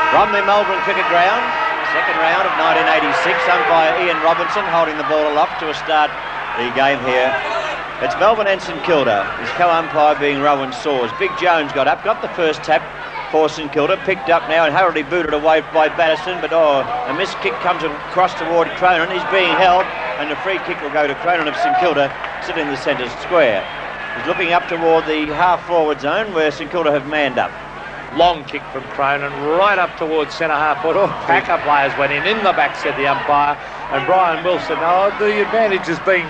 From the Melbourne Cricket Ground, second round of 1986, umpire Ian Robinson holding the ball aloft to start the game here. It's Melbourne and St Kilda, his co-umpire being Rowan Saws. Big Jones got up, got the first tap for St Kilda, picked up now and hurriedly booted away by Batterson, but a missed kick comes across toward Cronin. He's being held, and the free kick will go to Cronin of St Kilda, sitting in the centre square. He's looking up toward the half-forward zone where St Kilda have manned up. Long kick from Cronin, right up towards centre half foot. Packer players went in the back, said the umpire. And Brian Wilson, the advantage is being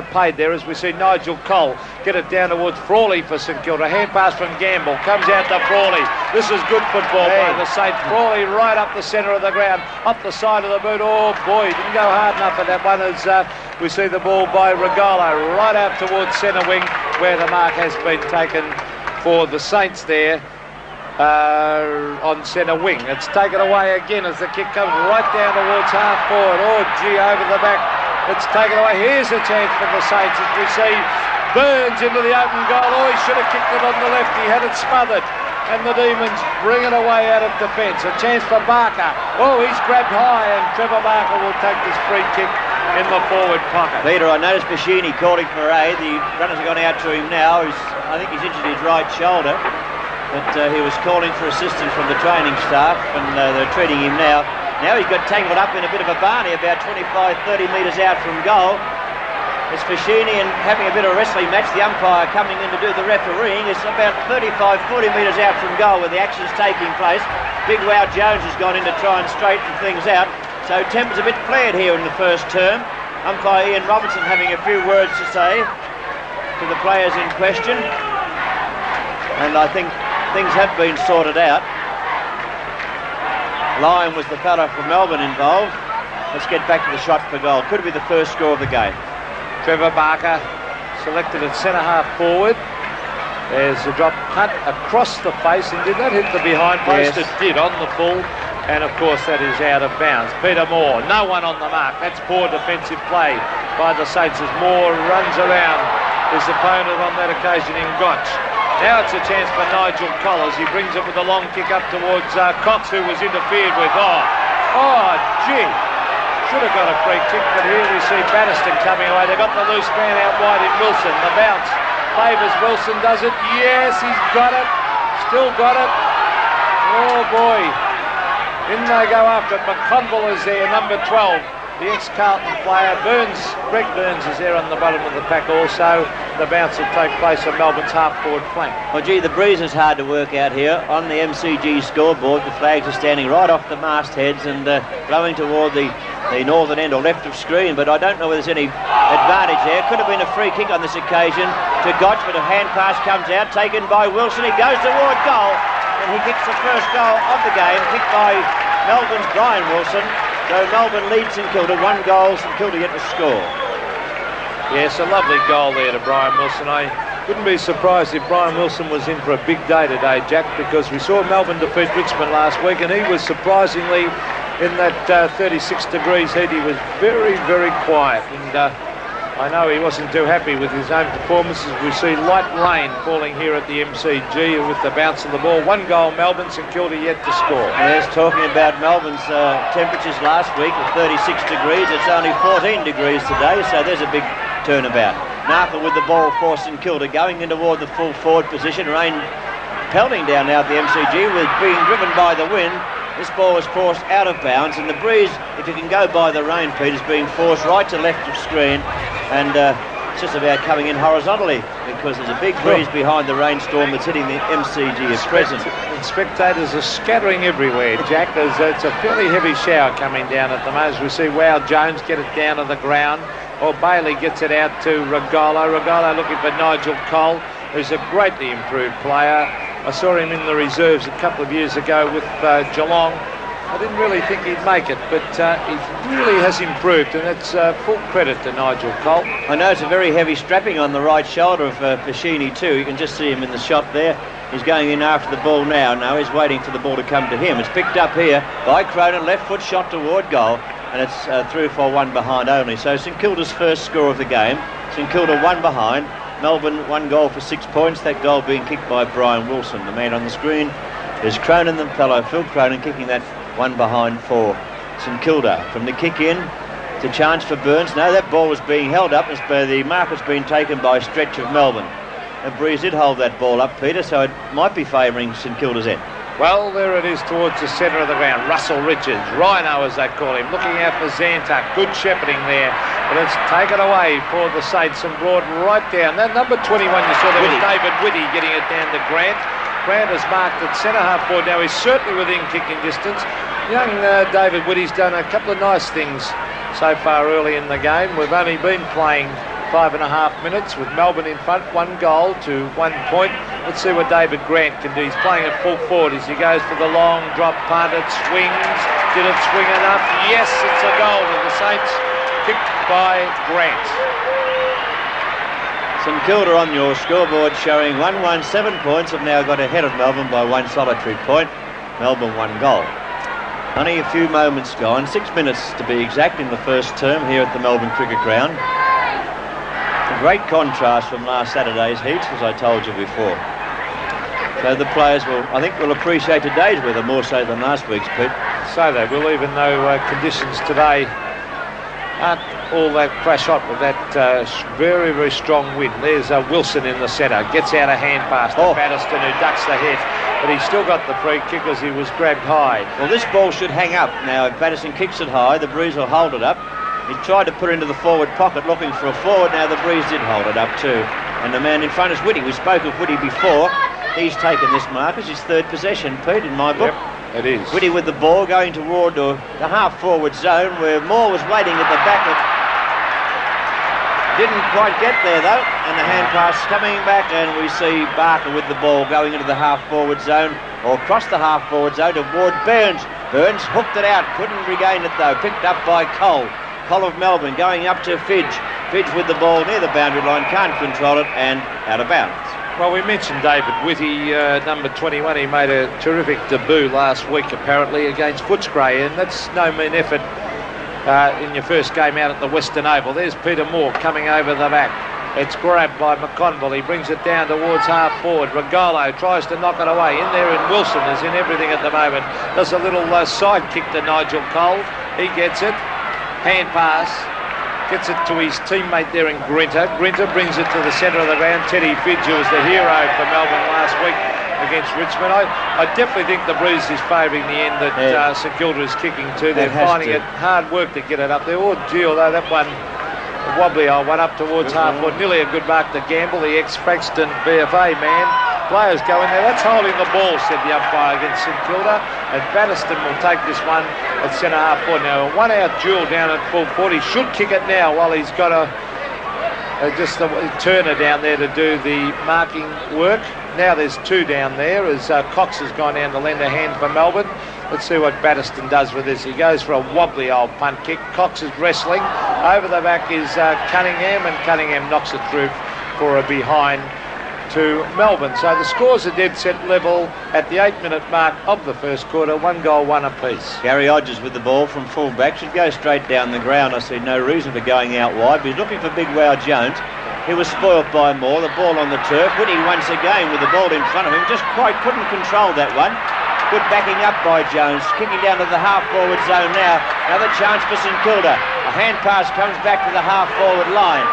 paid there as we see Nigel Cole get it down towards Frawley for St Kilda. Hand pass from Gamble, comes out to Frawley. This is good football by the Saints. Frawley right up the centre of the ground, up the side of the boot. Oh boy, didn't go hard enough at that one as we see the ball by Regalo right out towards centre wing where the mark has been taken for the Saints there. On centre wing. It's taken away again as the kick comes right down towards half forward. Oh gee, over the back. It's taken away. Here's a chance for the Saints as we see Burns into the open goal. Oh, he should have kicked it on the left. He had it smothered. And the Demons bring it away out of defence. A chance for Barker. Oh, he's grabbed high and Trevor Barker will take this free kick in the forward pocket. Peter, I noticed Bashini calling for aid. The runners have gone out to him now. I think he's injured his right shoulder. But he was calling for assistance from the training staff, and they're treating him now. Now he's got tangled up in a bit of a barney about 25-30 metres out from goal. It's Fashini and having a bit of a wrestling match. The umpire coming in to do the refereeing. It's about 35-40 metres out from goal where the action's taking place. Big Wow Jones has gone in to try and straighten things out. So temper's a bit flared here in the first term. Umpire Ian Robinson having a few words to say to the players in question. And I think things have been sorted out. Lyon was the fella from Melbourne involved. Let's get back to the shot for goal. Could be the first score of the game. Trevor Barker selected at centre half forward. There's a drop punt across the face, and did that hit the behind post? Yes. It did on the full, and of course that is out of bounds. Peter Moore, no one on the mark. That's poor defensive play by the Saints as Moore runs around his opponent on that occasion in Gotch. Now it's a chance for Nigel Collins. He brings it with a long kick up towards Cox, who was interfered with. Oh, gee. Should have got a free kick, but here we see Batterston coming away. They've got the loose man out wide in Wilson. The bounce favours Wilson, does it? Yes, he's got it. Still got it. Oh, boy. In they go after it. McConville is there, number 12. The ex-Carlton player. Greg Burns is there on the bottom of the pack also. The bounce will take place on Melbourne's half-forward flank. Well, gee, the breeze is hard to work out here. On the MCG scoreboard, the flags are standing right off the mastheads and blowing toward the northern end or left of screen, but I don't know whether there's any advantage there. Could have been a free kick on this occasion to Gotch, but a hand pass comes out, taken by Wilson. He goes toward goal, and he kicks the first goal of the game, kicked by Melbourne's Brian Wilson. So Melbourne leads St Kilda, 1 goal, St Kilda yet to score. Yes, a lovely goal there to Brian Wilson. I wouldn't be surprised if Brian Wilson was in for a big day today, Jack, because we saw Melbourne defeat Richmond last week, and he was surprisingly in that 36 degrees heat. He was very, very quiet, and I know he wasn't too happy with his own performances. We see light rain falling here at the MCG with the bounce of the ball. 1 goal, Melbourne, St Kilda yet to score. Yes, talking about Melbourne's temperatures last week of 36 degrees. It's only 14 degrees today, so there's a big turnabout. Narkle with the ball for St Kilda, going in toward the full forward position. Rain pelting down now at the MCG, with being driven by the wind. This ball was forced out of bounds, and the breeze, if you can go by the rain, Pete, is being forced right to left of screen, and it's just about coming in horizontally because there's a big breeze behind the rainstorm that's hitting the MCG at present. And spectators are scattering everywhere, Jack. It's a fairly heavy shower coming down at the moment. As we see Wow Jones get it down to the ground, or Bailey gets it out to Regalo. Regalo looking for Nigel Cole, who's a greatly improved player. I saw him in the reserves a couple of years ago with Geelong. I didn't really think he'd make it, but he really has improved, and it's full credit to Nigel Cole. I know it's a very heavy strapping on the right shoulder of Fashini too. You can just see him in the shot there. He's going in after the ball now. No, he's waiting for the ball to come to him. It's picked up here by Cronin, left foot shot toward goal, and it's through for 1 behind only. So St Kilda's first score of the game. St Kilda 1 behind. Melbourne 1 goal for 6 points. That goal being kicked by Brian Wilson. The man on the screen There's Cronin, the fellow, Phil Cronin, kicking that one behind for St Kilda. From the kick in, it's a chance for Burns. No, that ball was being held up as the mark has been taken by Stretch of Melbourne. The Breeze did hold that ball up, Peter, so it might be favouring St Kilda's end. Well, there it is towards the centre of the ground. Russell Richards, Rhino as they call him, looking out for Zantuck. Good shepherding there, but it's taken away for the Saints and brought right down. That number 21 you saw there was David Whitty getting it down to Grant. Grant has marked at centre-half forward. Now he's certainly within kicking distance. Young David Whitty's done a couple of nice things so far early in the game. We've only been playing 5.5 minutes with Melbourne in front, 1 goal to 1 point. Let's see what David Grant can do. He's playing at full forward as he goes for the long drop punt. It swings. Did it swing enough? Yes, it's a goal to the Saints, kicked by Grant. St Kilda on your scoreboard showing 1-1, 7 points, have now got ahead of Melbourne by 1 solitary point. Melbourne 1 goal. Only a few moments gone, 6 minutes to be exact in the first term here at the Melbourne Cricket Ground. A great contrast from last Saturday's heats, as I told you before. So the players will, I think, will appreciate today's weather more so than last week's, Pete. So they will, even though conditions today aren't all that crash hot with that very, very strong wind. There's Wilson in the centre, gets out a hand pass to Batterston, who ducks the head, but he's still got the free kick as he was grabbed high. Well, this ball should hang up. Now, if Batterston kicks it high, the Breeze will hold it up. He tried to put it into the forward pocket looking for a forward. Now the Breeze did hold it up too. And the man in front is Whitty. We spoke of Whitty before. He's taken this mark as his 3rd possession, Pete, in my book. Yep, it is. Whitty with the ball going toward the half-forward zone where Moore was waiting at the back. Didn't quite get there though. And the hand pass coming back, and we see Barker with the ball going into the half-forward zone or across the half-forward zone toward Burns. Burns hooked it out, couldn't regain it though. Picked up by Cole. Cole of Melbourne going up to Fidge. Fidge with the ball near the boundary line, can't control it, and out of bounds. Well, we mentioned David Whitty, number 21. He made a terrific debut last week, apparently, against Footscray, and that's no mean effort in your first game out at the Western Oval. There's Peter Moore coming over the back. It's grabbed by McConville. He brings it down towards half forward. Regalo tries to knock it away. In there, and Wilson is in everything at the moment. Does a little side kick to Nigel Cole. He gets it. Hand pass, gets it to his teammate there in Grinter. Grinter brings it to the centre of the ground. Teddy Fidge, who was the hero for Melbourne last week against Richmond. I definitely think the Breeze is favouring the end that St Kilda is kicking to. They're finding it hard work to get it up there. Oh, gee, although that one, a wobbly old one up towards half forward. Nearly a good mark to Gamble, the ex-Frankston BFA man. Players go in there. That's holding the ball, said the umpire against St Kilda. And Batterston will take this one at centre-half forward. Now, a one-out duel down at full forward. He should kick it now while he's got just a Turner down there to do the marking work. Now there's 2 down there as Cox has gone down to lend a hand for Melbourne. Let's see what Batterston does with this. He goes for a wobbly old punt kick. Cox is wrestling. Over the back is Cunningham, and Cunningham knocks it through for a behind to Melbourne. So the scores are dead set level at the 8-minute mark of the first quarter. 1 goal, 1 apiece. Gary Hodges with the ball from full back. Should go straight down the ground. I see no reason for going out wide, but he's looking for Big Wow Jones. He was spoilt by Moore. The ball on the turf. Whitty once again with the ball in front of him. Just quite couldn't control that one. Good backing up by Jones. Kicking down to the half-forward zone now. Another chance for St Kilda. A hand pass comes back to the half-forward line.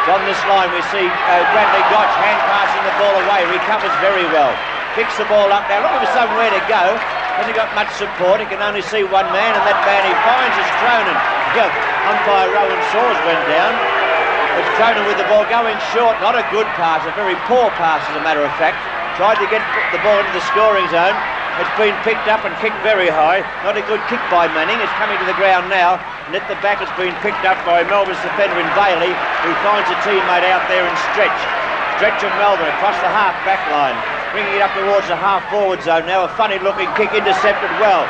On this line we see Bradley Gotch hand passing the ball away, recovers very well, picks the ball up now, looking for somewhere to go, hasn't got much support, he can only see one man, and that man he finds is Cronin. Umpire Rowan Saws went down. It's Cronin with the ball going short, not a good pass, a very poor pass as a matter of fact, tried to get the ball into the scoring zone. It's been picked up and kicked very high. Not a good kick by Manning. It's coming to the ground now. And at the back it's been picked up by Melbourne's defender in Bailey, who finds a teammate out there in Stretch. Stretch of Melbourne across the half-back line. Bringing it up towards the half-forward zone. Now a funny-looking kick intercepted well.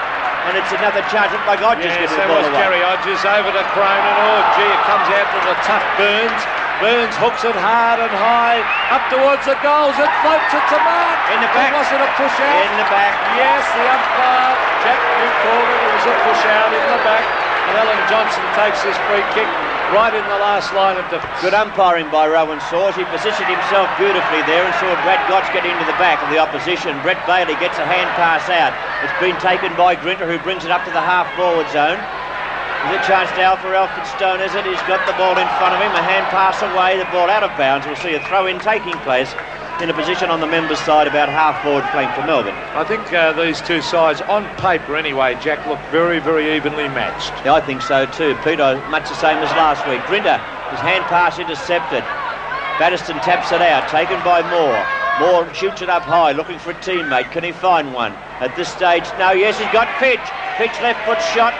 And it's another chance at by Hodges. Yes, that was Gary Hodges over to Cronin. Oh, gee, it comes out from the tough Burns. Burns hooks it hard and high, up towards the goals, it floats, it's a mark. In the back. Was it a push out? In the back. Yes, the umpire, Jack, you called it, it was a push out in the back. And Alan Johnson takes this free kick. right in the last line of defence. Good umpiring by Rowan Saws. He positioned himself beautifully there and saw Brad Gotch get into the back of the opposition. Brett Bailey gets a hand pass out. It's been taken by Grinter, who brings it up to the half-forward zone. There's a chance now for Alfred Stone, is it? He's got the ball in front of him. A hand pass away, the ball out of bounds. We'll see a throw-in taking place in a position on the members' side, about half-forward flank for Melbourne. I think these two sides, on paper anyway, Jack, look very, very evenly matched. Yeah, I think so too, Peter. Much the same as last week. Grinter, his hand pass intercepted. Batterston taps it out, taken by Moore. Moore shoots it up high, looking for a teammate. Can he find one? At this stage, no, yes, he's got Fitch. Fitch left foot shot.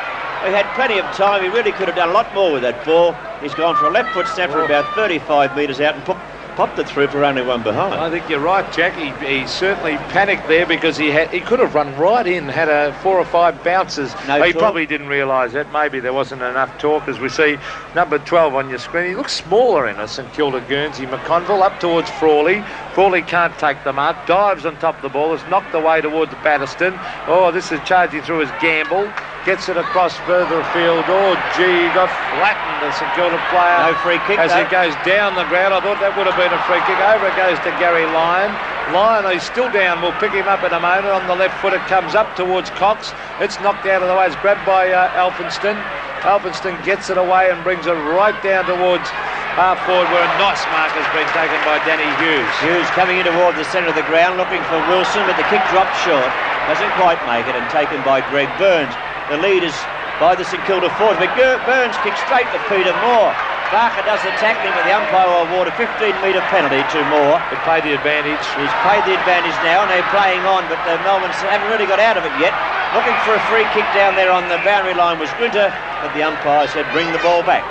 He had plenty of time. He really could have done a lot more with that ball. He's gone for a left foot snap for about 35 metres out and popped it through for only one behind. I think you're right, Jack. He certainly panicked there because he could have run right in, had 4 or 5 bounces. He probably didn't realise that. Maybe there wasn't enough talk, as we see number 12 on your screen. He looks smaller in a St Kilda Guernsey. McConville up towards Frawley. Frawley can't take the mark. Dives on top of the ball. Is knocked away towards Batterston. Oh, this is charging through his Gamble. Gets it across further afield. Oh, gee, he got flattened, the St Kilda player. No free kick, as he goes down the ground. I thought that would have been a free kick. Over it goes to Gary Lyon. Lyon, he's still down. We'll pick him up in a moment. On the left foot, it comes up towards Cox. It's knocked out of the way. It's grabbed by Alphonston. Alphonston gets it away and brings it right down towards half-forward, where a nice mark has been taken by Danny Hughes. Hughes coming in towards the centre of the ground, looking for Wilson, but the kick dropped short. Doesn't quite make it, and taken by Greg Burns. The lead is by the St Kilda forwards, but Burns kicks straight to Peter Moore. Barker does the tackling, but the umpire will award a 15-metre penalty to Moore. It paid the advantage. He's paid the advantage now, and they're playing on, but the Melbourne haven't really got out of it yet. Looking for a free kick down there on the boundary line was Grinter, but the umpire said bring the ball back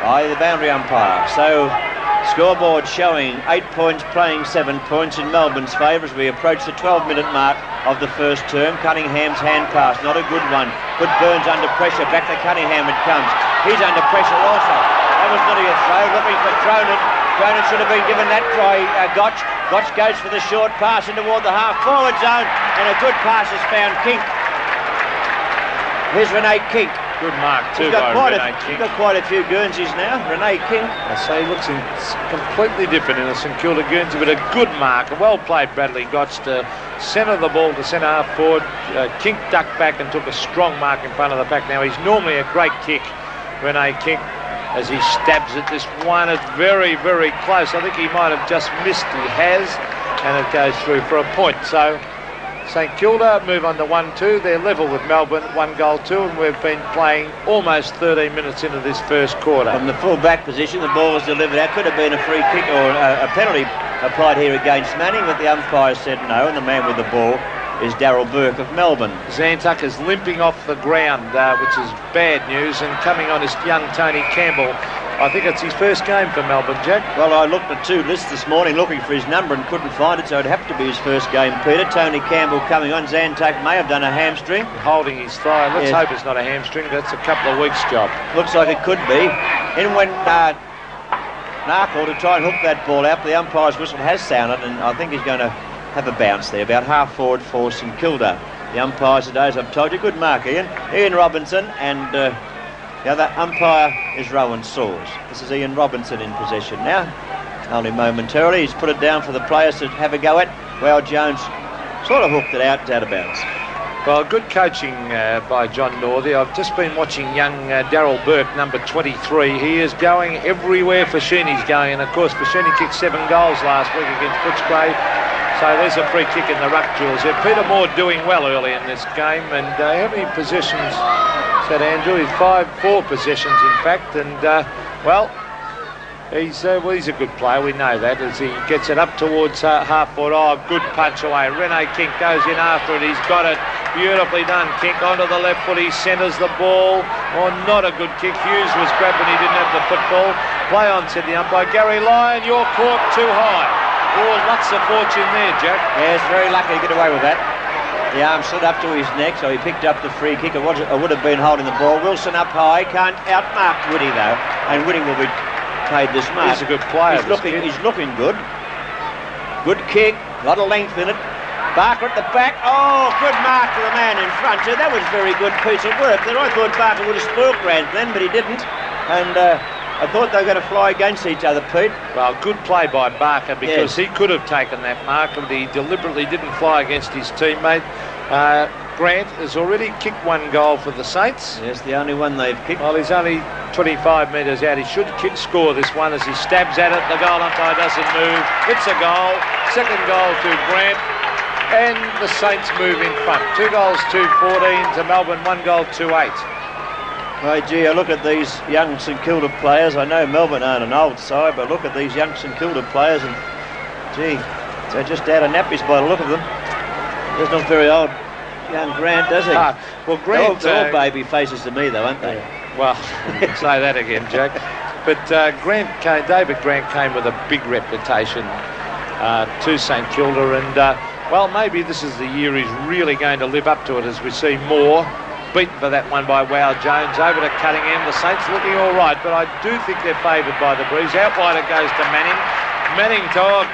by the boundary umpire. So scoreboard showing 8 points, playing 7 points in Melbourne's favour as we approach the 12-minute mark of the first term. Cunningham's hand pass, not a good one. Put Burns under pressure. Back to Cunningham it comes. He's under pressure also. That was nearly a throw. Looking for Cronin. Cronin should have been given that try. Gotch. Gotch goes for the short pass in toward the half-forward zone, and a good pass has found Kink. Here's Renee Kink. Good mark too by Renee King. He's got quite a few Guernseys now. Renee King. I say he looks completely different in a St Kilda Guernsey, but a good mark. Well played, Bradley Gotch, to centre the ball to centre half forward. King ducked back and took a strong mark in front of the pack. Now he's normally a great kick, Renee King, as he stabs it. This one is very, very close. I think he might have just missed. He has, and it goes through for a point. So St Kilda move on to 1-2. They're level with Melbourne, 1-2, and we've been playing almost 13 minutes into this first quarter. From the full-back position, the ball was delivered out. Could have been a free kick or a penalty applied here against Manning, but the umpire said no, and the man with the ball is Darryl Burke of Melbourne. Zantuck is limping off the ground, which is bad news, and coming on is young Tony Campbell. I think it's his first game for Melbourne, Jack. Well, I looked at 2 lists this morning looking for his number and couldn't find it, so it'd have to be his first game, Peter. Tony Campbell coming on. Zantuck may have done a hamstring. Holding his thigh. Let's hope it's not a hamstring. That's a couple of weeks' job. Looks like it could be. In went Narkle to try and hook that ball out. The umpire's whistle has sounded, and I think he's going to have a bounce there, about half forward for St Kilda. The umpires today, as I've told you, good mark, Ian Robinson, and the other umpire is Rowan Saws. This is Ian Robinson in possession now, only momentarily. He's put it down for the players to have a go at. Well, Jones sort of hooked it out of bounds. Well, good coaching by John Northey. I've just been watching young Darryl Burke, number 23. He is going everywhere Fashini's going, and of course Fashini kicked 7 goals last week against Footscray. So there's a free kick in the ruck, Jules. Peter Moore doing well early in this game, and how many possessions said Andrew? He's 4 possessions, in fact, and he's a good player. We know that as he gets it up towards half forward. Oh, good punch away. Renee Kink goes in after it. He's got it. Beautifully done. Kink onto the left foot. He centres the ball. Oh, not a good kick. Hughes was grabbed when he didn't have the football. Play on, said the umpire. Gary Lyon, you're caught too high. Oh, lots of fortune there, Jack. Yes, very lucky to get away with that. The arm slid up to his neck, so he picked up the free kick. It would have been holding the ball. Wilson up high, can't outmark Whitty though, and Whitty will be paid this mark. He's a good player. He's looking good. Good kick, a lot of length in it. Barker at the back. Oh, good mark to the man in front. So that was a very good piece of work. Then I thought Barker would have spoiled Grant then, but he didn't. and I thought they were going to fly against each other, Pete. Well, good play by Barker, because he could have taken that mark, but he deliberately didn't fly against his teammate. Grant has already kicked 1 goal for the Saints. Yes, the only one they've kicked. Well, he's only 25 metres out. He should score this one as he stabs at it. The goal umpire doesn't move. It's a goal. Second goal to Grant. And the Saints move in front. 2 goals, 2-14 to Melbourne, 1 goal, 2-8. Well, gee, I look at these young St Kilda players. I know Melbourne aren't an old side, but look at these young St Kilda players, and gee, they're just out of nappies by the look of them. There's not very old young Grant, does he? Well, Grant... They're all baby faces to me, though, aren't they? Well, say that again, Jack. But David Grant came with a big reputation to St Kilda, and, well, maybe this is the year he's really going to live up to it, as we see more. Beaten for that one by Wow Jones. Over to Cunningham. The Saints looking all right, but I do think they're favoured by the breeze. Out wide it goes to Manning. Manning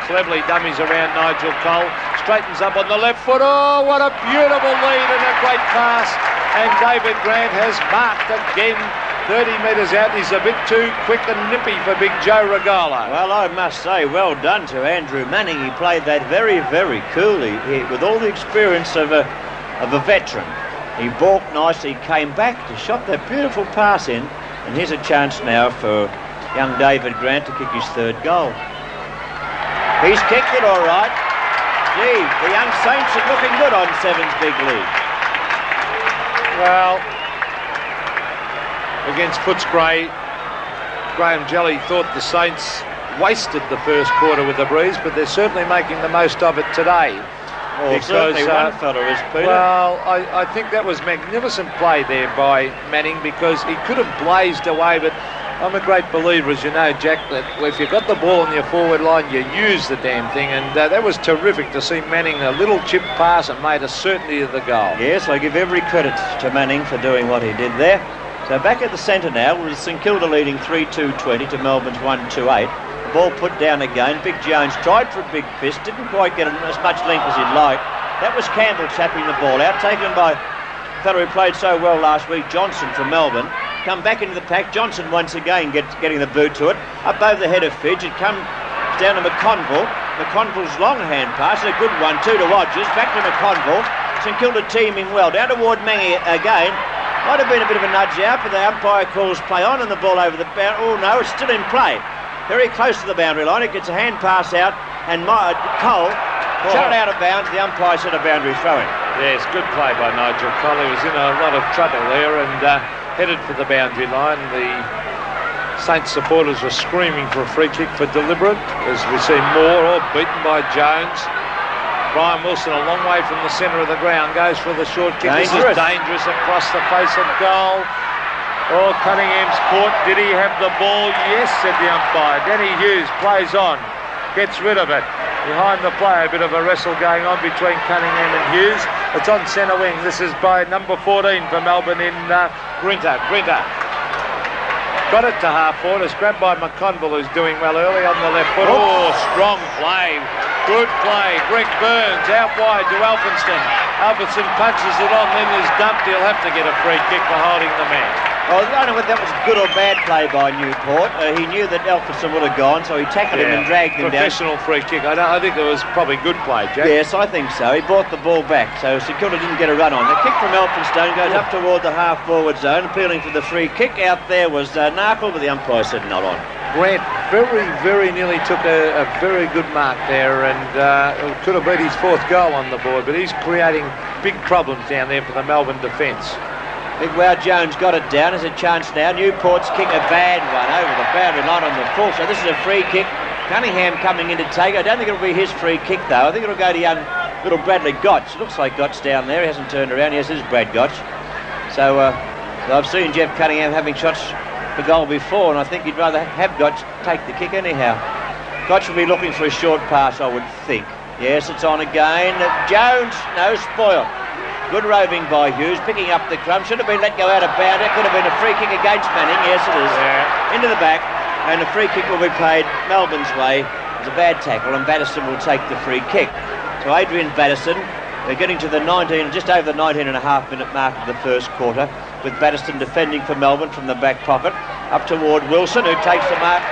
cleverly dummies around Nigel Cole. Straightens up on the left foot. Oh, what a beautiful lead and a great pass. And David Grant has marked again. 30 metres out. He's a bit too quick and nippy for big Joe Regala. Well, I must say, well done to Andrew Manning. He played that very, very coolly, with all the experience of a veteran. He balked nicely, came back to shot that beautiful pass in, and here's a chance now for young David Grant to kick his 3rd goal. He's kicked it all right. Gee, the young Saints are looking good on Seven's big lead. Well, against Footscray, Graham Jelly thought the Saints wasted the first quarter with the breeze, but they're certainly making the most of it today. Well, certainly one fella is, Peter. Well, I think that was magnificent play there by Manning, because he could have blazed away, but I'm a great believer, as you know, Jack, that if you've got the ball on your forward line, you use the damn thing, and that was terrific to see Manning, a little chip pass, and made a certainty of the goal. Yes, I give every credit to Manning for doing what he did there. So back at the centre now, with St Kilda leading 3-2-20 to Melbourne's 1-2-8. Ball put down again. Big Jones tried for a big fist, didn't quite get as much length as he'd like. That was Campbell tapping the ball out, taken by a fellow who played so well last week, Johnson from Melbourne. Come back into the pack. Johnson once again getting the boot to it. Up over the head of Fidge. It comes down to McConville. McConville's long hand pass, a good one, 2 to Rogers. Back to McConville. St Kilda teaming well. Down toward Mangy again. Might have been a bit of a nudge out, but the umpire calls play on, and the ball over the boundary. Oh no, it's still in play. Very close to the boundary line. It gets a hand pass out, and Cole shot it out of bounds. The umpire said a boundary throw-in. Yes, good play by Nigel Cole. He was in a lot of trouble there and headed for the boundary line. The Saints supporters were screaming for a free kick for deliberate, as we see Moore, all beaten by Jones. Brian Wilson, a long way from the centre of the ground, goes for the short kick. This is dangerous across the face of goal. Oh, Cunningham's caught. Did he have the ball? Yes, said the umpire. Denny Hughes plays on, gets rid of it. Behind the play, a bit of a wrestle going on between Cunningham and Hughes. It's on centre wing. This is by number 14 for Melbourne in Grinter. Got it to half forward. It's grabbed by McConville, who's doing well early on the left foot. Oh, strong play. Good play. Greg Burns out wide to Alphonston. Alphonston punches it on, then is dumped. He'll have to get a free kick for holding the man. I don't know whether that was good or bad play by Newport. He knew that Alphonston would have gone, so he tackled him and dragged him down. Professional free kick. I think it was probably good play, Jack. Yes, I think so. He brought the ball back, so St Kilda didn't get a run on. The kick from Elphinstone goes up toward the half-forward zone, appealing for the free kick. Out there was Narkle, but the umpire said not on. Grant very, very nearly took a very good mark there, and it could have been his 4th goal on the board, but he's creating big problems down there for the Melbourne defence. Big Wow Jones got it down. There's a chance now. Newport's kick a bad one over the boundary line on the full. So this is a free kick. Cunningham coming in to take. I don't think it'll be his free kick though. I think it'll go to young little Bradley Gotch. It looks like Gotch down there. He hasn't turned around. Yes, this is Brad Gotch. So I've seen Jeff Cunningham having shots for goal before, and I think he'd rather have Gotch take the kick anyhow. Gotch will be looking for a short pass, I would think. Yes, it's on again. Jones, no spoil. Good roving by Hughes, picking up the crumb. Should have been let go out of bounds. It could have been a free kick against Manning. Yes, it is. Yeah. Into the back, and the free kick will be played Melbourne's way. It's a bad tackle, and Batterson will take the free kick. So Adrian Batterson, they're getting to the just over the 19.5-minute mark of the first quarter, with Batterson defending for Melbourne from the back pocket. Up toward Wilson, who takes the mark.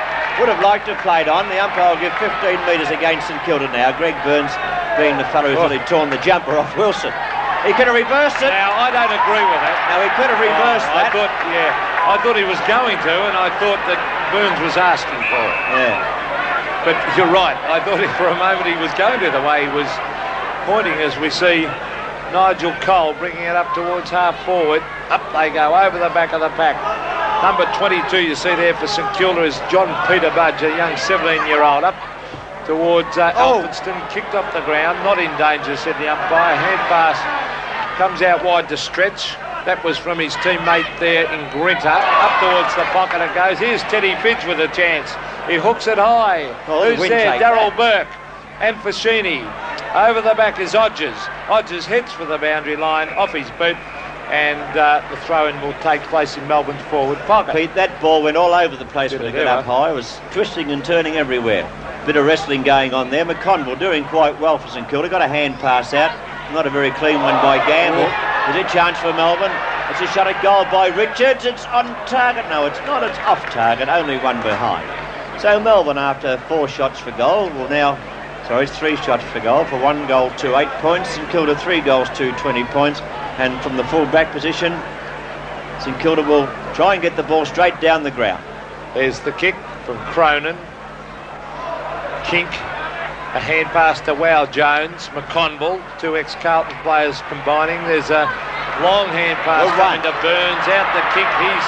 Would have liked to have played on. The umpire will give 15 metres against St Kilda now. Greg Burns being the fellow who's really torn the jumper off Wilson. He could have reversed it. Now, I don't agree with that. Now, he could have reversed that. I thought he was going to, and I thought that Burns was asking for it. Yeah. But you're right. I thought for a moment he was going to, the way he was pointing, as we see Nigel Cole bringing it up towards half forward. Up they go, over the back of the pack. Number 22 you see there for St Kilda is John Peter Budge, a young 17-year-old. Up towards Alfredston, kicked off the ground, not in danger, said the umpire. Hand pass comes out wide to Stretch. That was from his teammate there in Grinter. Up towards the pocket it goes. Here's Teddy Fidge with a chance. He hooks it high. Who's there? Darryl Burke and Fascini. Over the back is Hodges. Hodges heads for the boundary line, off his boot, and the throw-in will take place in Melbourne's forward pocket. Pete, that ball went all over the place when it got up high. It was twisting and turning everywhere. Bit of wrestling going on there. McConville doing quite well for St Kilda. Got a hand pass out. Not a very clean one by Gamble. Is it a chance for Melbourne? It's a shot at goal by Richards. It's on target. No, it's not. It's off target. Only one behind. So Melbourne, after 4 shots for goal, will now... Sorry, it's 3 shots for goal. For 1 goal to 8 points. St Kilda 3 goals to 20 points. And from the full-back position, St Kilda will try and get the ball straight down the ground. There's the kick from Cronin. Kink. A hand pass to Wow Jones. McConville. 2 ex-Carlton players combining. There's a long hand pass coming to Burns. Out the kick. He's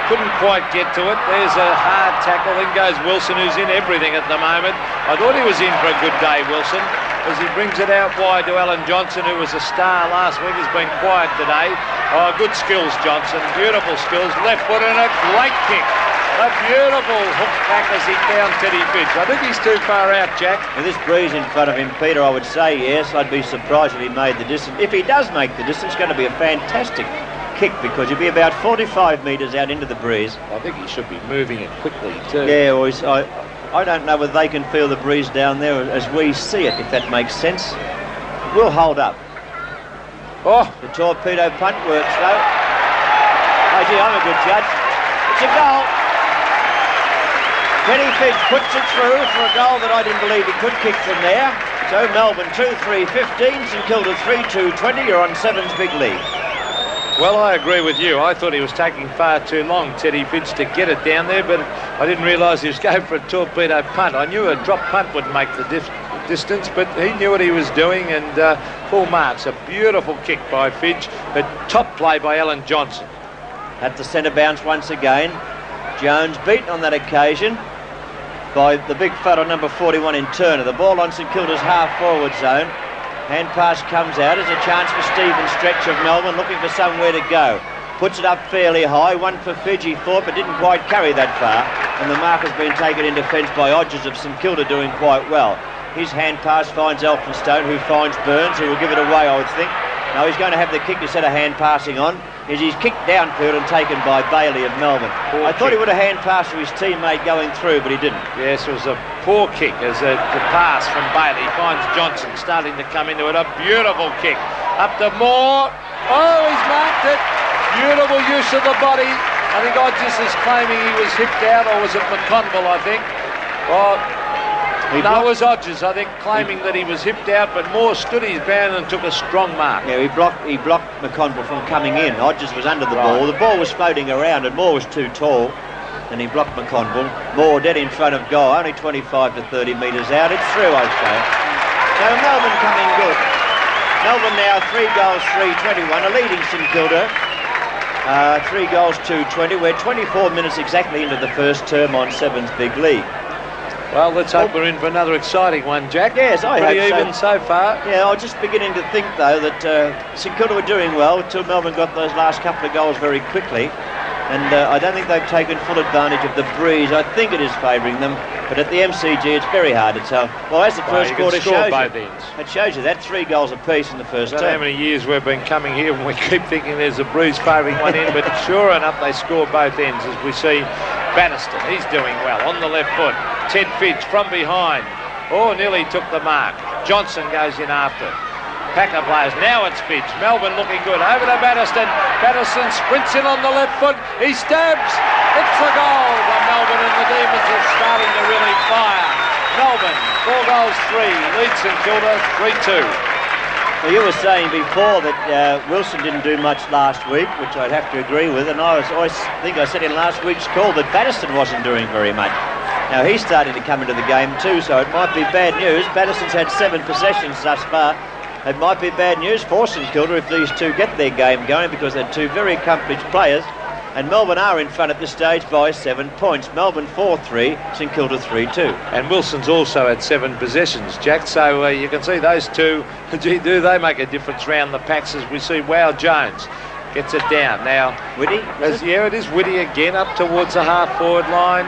couldn't quite get to it. There's a hard tackle. In goes Wilson, who's in everything at the moment. I thought he was in for a good day, Wilson, as he brings it out wide to Alan Johnson, who was a star last week. Has been quiet today. Oh, good skills, Johnson. Beautiful skills. Left foot and a great kick. A beautiful hook back as he found Teddy Fidge. I think he's too far out, Jack. With this breeze in front of him, Peter, I would say yes. I'd be surprised if he made the distance. If he does make the distance, it's going to be a fantastic kick, because he'll be about 45 metres out into the breeze. I think he should be moving it quickly too. Yeah, well, I don't know whether they can feel the breeze down there as we see it, if that makes sense. We'll hold up. Oh, the torpedo punt works though. Oh gee, I'm a good judge. It's a goal. Teddy Fidge puts it through for a goal that I didn't believe he could kick from there. So Melbourne 2-3-15, St Kilda 3-2-20. You're on Seven's big lead. Well, I agree with you. I thought he was taking far too long, Teddy Fidge, to get it down there, but I didn't realise he was going for a torpedo punt. I knew a drop punt would make the distance, but he knew what he was doing, and full marks. A beautiful kick by Fidge, but top play by Alan Johnson. At the centre bounce once again. Jones beaten on that occasion by the big fella number 41 in Turner. The ball on St Kilda's half-forward zone. Hand pass comes out. There's a chance for Stephen Stretch of Melbourne, looking for somewhere to go. Puts it up fairly high. One for Fidge, he thought, but didn't quite carry that far. And the mark has been taken in defence by Hodges of St Kilda, doing quite well. His hand pass finds Elphinstone, who finds Burns, who will give it away, I would think. Now he's going to have the kick instead of hand passing on. He's kicked downfield and taken by Bailey of Melbourne. I thought he would have hand passed to his teammate going through, but he didn't. Yes, it was a poor kick as the pass from Bailey finds Johnson starting to come into it. A beautiful kick. Up to Moore. Oh, he's marked it. Beautiful use of the body. I think Hodges is claiming he was hipped out, or was it McConville, I think? Well, it was Hodges, I think, claiming that he was hipped out, but Moore stood his ground and took a strong mark. Yeah, he blocked McConville from coming in. Hodges was under the ball. The ball was floating around and Moore was too tall, and he blocked McConville. Moore dead in front of goal, only 25 to 30 metres out. It's through, I say. So Melbourne coming good. Melbourne now 3 goals, 3-21, a leading St Kilda. 3 goals, 2-20. We're 24 minutes exactly into the first term on Seven's big league. Well, let's hope we're in for another exciting one, Jack. Yes, I hope so. Pretty even so far. Yeah, I was just beginning to think, though, that St Kilda were doing well until Melbourne got those last couple of goals very quickly. And I don't think they've taken full advantage of the breeze. I think it is favouring them. But at the MCG, it's very hard to tell. Well, as the first quarter shows you, it shows you that 3 goals apiece in the first term. I don't know how many years we've been coming here and we keep thinking there's a breeze favouring one end, but sure enough, they score both ends, as we see Banniston. He's doing well on the left foot. Ted Fidge from behind. Oh, nearly took the mark. Johnson goes in after. Packer players. Now it's Fidge. Melbourne looking good. Over to Batterston. Batterston sprints in on the left foot. He stabs. It's a goal. But Melbourne and the Demons are starting to really fire. Melbourne, 4 goals, 3. Leads St Kilda, 3-2. Well, you were saying before that Wilson didn't do much last week, which I'd have to agree with, and I think I said in last week's call that Batterston wasn't doing very much. Now he's starting to come into the game too, so it might be bad news. Batterston's had 7 possessions thus far. It might be bad news for St Kilda if these two get their game going, because they're two very accomplished players. And Melbourne are in front at this stage by 7 points. Melbourne 4-3, St Kilda 3-2. And Wilson's also had 7 possessions, Jack. So you can see those two, gee, do they make a difference round the packs as we see Wow Jones gets it down. Now, Whitty? Yeah, it is Whitty again up towards the half-forward line.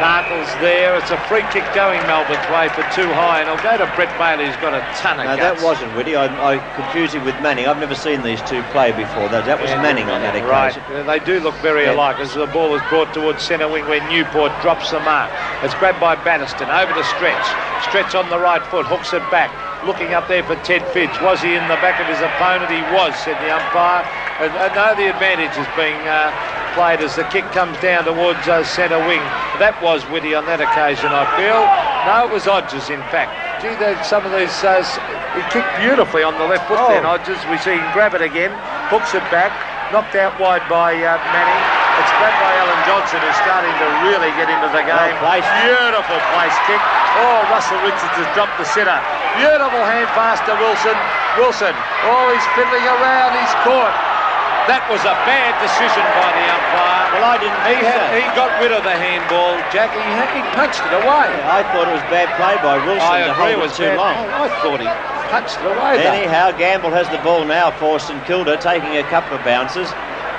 Narkle's there. It's a free kick going Melbourne's way for too high, and I'll go to Brett Bailey, who's got a ton of guts. No, that wasn't Whitty. I confused him with Manning. I've never seen these two play before. That was Manning on that occasion. Right. They do look very alike as the ball is brought towards centre wing where Newport drops the mark. It's grabbed by Batterston. Over to Stretch. Stretch on the right foot. Hooks it back. Looking up there for Ted Fidge. Was he in the back of his opponent? He was, said the umpire. And no, the advantage is being played as the kick comes down towards centre wing. That was Whitty on that occasion, I feel. No, it was Hodges, in fact. Gee, some of these, he kicked beautifully on the left foot then, Hodges. We see him grab it again, hooks it back, knocked out wide by Manning. It's grabbed by Alan Johnson, who's starting to really get into the game. Beautiful place kick. Oh, Russell Richards has dropped the sitter. Beautiful hand pass to Wilson. Wilson, he's fiddling around, he's caught. That was a bad decision by the umpire. Well, I didn't think so. He got rid of the handball, Jack. He punched it away. Yeah, I thought it was bad play by Wilson to hold it too long. I thought he punched it away. Anyhow, Gamble has the ball now for St Kilda, taking a couple of bounces.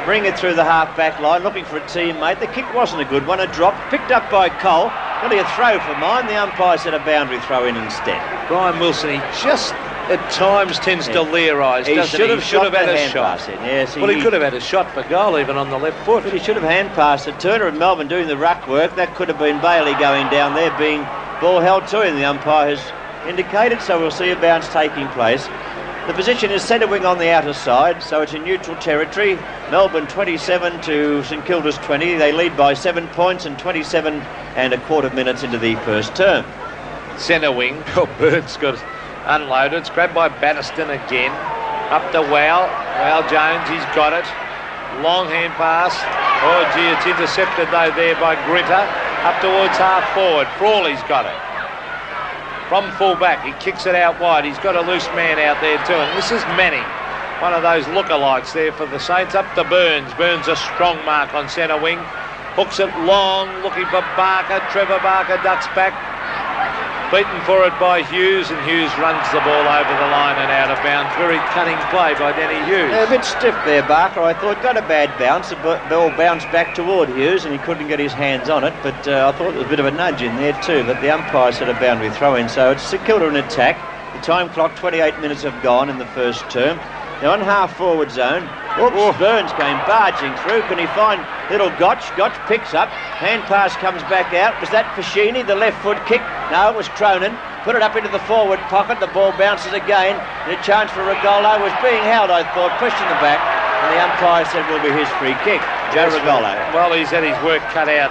Bring it through the half-back line, looking for a teammate. The kick wasn't a good one. A drop, picked up by Cole. Really a throw for mine. The umpire said a boundary throw in instead. Brian Wilson, he just at times tends to leerise, doesn't he? He should have had a shot. Yes, he could have had a shot for goal even on the left foot. But he should have hand passed it. Turner of Melbourne doing the ruck work. That could have been Bailey going down there, being ball held to him. The umpire has indicated, so we'll see a bounce taking place. The position is centre wing on the outer side, so it's in neutral territory. Melbourne 27 to St Kilda's 20. They lead by 7 points and 27 and a quarter minutes into the first term. Centre wing. Burns got unloaded. It's grabbed by Batterston again. Up to Wow. Wow Jones, he's got it. Long hand pass. Oh gee, it's intercepted though there by Grinter. Up towards half forward. Frawley's got it. From full back, he kicks it out wide. He's got a loose man out there too. And this is Manning, one of those lookalikes there for the Saints. Up to Burns. Burns a strong mark on centre wing. Hooks it long, looking for Barker. Trevor Barker ducks back. Beaten for it by Hughes, and Hughes runs the ball over the line and out of bounds. Very cunning play by Danny Hughes. Yeah, a bit stiff there, Barker. I thought got a bad bounce. The ball bounced back toward Hughes and he couldn't get his hands on it, but I thought there was a bit of a nudge in there too, but the umpire said a boundary throw in, so it's St Kilda in attack. The time clock, 28 minutes have gone in the first term. Now on half forward zone, Burns came barging through. Can he find little Gotch? Gotch picks up. Hand pass comes back out. Was that Fashini, the left foot kick? No, it was Cronin. Put it up into the forward pocket. The ball bounces again. And a chance for Regolo was being held, I thought, pushed in the back. And the umpire said will be his free kick. Joe Regolo. Well, he's had his work cut out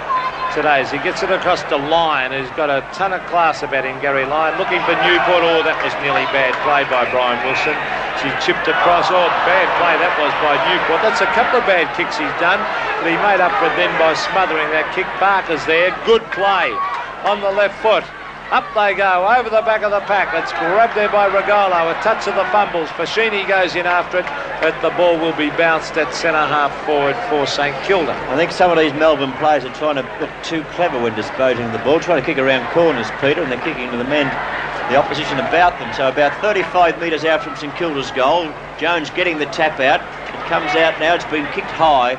today as he gets it across the line. He's got a ton of class about him, Gary Lyon. Looking for Newport. Oh, that was nearly bad play by Brian Wilson. She chipped across. Oh, bad play that was by Newport. That's a couple of bad kicks he's done, but he made up for it then by smothering that kick. Barker's there. Good play on the left foot. Up they go, over the back of the pack. It's grabbed there by Regolo. A touch of the fumbles. Fashini goes in after it, but the ball will be bounced at centre half forward for St Kilda. I think some of these Melbourne players are trying to look too clever when disposing of the ball, trying to kick around corners, Peter, and they're kicking to the men, the opposition about them. So about 35 metres out from St Kilda's goal, Jones getting the tap out. It comes out now, it's been kicked high.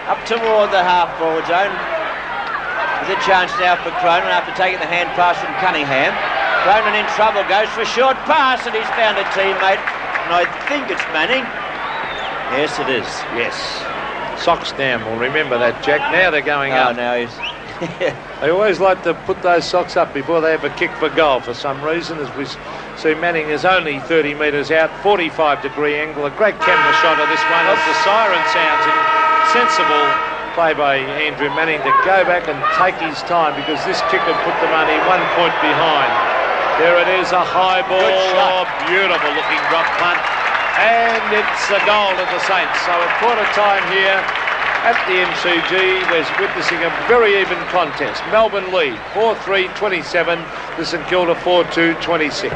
Up toward the half forward zone. There's a chance now for Cronin after taking the hand pass from Cunningham. Cronin in trouble, goes for a short pass, and he's found a teammate. And I think it's Manning. Yes, it is. Yes. Socks down. Well, remember that, Jack. Now they're going up. Now he's... They always like to put those socks up before they have a kick for goal for some reason, as we See, Manning is only 30 metres out, 45-degree angle. A great camera shot of this one as the siren sounds. And sensible play by Andrew Manning to go back and take his time, because this kick would put them only 1 point behind. There it is, a high ball. Oh, beautiful looking drop punt. And it's a goal of the Saints. So at quarter time here at the MCG, we're witnessing a very even contest. Melbourne lead 4-3-27 to St Kilda 4-2-26.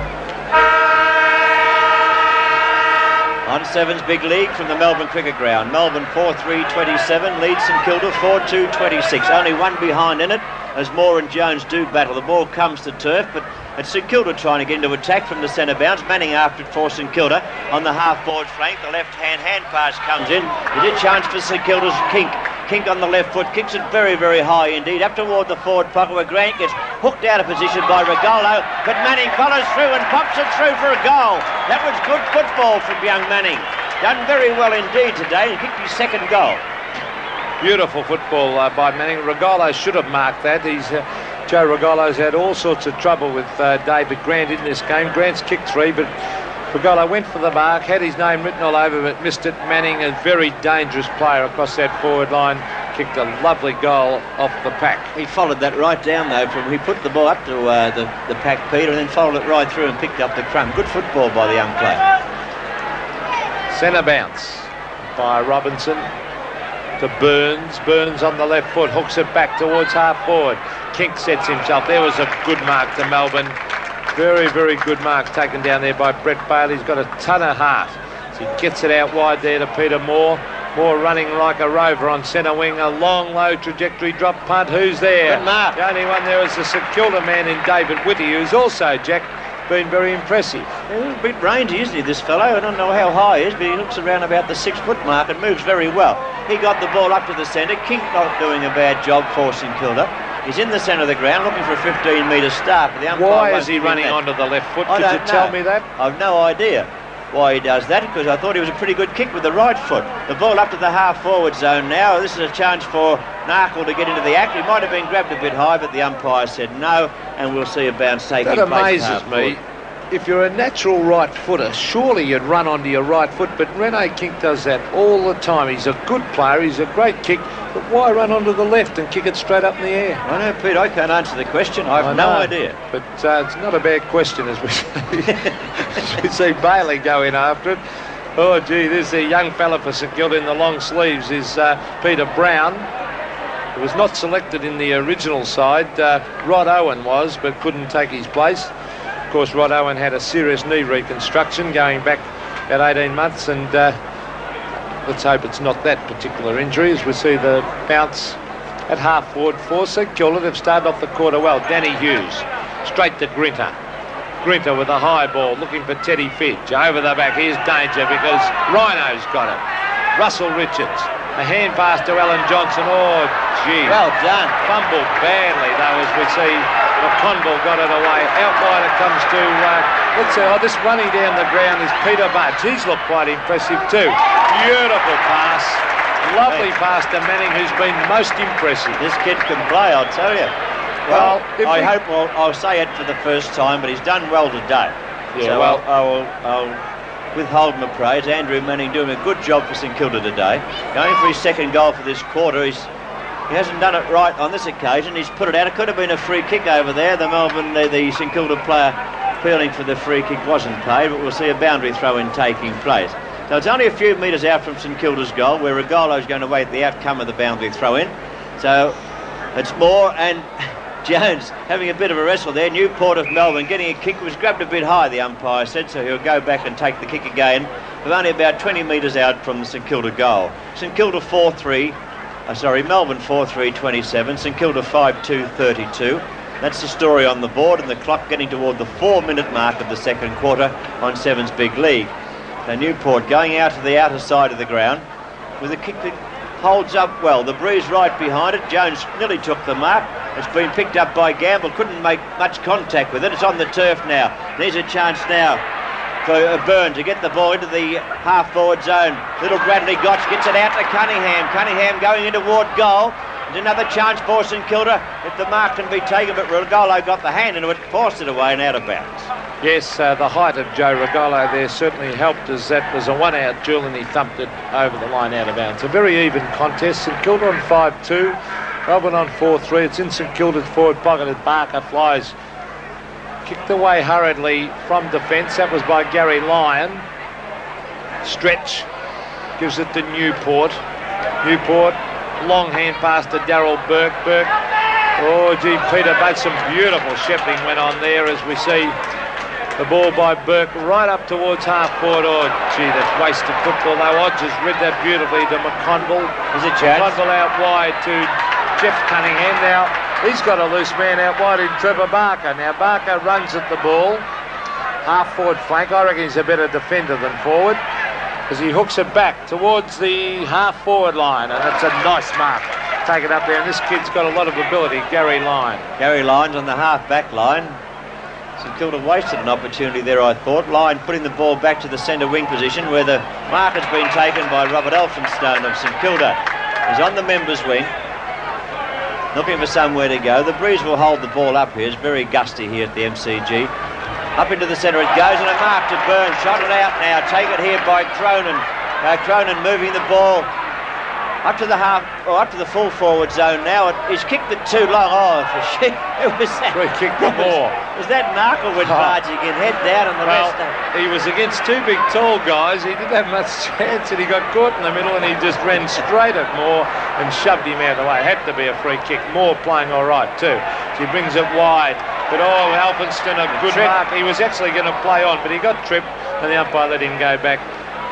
On Sevens Big League from the Melbourne Cricket Ground. Melbourne 4-3-27 leads St Kilda 4-2-26. Only one behind in it as Moore and Jones do battle. The ball comes to turf, but it's St Kilda trying to get into attack from the centre bounce. Manning after it for St Kilda on the half-forward flank. The left-hand hand pass comes in. There's a chance for St Kilda's Kink. Kink on the left foot, kicks it very, very high indeed, up toward the forward pocket where Grant gets hooked out of position by Regalo, but Manning follows through and pops it through for a goal. That was good football from young Manning. Done very well indeed today. He kicked his second goal. Beautiful football by Manning. Regalo should have marked that. Joe Regalo's had all sorts of trouble with David Grant in this game. Grant's kicked 3, but Regalo went for the mark, had his name written all over, but missed it. Manning, a very dangerous player across that forward line, kicked a lovely goal off the pack. He followed that right down though. He put the ball up to the pack, Peter, and then followed it right through and picked up the crumb. Good football by the young player. Centre bounce by Robinson to Burns. Burns on the left foot, hooks it back towards half forward. Kink sets himself. There was a good mark to Melbourne. Very, very good mark taken down there by Brett Bailey. He's got a ton of heart. So he gets it out wide there to Peter Moore. Moore running like a rover on centre wing. A long, low trajectory drop punt. Who's there? Good mark. The only one there is the St Kilda man in David Whitty, who's also, Jack, been very impressive. He's a bit rangy, isn't he, this fellow? I don't know how high he is, but he looks around about the 6 foot mark and moves very well. He got the ball up to the centre. Kink not doing a bad job for St Kilda. He's in the centre of the ground looking for a 15-metre start. But the umpire why is he running onto the left foot? Could you tell me that? I've no idea why he does that, because I thought he was a pretty good kick with the right foot. The ball up to the half-forward zone now. This is a chance for Narkle to get into the act. He might have been grabbed a bit high, but the umpire said no, and we'll see a bounce taking place. That amazes me. If you're a natural right footer, surely you'd run onto your right foot, but Rene Kink does that all the time. He's a good player, he's a great kick, but why run onto the left and kick it straight up in the air? I know, Pete, I can't answer the question. I have no idea. But it's not a bad question, as we see. As we see Bailey go in after it. Oh, gee, there's a young fella for St Kilda in the long sleeves is Peter Brown. He was not selected in the original side. Rod Owen was, but couldn't take his place. Of course, Rod Owen had a serious knee reconstruction going back about 18 months, and let's hope it's not that particular injury as we see the bounce at half forward for St Kilda. They've started off the quarter well. Danny Hughes straight to Grinter. Grinter with a high ball looking for Teddy Fidge. Over the back, here's danger because Rhino's got it. Russell Richards. A hand pass to Alan Johnson. Oh, gee. Well done. Fumbled badly, though, as we see McConville got it away. Out wide it comes to, let's see, this running down the ground is Peter Budge. He's looked quite impressive too. Beautiful pass. Lovely pass to Manning, who's been most impressive. This kid can play, I'll tell you. Well, I hope I'll say it for the first time, but he's done well today. Yeah, so well, I'll withhold my praise. Andrew Manning doing a good job for St Kilda today. Going for his second goal for this quarter. He hasn't done it right on this occasion. He's put it out. It could have been a free kick over there. The St Kilda player appealing for the free kick wasn't paid, but we'll see a boundary throw-in taking place. So it's only a few metres out from St Kilda's goal, where Regalo's going to wait the outcome of the boundary throw-in. So it's Moore and Jones having a bit of a wrestle there. Newport of Melbourne getting a kick. Was grabbed a bit high, the umpire said, so he'll go back and take the kick again. But only about 20 metres out from the St Kilda goal. St Kilda 4-3. Melbourne 4-3-27. St Kilda 5-2-32. That's the story on the board, and the clock getting toward the 4-minute mark of the second quarter on Sevens Big League. So Newport going out to the outer side of the ground with a kick that holds up well. The breeze right behind it. Jones nearly took the mark. It's been picked up by Gamble. Couldn't make much contact with it. It's on the turf now. There's a chance now for Byrne to get the ball into the half-forward zone. Little Bradley Gotch gets it out to Cunningham. Cunningham going in toward goal. There's another chance for St Kilda if the mark can be taken, but Regolo got the hand into it, forced it away and out of bounds. Yes, the height of Joe Regolo there certainly helped, as that was a one-out duel and he thumped it over the line out of bounds. A very even contest. St Kilda on 5-2, Melbourne on 4-3. It's in St Kilda's forward pocket as Barker flies. Kicked away hurriedly from defence. That was by Gary Lyon. Stretch gives it to Newport. Newport, long hand pass to Darryl Burke. Burke, oh gee, Peter, but some beautiful shepherding went on there as we see the ball by Burke right up towards half forward. Oh gee, that's wasted football though. Odds has read that beautifully to McConville. Is it chance? McConville out wide to Jeff Cunningham. Now he's got a loose man out wide in Trevor Barker. Now Barker runs at the ball, half forward flank. I reckon he's a better defender than forward, as he hooks it back towards the half-forward line, and that's a nice mark. Take it up there, and this kid's got a lot of ability, Gary Lyon. Gary Lyon's on the half-back line. St Kilda wasted an opportunity there, I thought. Lyon putting the ball back to the centre wing position, where the mark has been taken by Robert Elphinstone of St Kilda. He's on the members' wing, looking for somewhere to go. The breeze will hold the ball up here. It's very gusty here at the MCG. Up into the centre it goes, and a mark to Burns. Shot it out now. Take it here by Cronin. Cronin moving the ball up to the half, or up to the full forward zone now. He's kicked it too long. Oh, for shit. It was that. Free kick for more. Was that Narkle went barging in, head down, and the rest. He was against two big tall guys. He didn't have much chance, and he got caught in the middle, and he just ran straight at Moore and shoved him out of the way. Had to be a free kick. Moore playing all right too. So he brings it wide. But oh, Alphinston, a good mark. He was actually going to play on, but he got tripped, and the umpire let him go back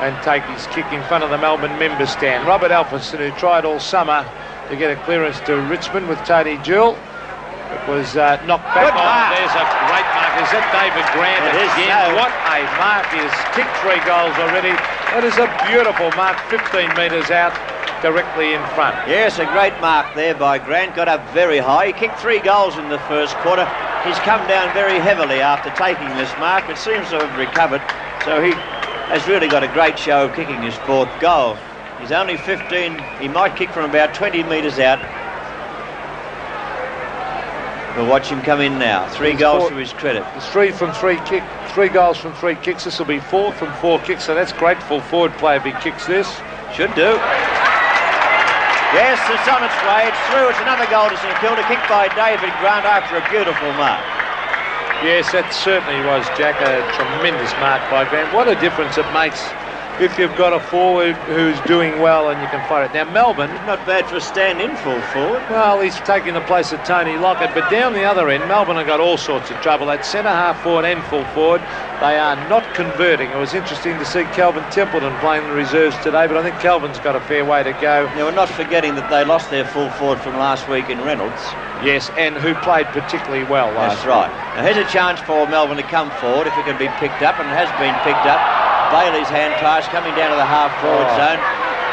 and take his kick in front of the Melbourne member stand. Robert Alphinston, who tried all summer to get a clearance to Richmond with Tony Jewell. It was knocked back. There's a great mark. Is that David Grant again? What a mark. He has kicked 3 goals already. That is a beautiful mark, 15 metres out, directly in front. Yes, a great mark there by Grant. Got up very high. He kicked 3 goals in the first quarter. He's come down very heavily after taking this mark, but seems to have recovered. So he has really got a great show of kicking his 4th goal. He's only 15. He might kick from about 20 metres out. We'll watch him come in now. 3 goals to his credit. It's 3 goals from 3 kicks. This will be 4 from 4 kicks, so that's great for forward play if he kicks this. Should do. Yes, it's on its way. It's through. It's another goal to St Kilda, kicked by David Grant after a beautiful mark. Yes, that certainly was, Jack, a tremendous mark by Grant. What a difference it makes if you've got a forward who's doing well and you can fight it. Now, Melbourne... Not bad for a stand-in full forward. Well, he's taking the place of Tony Lockett, but down the other end, Melbourne have got all sorts of trouble. At centre, half forward and full forward, they are not converting. It was interesting to see Calvin Templeton playing the reserves today, but I think Calvin's got a fair way to go. Now, we're not forgetting that they lost their full forward from last week in Reynolds. Yes, and who played particularly well last week. That's right. Now, here's a chance for Melbourne to come forward if it can be picked up, and it has been picked up. Bailey's hand pass coming down to the half-forward zone,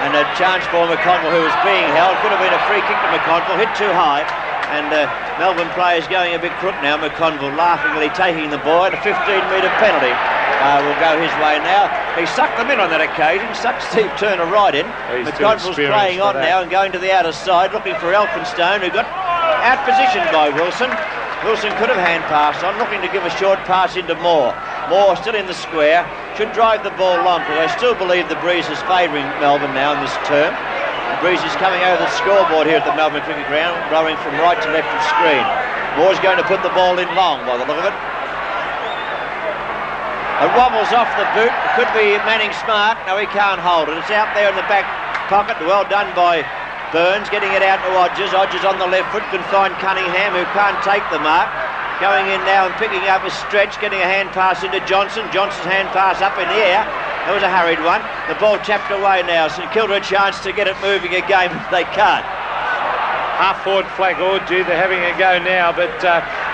and a chance for McConville, who was being held. Could have been a free kick to McConville, hit too high, and Melbourne players going a bit crook now. McConville laughingly taking the ball, and a 15-metre penalty will go his way now. He sucked them in on that occasion, sucked Steve Turner right in. McConville's playing on now and going to the outer side, looking for Elphinstone, who got out-positioned by Wilson. Wilson could have hand passed on, looking to give a short pass into Moore. Moore still in the square, should drive the ball long, because I still believe the breeze is favouring Melbourne now in this term. The breeze is coming over the scoreboard here at the Melbourne Cricket Ground, blowing from right to left of screen. Moore's going to put the ball in long by the look of it. It wobbles off the boot. It could be Manning Smart. No, he can't hold it. It's out there in the back pocket. Well done by Burns, getting it out to Odgers. Odgers on the left foot can find Cunningham, who can't take the mark. Going in now and picking up a stretch, getting a hand pass into Johnson. Johnson's hand pass up in the air. That was a hurried one. The ball tapped away now. St Kilda a chance to get it moving again, but they can't. Half-forward flag, oh gee, they're having a go now, but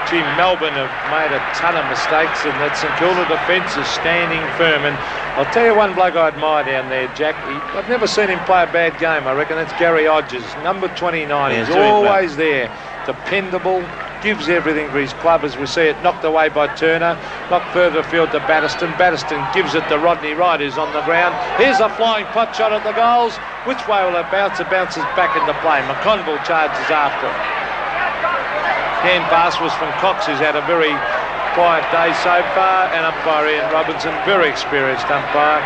gee, Melbourne have made a ton of mistakes, and that St Kilda defence is standing firm. And I'll tell you one bloke I admire down there, Jack. I've never seen him play a bad game. I reckon that's Gary Odgers, number 29. He's always there, dependable, gives everything for his club, as we see it knocked away by Turner, knocked further afield to Batterston. Batterston gives it to Rodney Wright, who's on the ground. Here's a flying pot shot at the goals. Which way will it bounce? It bounces back into play. McConville charges after it. Hand pass was from Cox, who's had a very quiet day so far, and umpire Ian Robinson, very experienced umpire.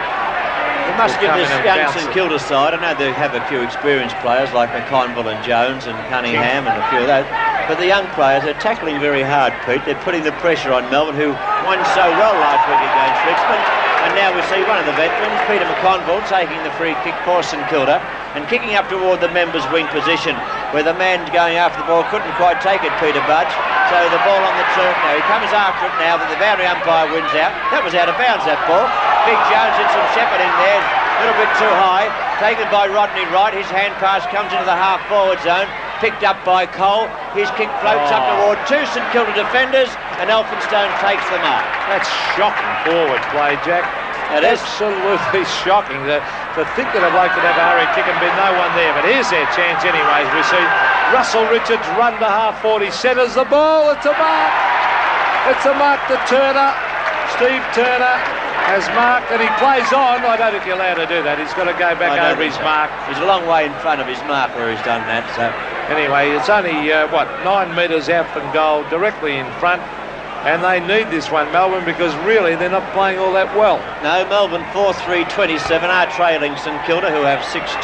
We must give this young St Kilda side, I know they have a few experienced players like McConville and Jones and Cunningham and a few of those, but the young players are tackling very hard, Pete. They're putting the pressure on Melbourne, who won so well last week against Richmond, and now we see one of the veterans, Peter McConville, taking the free kick for St Kilda and kicking up toward the members' wing position, where the man going after the ball couldn't quite take it, Peter Budge. So the ball on the turf now. He comes after it now, but the boundary umpire wins out. That was out of bounds, that ball. Big Jones did some shepherding there, a little bit too high. Taken by Rodney Wright. His hand pass comes into the half-forward zone. Picked up by Cole. His kick floats up toward two St Kilda defenders, and Elphinstone takes the mark. That's shocking forward play, Jack. It is. Absolutely shocking. To think that a bloke could have a hurry kick and be no one there, but here's their chance anyway. We see Russell Richards run to half-40, centres the ball. It's a mark. It's a mark to Turner. Steve Turner has marked, and he plays on. I don't think you're allowed to do that. He's got to go back over his mark. He's a long way in front of his mark where he's done that. So anyway, it's only 9 metres out from goal, directly in front. And they need this one, Melbourne, because really they're not playing all that well. No, Melbourne 4-3-27 are trailing St Kilda, who have 6-2-38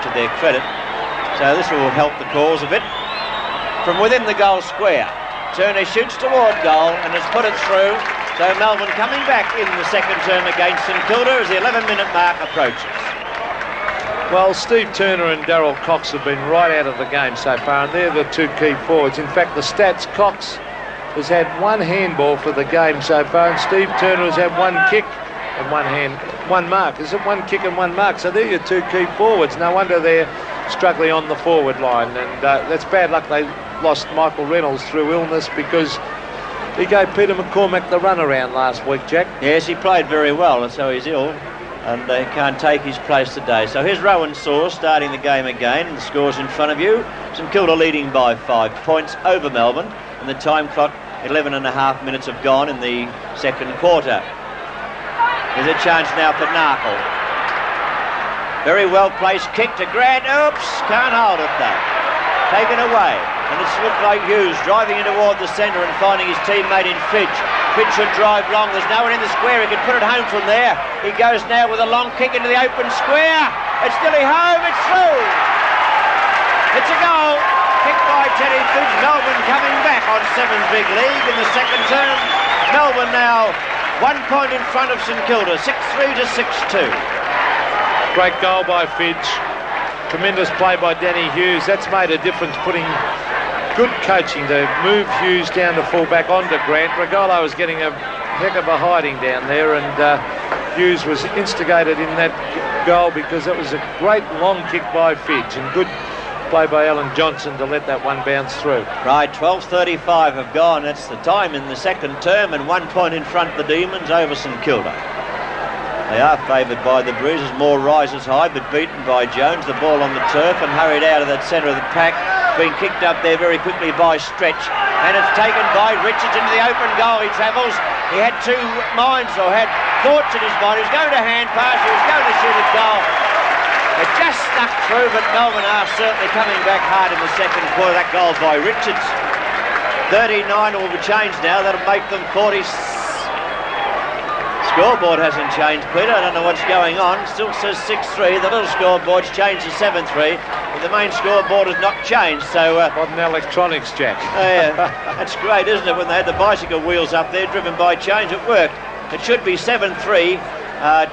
to their credit. So this will help the cause a bit. From within the goal square, Turner shoots toward goal and has put it through. So Melbourne coming back in the second term against St Kilda as the 11-minute mark approaches. Well, Steve Turner and Darryl Cox have been right out of the game so far, and they're the two key forwards. In fact, the stats, Cox has had one handball for the game so far, and Steve Turner has had one kick and one mark. Is it one kick and one mark? So they're your two key forwards. No wonder they're struggling on the forward line, and that's bad luck. They lost Michael Reynolds through illness because he gave Peter McCormack the runaround last week, Jack. Yes, he played very well, and so he's ill, and he can't take his place today. So here's Rowan Saw starting the game again, and the score's in front of you. St Kilda leading by 5 points over Melbourne, and the time clock 11.5 minutes have gone in the second quarter. There's a chance now for Narkle. Very well placed kick to Grant. Oops, can't hold it though. Taken away, and it's looked like Hughes driving in toward the centre and finding his teammate in Fidge. Fidge should drive long. There's no one in the square. He can put it home from there. He goes now with a long kick into the open square. It's nearly home. It's through. It's a goal. Kicked by Teddy Fidge. Melbourne coming back on 7's big league in the second term. Melbourne now 1 point in front of St Kilda, 6-3 to 6-2. Great goal by Fidge. Tremendous play by Danny Hughes. That's made a difference, putting good coaching to move Hughes down to fullback onto Grant. Regolo was getting a heck of a hiding down there, and Hughes was instigated in that goal because it was a great long kick by Fidge, and good play by Alan Johnson to let that one bounce through. Right, 12.35 have gone. That's the time in the second term, and 1 point in front of the Demons over St Kilda. They are favoured by the Bruisers. Moore rises high, but beaten by Jones. The ball on the turf and hurried out of that centre of the pack. Being kicked up there very quickly by Stretch, and it's taken by Richards into the open goal. He travels. He had two minds, or had thoughts in his mind. He was going to hand pass. He was going to shoot a goal. It just snuck through, but Melbourne are certainly coming back hard in the second quarter. That goal by Richards. 39 will be changed now. That'll make them 40. Scoreboard hasn't changed, Peter. I don't know what's going on. Still says 6-3. The little scoreboard's changed to 7-3. But the main scoreboard has not changed. So modern electronics, Jack. Yeah, that's great, isn't it? When they had the bicycle wheels up there, driven by change, it worked. It should be 7-3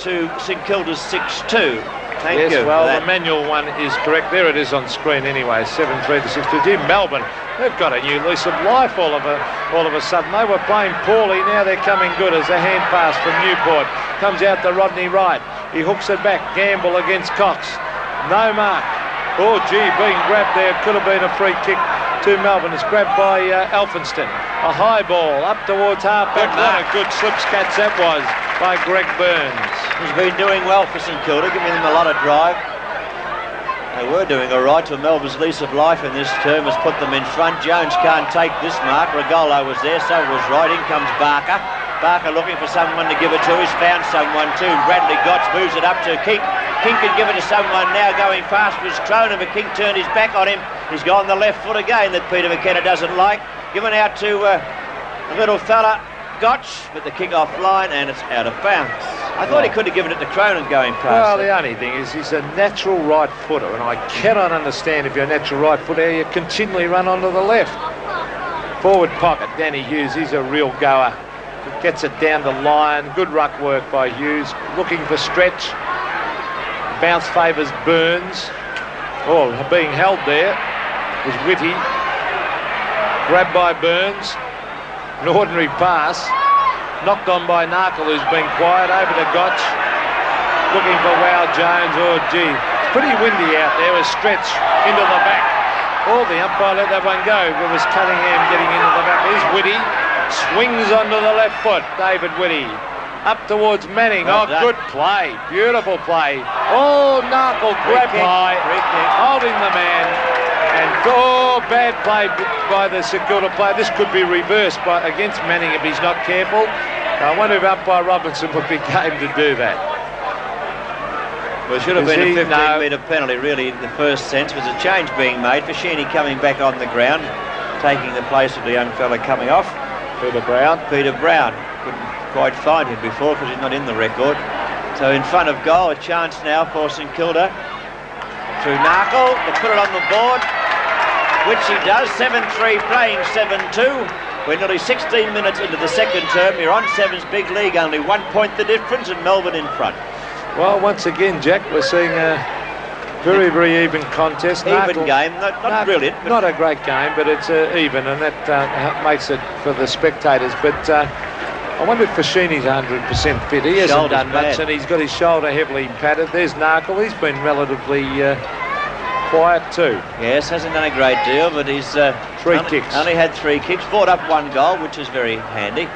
to St Kilda's 6-2. Thank you. Well, the manual one is correct. There it is on screen anyway, 7-3 to 6-2. Dear Melbourne, they've got a new lease of life all of a sudden. They were playing poorly, now they're coming good as a hand pass from Newport. Comes out to Rodney Wright. He hooks it back. Gamble against Cox. No mark. Oh, gee, being grabbed there. Could have been a free kick to Melbourne. It's grabbed by Elphinstone. A high ball up towards half-back. What a good slipscatch that was by Greg Burns. He's been doing well for St Kilda, giving them a lot of drive. They were doing all right till Melbourne's lease of life in this term has put them in front. Jones can't take this mark. Regolo was there, so was Wright. In comes Barker. Barker looking for someone to give it to. He's found someone too. Bradley Gotts moves it up to King. King can give it to someone now. Going fast was Cronin, but King turned his back on him. He's gone the left foot again that Peter McKenna doesn't like. Given out to the little fella, Gotch, with the kick-off line, and it's out of bounds. I thought he could have given it to Cronin going past. Well, the only thing is he's a natural right footer, and I cannot understand if you're a natural right footer, you continually run onto the left. Forward pocket, Danny Hughes, he's a real goer. Gets it down the line. Good ruck work by Hughes. Looking for stretch. Bounce favours Burns. Oh, being held there was Whitty. Grabbed by Burns. An ordinary pass. Knocked on by Narkle, who's been quiet. Over to Gotch. Looking for Wow Jones. Oh, gee. It's pretty windy out there. A stretch into the back. Oh, the umpire let that one go. It was Cunningham getting into the back. Here's Whitty. Swings onto the left foot. David Whitty. Up towards Manning. Well done. Good play. Beautiful play. Oh, Narkle grabbed high. Holding the man. And bad play by the St Kilda player. This could be reversed against Manning if he's not careful. I wonder if umpire Robinson would be game to do that. Well, it should have been a 15-metre penalty, really, in the first sense. There was a change being made. Fashini coming back on the ground, taking the place of the young fella coming off. Peter Brown. Couldn't quite find him before because he's not in the record. So in front of goal, a chance now for St Kilda. Through Narkle to put it on the board, which he does. 7-3 playing 7-2. We're nearly 16 minutes into the second term. You're on Sevens big league, only 1 point the difference, and Melbourne in front. Well, once again, Jack, we're seeing a very, very even contest. Even game, not brilliant. Not a great game, but it's even, and that makes it for the spectators. But I wonder if Fashini's 100% fit. He hasn't done much, and he's got his shoulder heavily padded. There's Narkle. He's been relatively quiet too. Yes, hasn't done a great deal, but he's only had 3 kicks, brought up 1 goal, which is very handy.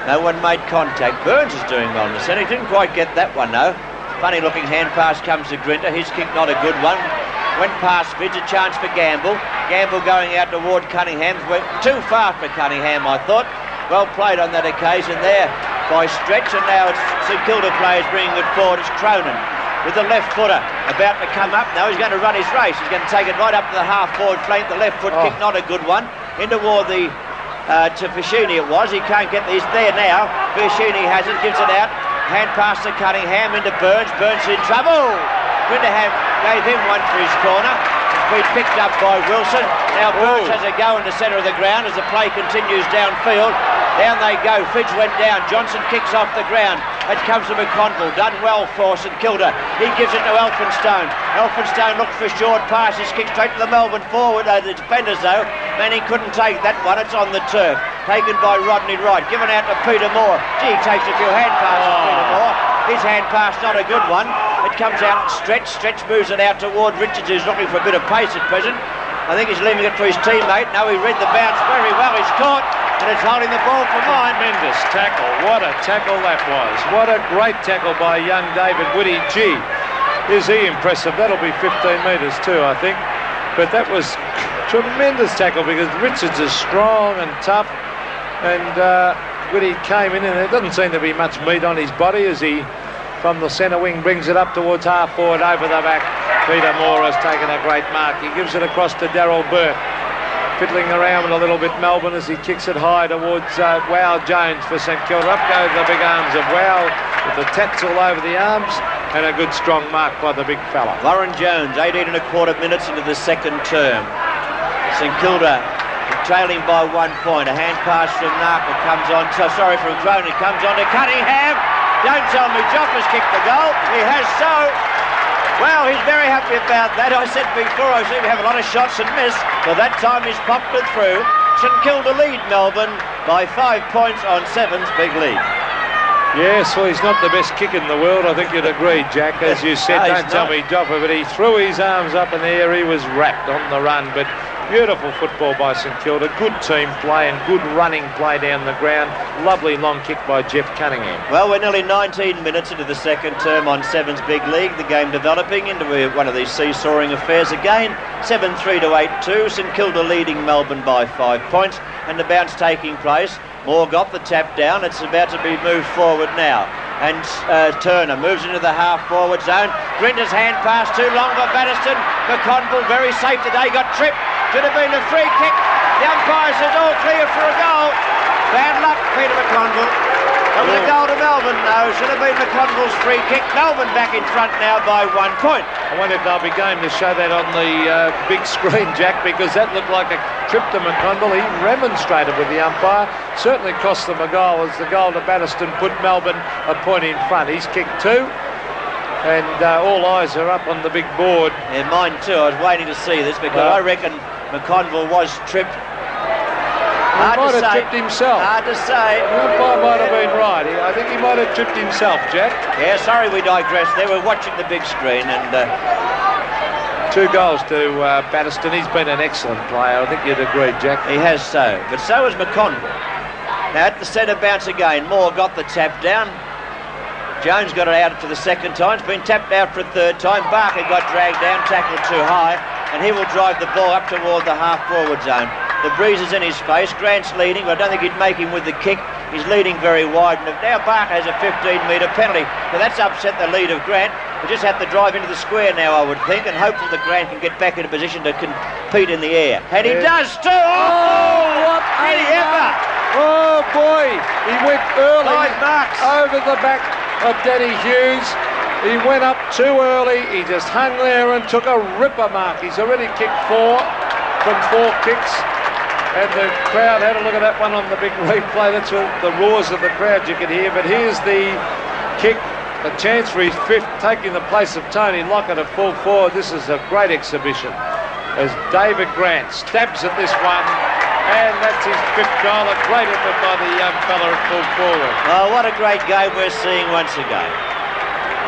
No one made contact. Burns is doing well in the centre. He didn't quite get that one, though. Funny looking hand pass comes to Grinter. His kick not a good one. Went past Fidge, a chance for Gamble. Gamble going out toward Cunningham. Went too far for Cunningham, I thought. Well played on that occasion there by Stretch, and now it's St Kilda players bringing it forward. It's Cronin with the left footer about to come up. Now he's going to run his race. He's going to take it right up to the half-forward flank. The left foot kick, not a good one. In toward the to Fashini it was. He can't get these there now. Fashini has it, gives it out. Hand pass to Cunningham into Burns. Burns in trouble. Grinderham gave him one for his corner. It's been picked up by Wilson. Now Burns has a go in the centre of the ground as the play continues downfield. Down they go. Fidge went down. Johnson kicks off the ground. It comes to McConville. Done well for St Kilda. He gives it to Elphinstone. Elphinstone looks for short passes. Kick straight to the Melbourne forward. The defenders though. Manning couldn't take that one. It's on the turf. Taken by Rodney Wright. Given out to Peter Moore. Gee, he takes a few hand passes, Peter Moore. His hand pass not a good one. It comes out Stretch. Stretch moves it out toward Richards, who's looking for a bit of pace at present. I think he's leaving it for his teammate. No, he read the bounce very well. He's caught, and it's holding the ball for mine. Tremendous tackle. What a tackle that was. What a great tackle by young David Whitty. Gee, is he impressive. That'll be 15 metres too, I think. But that was tremendous tackle because Richards is strong and tough, and Whitty came in, and there doesn't seem to be much meat on his body as he, from the centre wing, brings it up towards half forward over the back. Peter Moore has taken a great mark. He gives it across to Darryl Burke. Fiddling around a little bit, Melbourne, as he kicks it high towards Wow Jones for St Kilda. Up go the big arms of Wow with the tats all over the arms, and a good strong mark by the big fella. Warren Jones, 18 1/4 minutes into the second term. St Kilda trailing by 1 point. A hand pass from Narkle comes on, from Cronin, comes on to Cunningham. Don't tell me Joffa's kicked the goal. He has so. Well, he's very happy about that. I said before, I seem to have a lot of shots and miss. Well, that time he's popped it through. St Kilda lead Melbourne by 5 points on Sevens big league. Yes, well, he's not the best kick in the world. I think you'd agree, Jack. As you said, don't tell me Joffa, but he threw his arms up in the air. He was wrapped on the run, but Beautiful football by St Kilda. Good team play and good running play down the ground. Lovely long kick by Jeff Cunningham. Well, we're nearly 19 minutes into the second term on Sevens Big League. The game developing into one of these seesawing affairs again. 7-3 to 8-2. St Kilda leading Melbourne by 5 points. And the bounce taking place. Moore got the tap down. It's about to be moved forward now. And Turner moves into the half-forward zone. Grinder's hand pass too long for Batterston. McConville very safe today. Got tripped. Should have been a free kick. The umpire says all clear for a goal. Bad luck, Peter McConville. Well, the goal to Melbourne, though. Should have been McConville's free kick. Melbourne back in front now by 1 point. I wonder if they'll be game to show that on the big screen, Jack, because that looked like a trip to McConville. He remonstrated with the umpire. Certainly cost them a goal, as the goal to Batterston put Melbourne a point in front. He's kicked 2. And all eyes are up on the big board. Yeah, mine too. I was waiting to see this because I reckon McConville was tripped. He might have tripped himself. Hard to say. The umpire might have been right. I think he might have tripped himself, Jack. Yeah, sorry we digress there. We're watching the big screen and... 2 goals to Batterston. He's been an excellent player. I think you'd agree, Jack. He has so. But so has McConville. Now at the centre bounce again. Moore got the tap down. Jones got it out for the second time. It's been tapped out for a third time. Barker got dragged down, tackled too high, and he will drive the ball up toward the half-forward zone. The breeze is in his face. Grant's leading, but I don't think he'd make him with the kick. He's leading very wide, and now Barker has a 15-metre penalty. So that's upset the lead of Grant. He'll just have to drive into the square now, I would think, and hopefully that Grant can get back into position to compete in the air. And he does too! Oh, what did he ever? Oh, boy! He went early 5 marks over the back of Danny Hughes. He went up too early. He just hung there and took a ripper mark. He's already kicked 4 from 4 kicks. And the crowd had a look at that one on the big replay. That's what the roars of the crowd you could hear. But here's the kick. A chance for his 5th, taking the place of Tony Lockett at full forward. This is a great exhibition as David Grant stabs at this one. And that's his 5th goal. A great effort by the young fella at full forward. Oh, what a great game we're seeing once again.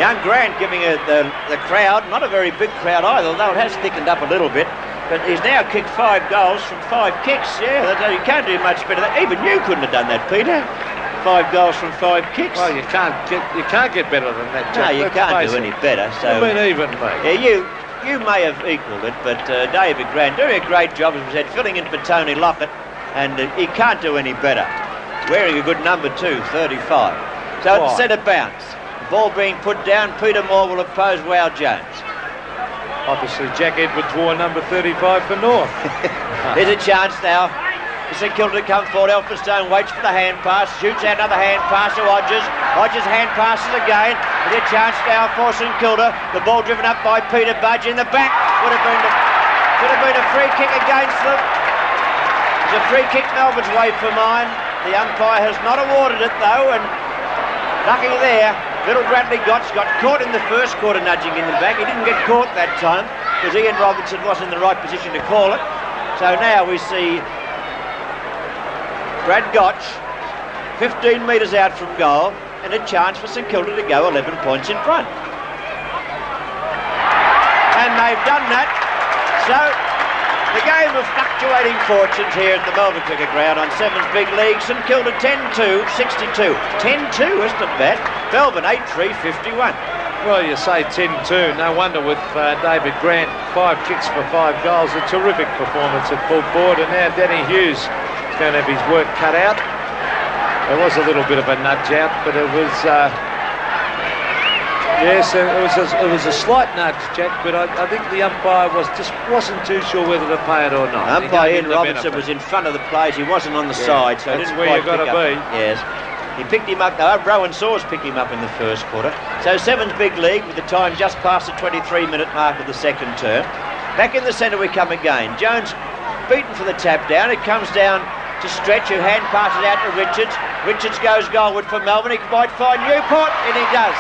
Young Grant giving the crowd, not a very big crowd either, although it has thickened up a little bit. But he's now kicked 5 goals from 5 kicks. Yeah, you can't do much better than that. Even you couldn't have done that, Peter. 5 goals from 5 kicks. Well, you can't get better than that, Jack. No, you can't do any better. So you've been even, mate. Yeah, you may have equalled it, but David Grant doing a great job, as we said, filling in for Tony Lockett, and he can't do any better. Wearing a good number too, 35. So at the centre bounce, the ball being put down, Peter Moore will oppose Wow Jones. Obviously, Jack Edwards wore number 35 for North. There's a chance now. St Kilda to come forward. Elphinstone waits for the hand pass, shoots out another hand pass to Hodges. Hodges hand passes again. There's a chance now for St Kilda. The ball driven up by Peter Budge in the back. Could have been a free kick against them. It's a free kick Melbourne's way for mine. The umpire has not awarded it though, and lucky there. Little Bradley got caught in the first quarter, nudging in the back. He didn't get caught that time because Ian Robinson wasn't in the right position to call it. So now we see Brad Gotch 15 metres out from goal and a chance for St Kilda to go 11 points in front. And they've done that. So the game of fluctuating fortunes here at the Melbourne Cricket Ground on Sevens Big League. St Kilda 10-2, 62. 10-2, isn't it, Matt? Melbourne 8-3, 51. Well, you say 10-2. No wonder with David Grant, 5 kicks for 5 goals. A terrific performance at full forward. And now Danny Hughes is going to have his work cut out. There was a little bit of a nudge out, but it was... yes, it was a slight nudge, Jack, but I think the umpire wasn't too sure whether to pay it or not. Umpire Ian Robinson was in front of the players. He wasn't on the side, so that's he didn't where you've got to be. Yes. He picked him up, though. Rowan Saws picked him up in the first quarter. So Sevens Big League with the time just past the 23-minute mark of the second term. Back in the centre we come again. Jones beaten for the tap down. It comes down to Stretch, who hand passes out to Richards. Richards goes goalward for Melbourne. He might find Newport, and he does.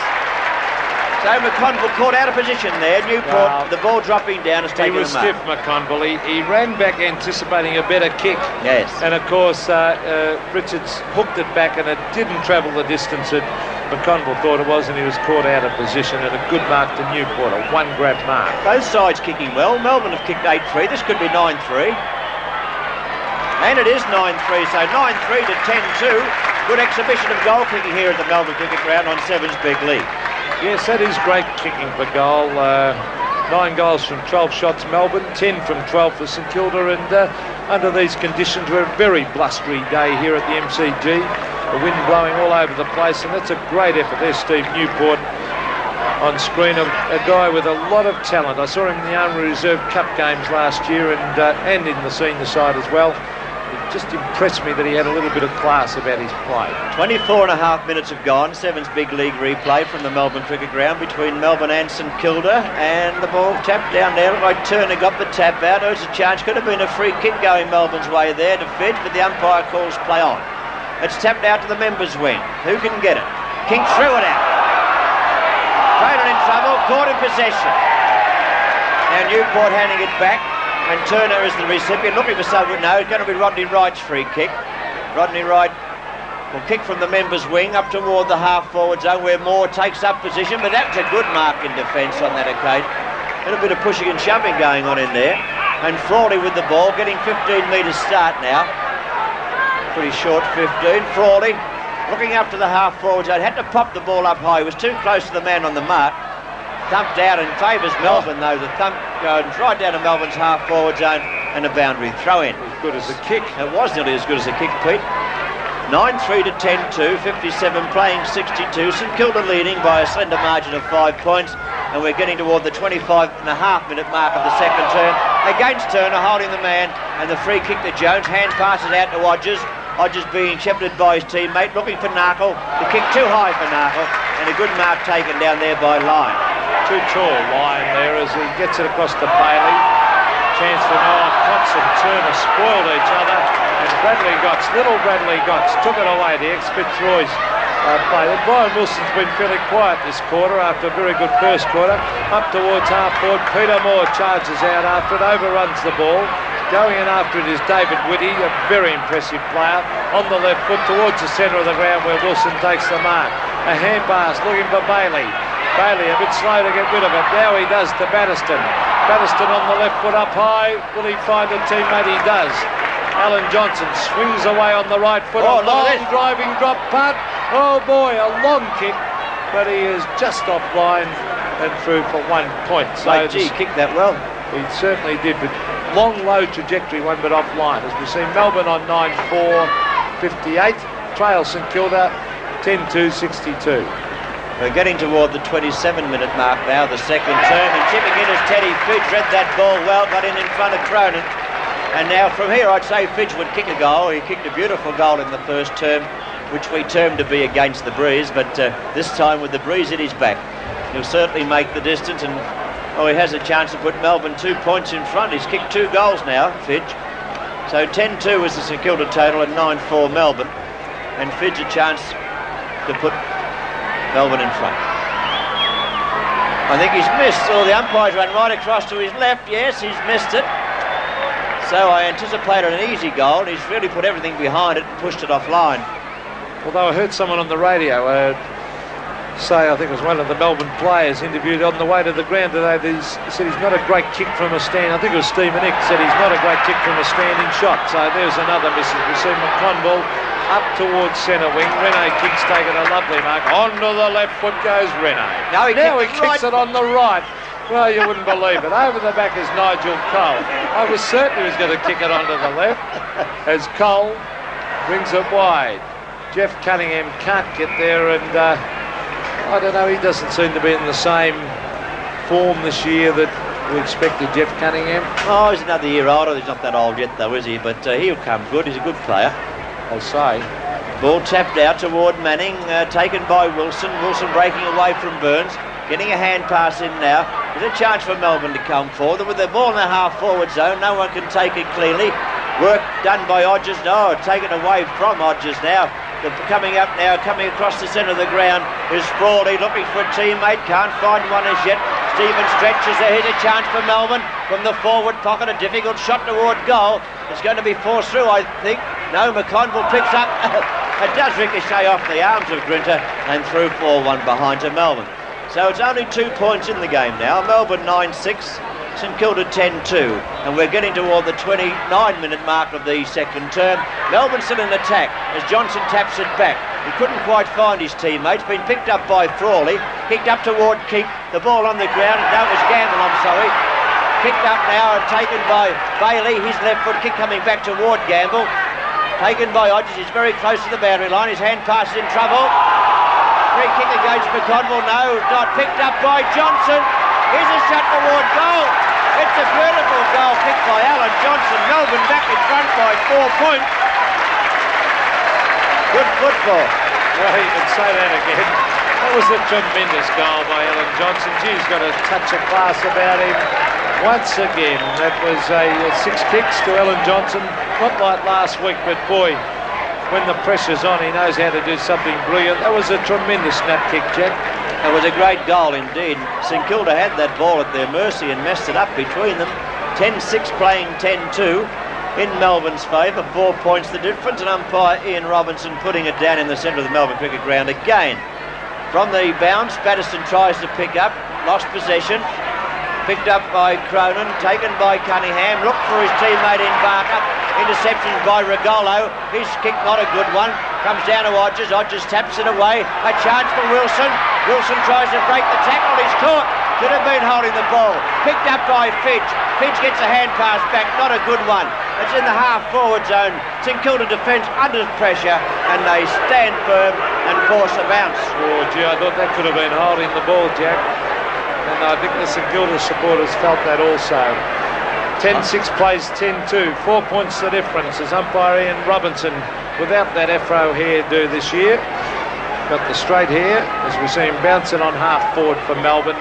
So McConville caught out of position there. Newport, the ball dropping down, has taken He was stiff, McConville. He ran back anticipating a better kick. Yes. And of course, Richards hooked it back and it didn't travel the distance that McConville thought it was, and he was caught out of position, and a good mark to Newport, a one-grab mark. Both sides kicking well. Melbourne have kicked 8-3. This could be 9-3. And it is 9-3, so 9-3 to 10-2. Good exhibition of goal kicking here at the Melbourne Cricket Ground on Sevens Big League. Yes, that is great kicking for goal. 9 goals from 12 shots Melbourne, 10 from 12 for St Kilda, and under these conditions, we're a very blustery day here at the MCG. The wind blowing all over the place, and that's a great effort. There's Steve Newport on screen, a guy with a lot of talent. I saw him in the Army Reserve Cup games last year and in the senior side as well. It just impressed me that he had a little bit of class about his play. 24 and a half minutes have gone. Sevens Big League replay from the Melbourne Cricket Ground between Melbourne and St Kilda, and the ball tapped down there. Looked like Turner got the tap out. There was a chance. Could have been a free kick going Melbourne's way there to Fidge, but the umpire calls play on. It's tapped out to the members' wing. Who can get it? King threw it out. Cronin in trouble, caught in possession. Now Newport handing it back, and Turner is the recipient, looking for someone. No, it's going to be Rodney Wright's free kick. Rodney Wright will kick from the members' wing up toward the half-forward zone where Moore takes up position, but that's a good mark in defence on that occasion. A little bit of pushing and shoving going on in there. And Frawley with the ball, getting 15 metres start now. Pretty short 15. Frawley looking up to the half-forward zone. Had to pop the ball up high. He was too close to the man on the mark. Thumped out and favours Melbourne, though. The thump goes right down to Melbourne's half-forward zone and a boundary throw-in. As good as a kick. It was nearly as good as a kick, Pete. 9-3 to 10-2, 57 playing 62. St Kilda leading by a slender margin of 5 points, and we're getting toward the 25.5-minute mark of the second turn. Against Turner, holding the man, and the free kick to Jones. Hand passes out to Odgers. Odgers being shepherded by his teammate, looking for Narkle. The kick too high for Narkle, and a good mark taken down there by Lyon. Too tall, Lyon there as he gets it across to Bailey. Chance for Noah Potts and Turner spoiled each other, and little Bradley Gotts took it away. The ex-Fitzroy's play. Brian Wilson's been fairly quiet this quarter after a very good first quarter. Up towards half-forward, Peter Moore charges out after it, overruns the ball. Going in after it is David Whitty, a very impressive player, on the left foot towards the centre of the ground where Wilson takes the mark. A hand pass looking for Bailey. Bailey a bit slow to get rid of it. Now he does to Batterston. Batterston on the left foot up high. Will he find a teammate? He does. Alan Johnson swings away on the right foot. A long driving drop punt. Oh boy, a long kick, but he is just offline and through for 1 point. So he kicked that well. He certainly did, but long low trajectory one, but offline. As we see Melbourne on 9-4, 58, trail St Kilda 10-2, 62. We're getting toward the 27-minute mark now, the second term, and chipping in is Teddy Fidge. Read that ball well, got in front of Cronin. And now from here, I'd say Fidge would kick a goal. He kicked a beautiful goal in the first term, which we termed to be against the breeze, but this time with the breeze at his back. He'll certainly make the distance, and he has a chance to put Melbourne 2 points in front. He's kicked 2 goals now, Fidge. So 10-2 is the St Kilda total and 9-4 Melbourne. And Fidge a chance to put Melbourne in front. I think he's missed. The umpire's run right across to his left. Yes, he's missed it. So I anticipated an easy goal. He's really put everything behind it and pushed it offline. Although I heard someone on the radio say, I think it was one of the Melbourne players interviewed on the way to the ground today, that he said he's not a great kick from a stand. I think it was Stephen Ick said he's not a great kick from a standing shot. So there's another message. We see McConville up towards centre wing. Rene kicks, taking a lovely mark. Onto the left foot goes Rene. Now he kicks it on the right. Well, you wouldn't believe it. Over the back is Nigel Cole. I was certain he was going to kick it onto the left as Cole brings it wide. Jeff Cunningham can't get there, and I don't know, he doesn't seem to be in the same form this year that we expected Jeff Cunningham. Oh, he's another year older. He's not that old yet, though, is he? But he'll come good. He's a good player. I'll say. Ball tapped out toward Manning, taken by Wilson. Wilson breaking away from Burns. Getting a hand pass in now. There's a chance for Melbourne to come forward. With the ball in the half-forward zone, no one can take it cleanly. Work done by Odgers. No, taken away from Odgers now. Coming up now, coming across the centre of the ground is Frawley looking for a teammate. Can't find one as yet. Stephen stretches there. Here's a chance for Melbourne from the forward pocket. A difficult shot toward goal. It's going to be forced through, I think. No, McConville picks up It does ricochet off the arms of Grinter and through 4-1 behind to Melbourne. So it's only 2 points in the game now. Melbourne 9-6. St Kilda 10-2, and we're getting toward the 29-minute mark of the second term. Melbourne still in attack as Johnson taps it back. He couldn't quite find his teammates. Been picked up by Frawley, kicked up toward Keep. The ball on the ground. No, it was Gamble, I'm sorry. Picked up now and taken by Bailey. His left foot kick coming back toward Gamble. Taken by Hodges. He's very close to the boundary line. His hand pass is in trouble. Free kick against McConville. No, not picked up by Johnson. Here's a shot toward goal. It's a beautiful goal kicked by Alan Johnson. Melbourne back in front by 4 points. Good football. Well, you can say that again. That was a tremendous goal by Alan Johnson. He's got a touch of class about him. Once again, that was a 6 kicks to Alan Johnson. Not like last week, but boy, when the pressure's on, he knows how to do something brilliant. That was a tremendous snap kick, Jack. It was a great goal indeed. St Kilda had that ball at their mercy and messed it up between them. 10-6 playing 10-2 in Melbourne's favour. 4 points the difference, and umpire Ian Robinson putting it down in the centre of the Melbourne cricket ground again. From the bounce, Patterson tries to pick up, lost possession. Picked up by Cronin, taken by Cunningham, looked for his teammate in Barker. Interception by Regolo. His kick not a good one. Comes down to Hodges. Hodges taps it away. A chance for Wilson. Wilson tries to break the tackle. He's caught. Should have been holding the ball. Picked up by Fidge. Fidge gets a hand pass back. Not a good one. It's in the half-forward zone. St Kilda defence under pressure, and they stand firm and force a bounce. Oh, gee, I thought that could have been holding the ball, Jack. And I think the St Kilda supporters felt that also. 10-6 plays 10-2. 4 points the difference as umpire Ian Robinson, without that afro hairdo this year, got the straight hair as we see him bouncing on half forward for Melbourne.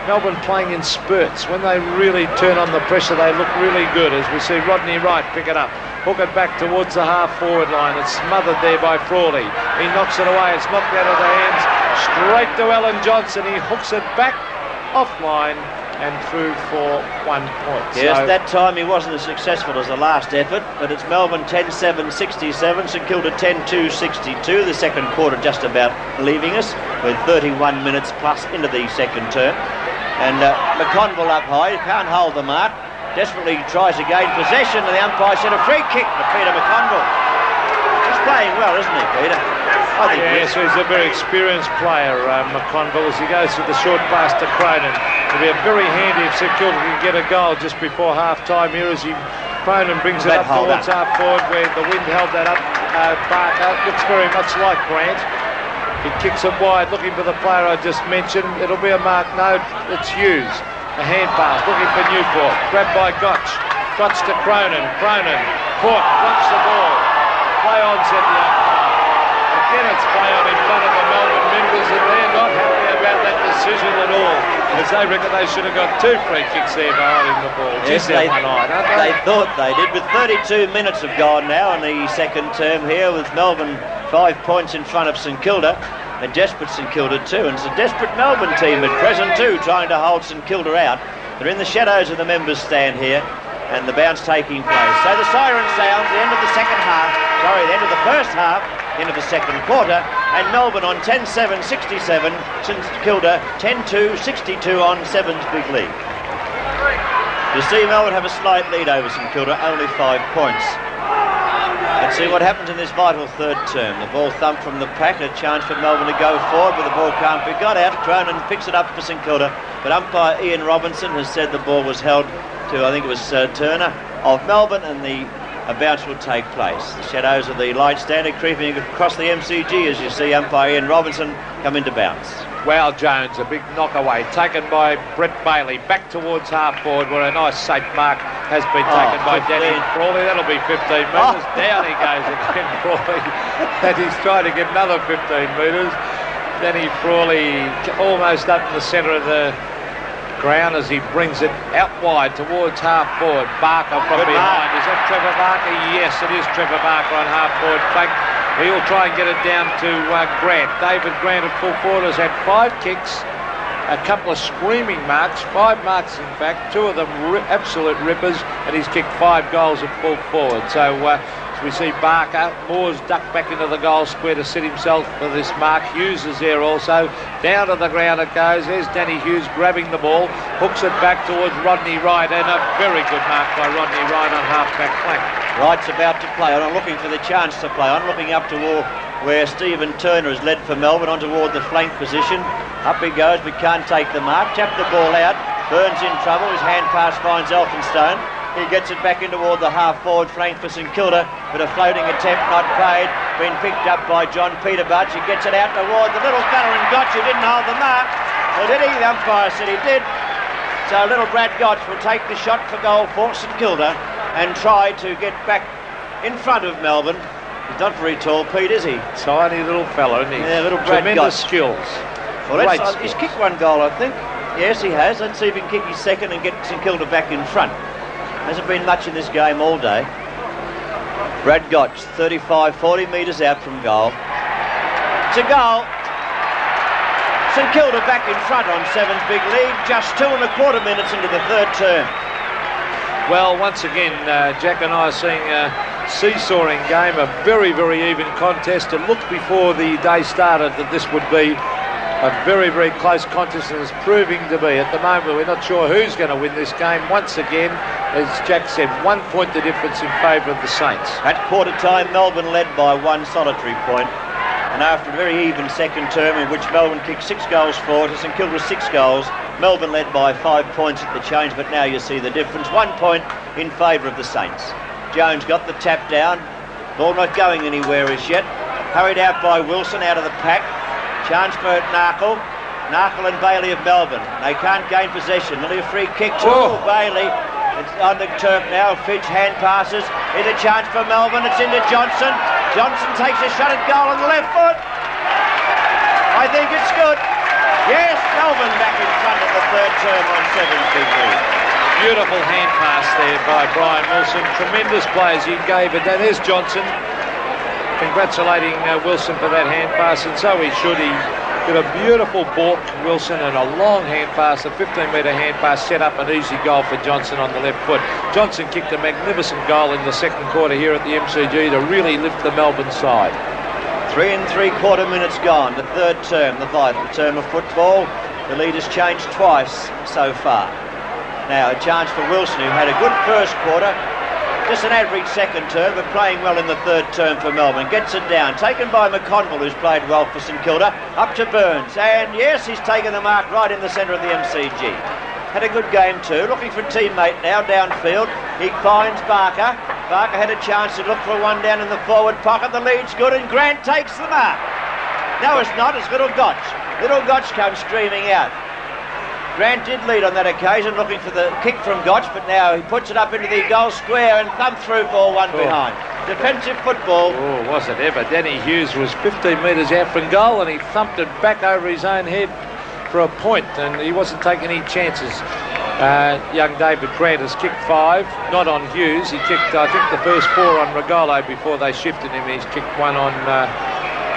Melbourne playing in spurts. When they really turn on the pressure, they look really good, as we see Rodney Wright pick it up, hook it back towards the half-forward line. It's smothered there by Frawley. He knocks it away. It's knocked out of the hands. Straight to Alan Johnson. He hooks it back offline and through for 1 point. Yes, so that time he wasn't as successful as the last effort, but it's Melbourne 10-7-67, St Kilda 10-2-62. The second quarter just about leaving us with 31 minutes plus into the second term. And McConville up high, can't hold the mark. Desperately tries to gain possession, and the umpire said a free kick to Peter McConville. He's playing well, isn't he, Peter? I think yes, he's a very experienced player, McConville, as he goes to the short pass to Cronin. It'll be a very handy if St Kilda can get a goal just before half-time here, as Cronin brings it up towards half-forward where the wind held that up. Barker looks very much like Grant. He kicks it wide, looking for the player I just mentioned. It'll be a mark. No, it's Hughes. A hand pass, looking for Newport. Grabbed by Gotch. Gotch to Cronin. Cronin caught, blocks the ball. Play on, said the umpire. Again, it's play on in front of the Melbourne members, and they're not happy about that decision at all, as they reckon they should have got 2 free kicks there for holding the ball. Yes, they thought they did. With 32 minutes have gone now in the second term here, with Melbourne 5 points in front of St Kilda. A desperate St Kilda too, and it's a desperate Melbourne team at present too, trying to hold St Kilda out. They're in the shadows of the members' stand here, and the bounce taking place. So the siren sounds, the end of the second half, the end of the first half, end of the second quarter, and Melbourne on 10-7-67, St Kilda 10-2-62 on 7's big lead. You see Melbourne have a slight lead over St Kilda, only 5 points. Let's see what happens in this vital third term. The ball thumped from the pack, a chance for Melbourne to go forward, but the ball can't be got out. Cronin picks it up for St Kilda, but umpire Ian Robinson has said the ball was held to, I think it was Turner of Melbourne, and a bounce will take place. The shadows of the light stand are creeping across the MCG as you see umpire Ian Robinson come into bounce. Wow, Jones, a big knockaway taken by Brett Bailey back towards half-forward, where a nice safe mark has been taken by Danny Frawley. That'll be 15 metres. Down he goes again, Frawley. And he's trying to get another 15 metres. Danny Frawley almost up in the centre of the ground as he brings it out wide towards half-forward. Barker from behind. Is that Trevor Barker? Yes, it is Trevor Barker on half-forward flank. He'll try and get it down to Grant. David Grant at full forward has had 5 kicks, a couple of screaming marks, 5 marks in fact, 2 of them absolute rippers, and he's kicked 5 goals at full forward. So We see Barker. Moore's ducked back into the goal square to sit himself for this mark. Hughes is there also. Down to the ground it goes. There's Danny Hughes grabbing the ball. Hooks it back towards Rodney Wright, and a very good mark by Rodney Wright on half-back flank. Wright's about to play on. I'm looking for the chance to play on. Looking up toward where Stephen Turner has led for Melbourne on toward the flank position. Up he goes, but can't take the mark. Tapped the ball out. Burns in trouble. His hand pass finds Elphinstone. He gets it back in toward the half-forward flank for St Kilda, but a floating attempt not paid, been picked up by John Peterbutch. He gets it out toward the little fella in Gotch who didn't hold the mark. Well, did he? The umpire said he did. So little Brad Gotch will take the shot for goal for St Kilda and try to get back in front of Melbourne. He's not very tall, Pete, is he? Tiny little fella, isn't he? Yeah, little Brad Tremendous Gotch. Skills. Well, he's kicked one goal, I think. Yes, he has. Let's see if he can kick his second and get St Kilda back in front. Hasn't been much in this game all day. Brad Gotch, 35, 40 metres out from goal. It's a goal. St Kilda back in front on Sevens big lead, just 2.25 minutes into the third term. Well, once again, Jack and I are seeing a seesawing game, a very, very even contest. It looked before the day started that this would be a very, very close contest, and it's proving to be. At the moment, we're not sure who's going to win this game. Once again, as Jack said, 1 point the difference in favour of the Saints. At quarter time, Melbourne led by one solitary point. And after a very even second term in which Melbourne kicked 6 goals for to St Kilda 6 goals, Melbourne led by 5 points at the change, but now you see the difference. 1 point in favour of the Saints. Jones got the tap down. Ball not going anywhere as yet. Hurried out by Wilson out of the pack. Chance for Narkle. Narkle and Bailey of Melbourne. They can't gain possession. Only a free kick to Bailey. It's on the turf now. Fitch hand passes. Here's a chance for Melbourne. It's into Johnson. Johnson takes a shot at goal on the left foot. I think it's good. Yes, Melbourne back in front of the third term on 7 big lead. Beautiful hand pass there by Brian Wilson. Tremendous play as he gave it. Now there's Johnson. Congratulating Wilson for that hand pass, and so he should. He did a beautiful balk, Wilson, and a long hand pass, a 15-metre hand pass, set up an easy goal for Johnson on the left foot. Johnson kicked a magnificent goal in the second quarter here at the MCG to really lift the Melbourne side. 3 3/4 minutes gone, the third term, the vital term of football. The lead has changed twice so far. Now a chance for Wilson, who had a good first quarter. Just an average second term, but playing well in the third term for Melbourne. Gets it down. Taken by McConville, who's played well for St Kilda. Up to Burns. And yes, he's taken the mark right in the centre of the MCG. Had a good game too. Looking for a teammate now downfield. He finds Barker. Barker had a chance to look for one down in the forward pocket. The lead's good, and Grant takes the mark. No, it's not. It's Little Gotch. Little Gotch comes streaming out. Grant did lead on that occasion, looking for the kick from Gotch, but now he puts it up into the goal square and thumb through for one behind. Defensive football. Oh, was it ever. Danny Hughes was 15 metres out from goal, and he thumped it back over his own head for a point, and he wasn't taking any chances. Young David Grant has kicked 5, not on Hughes. He kicked, I think, the first 4 on Regalo before they shifted him. He's kicked 1 on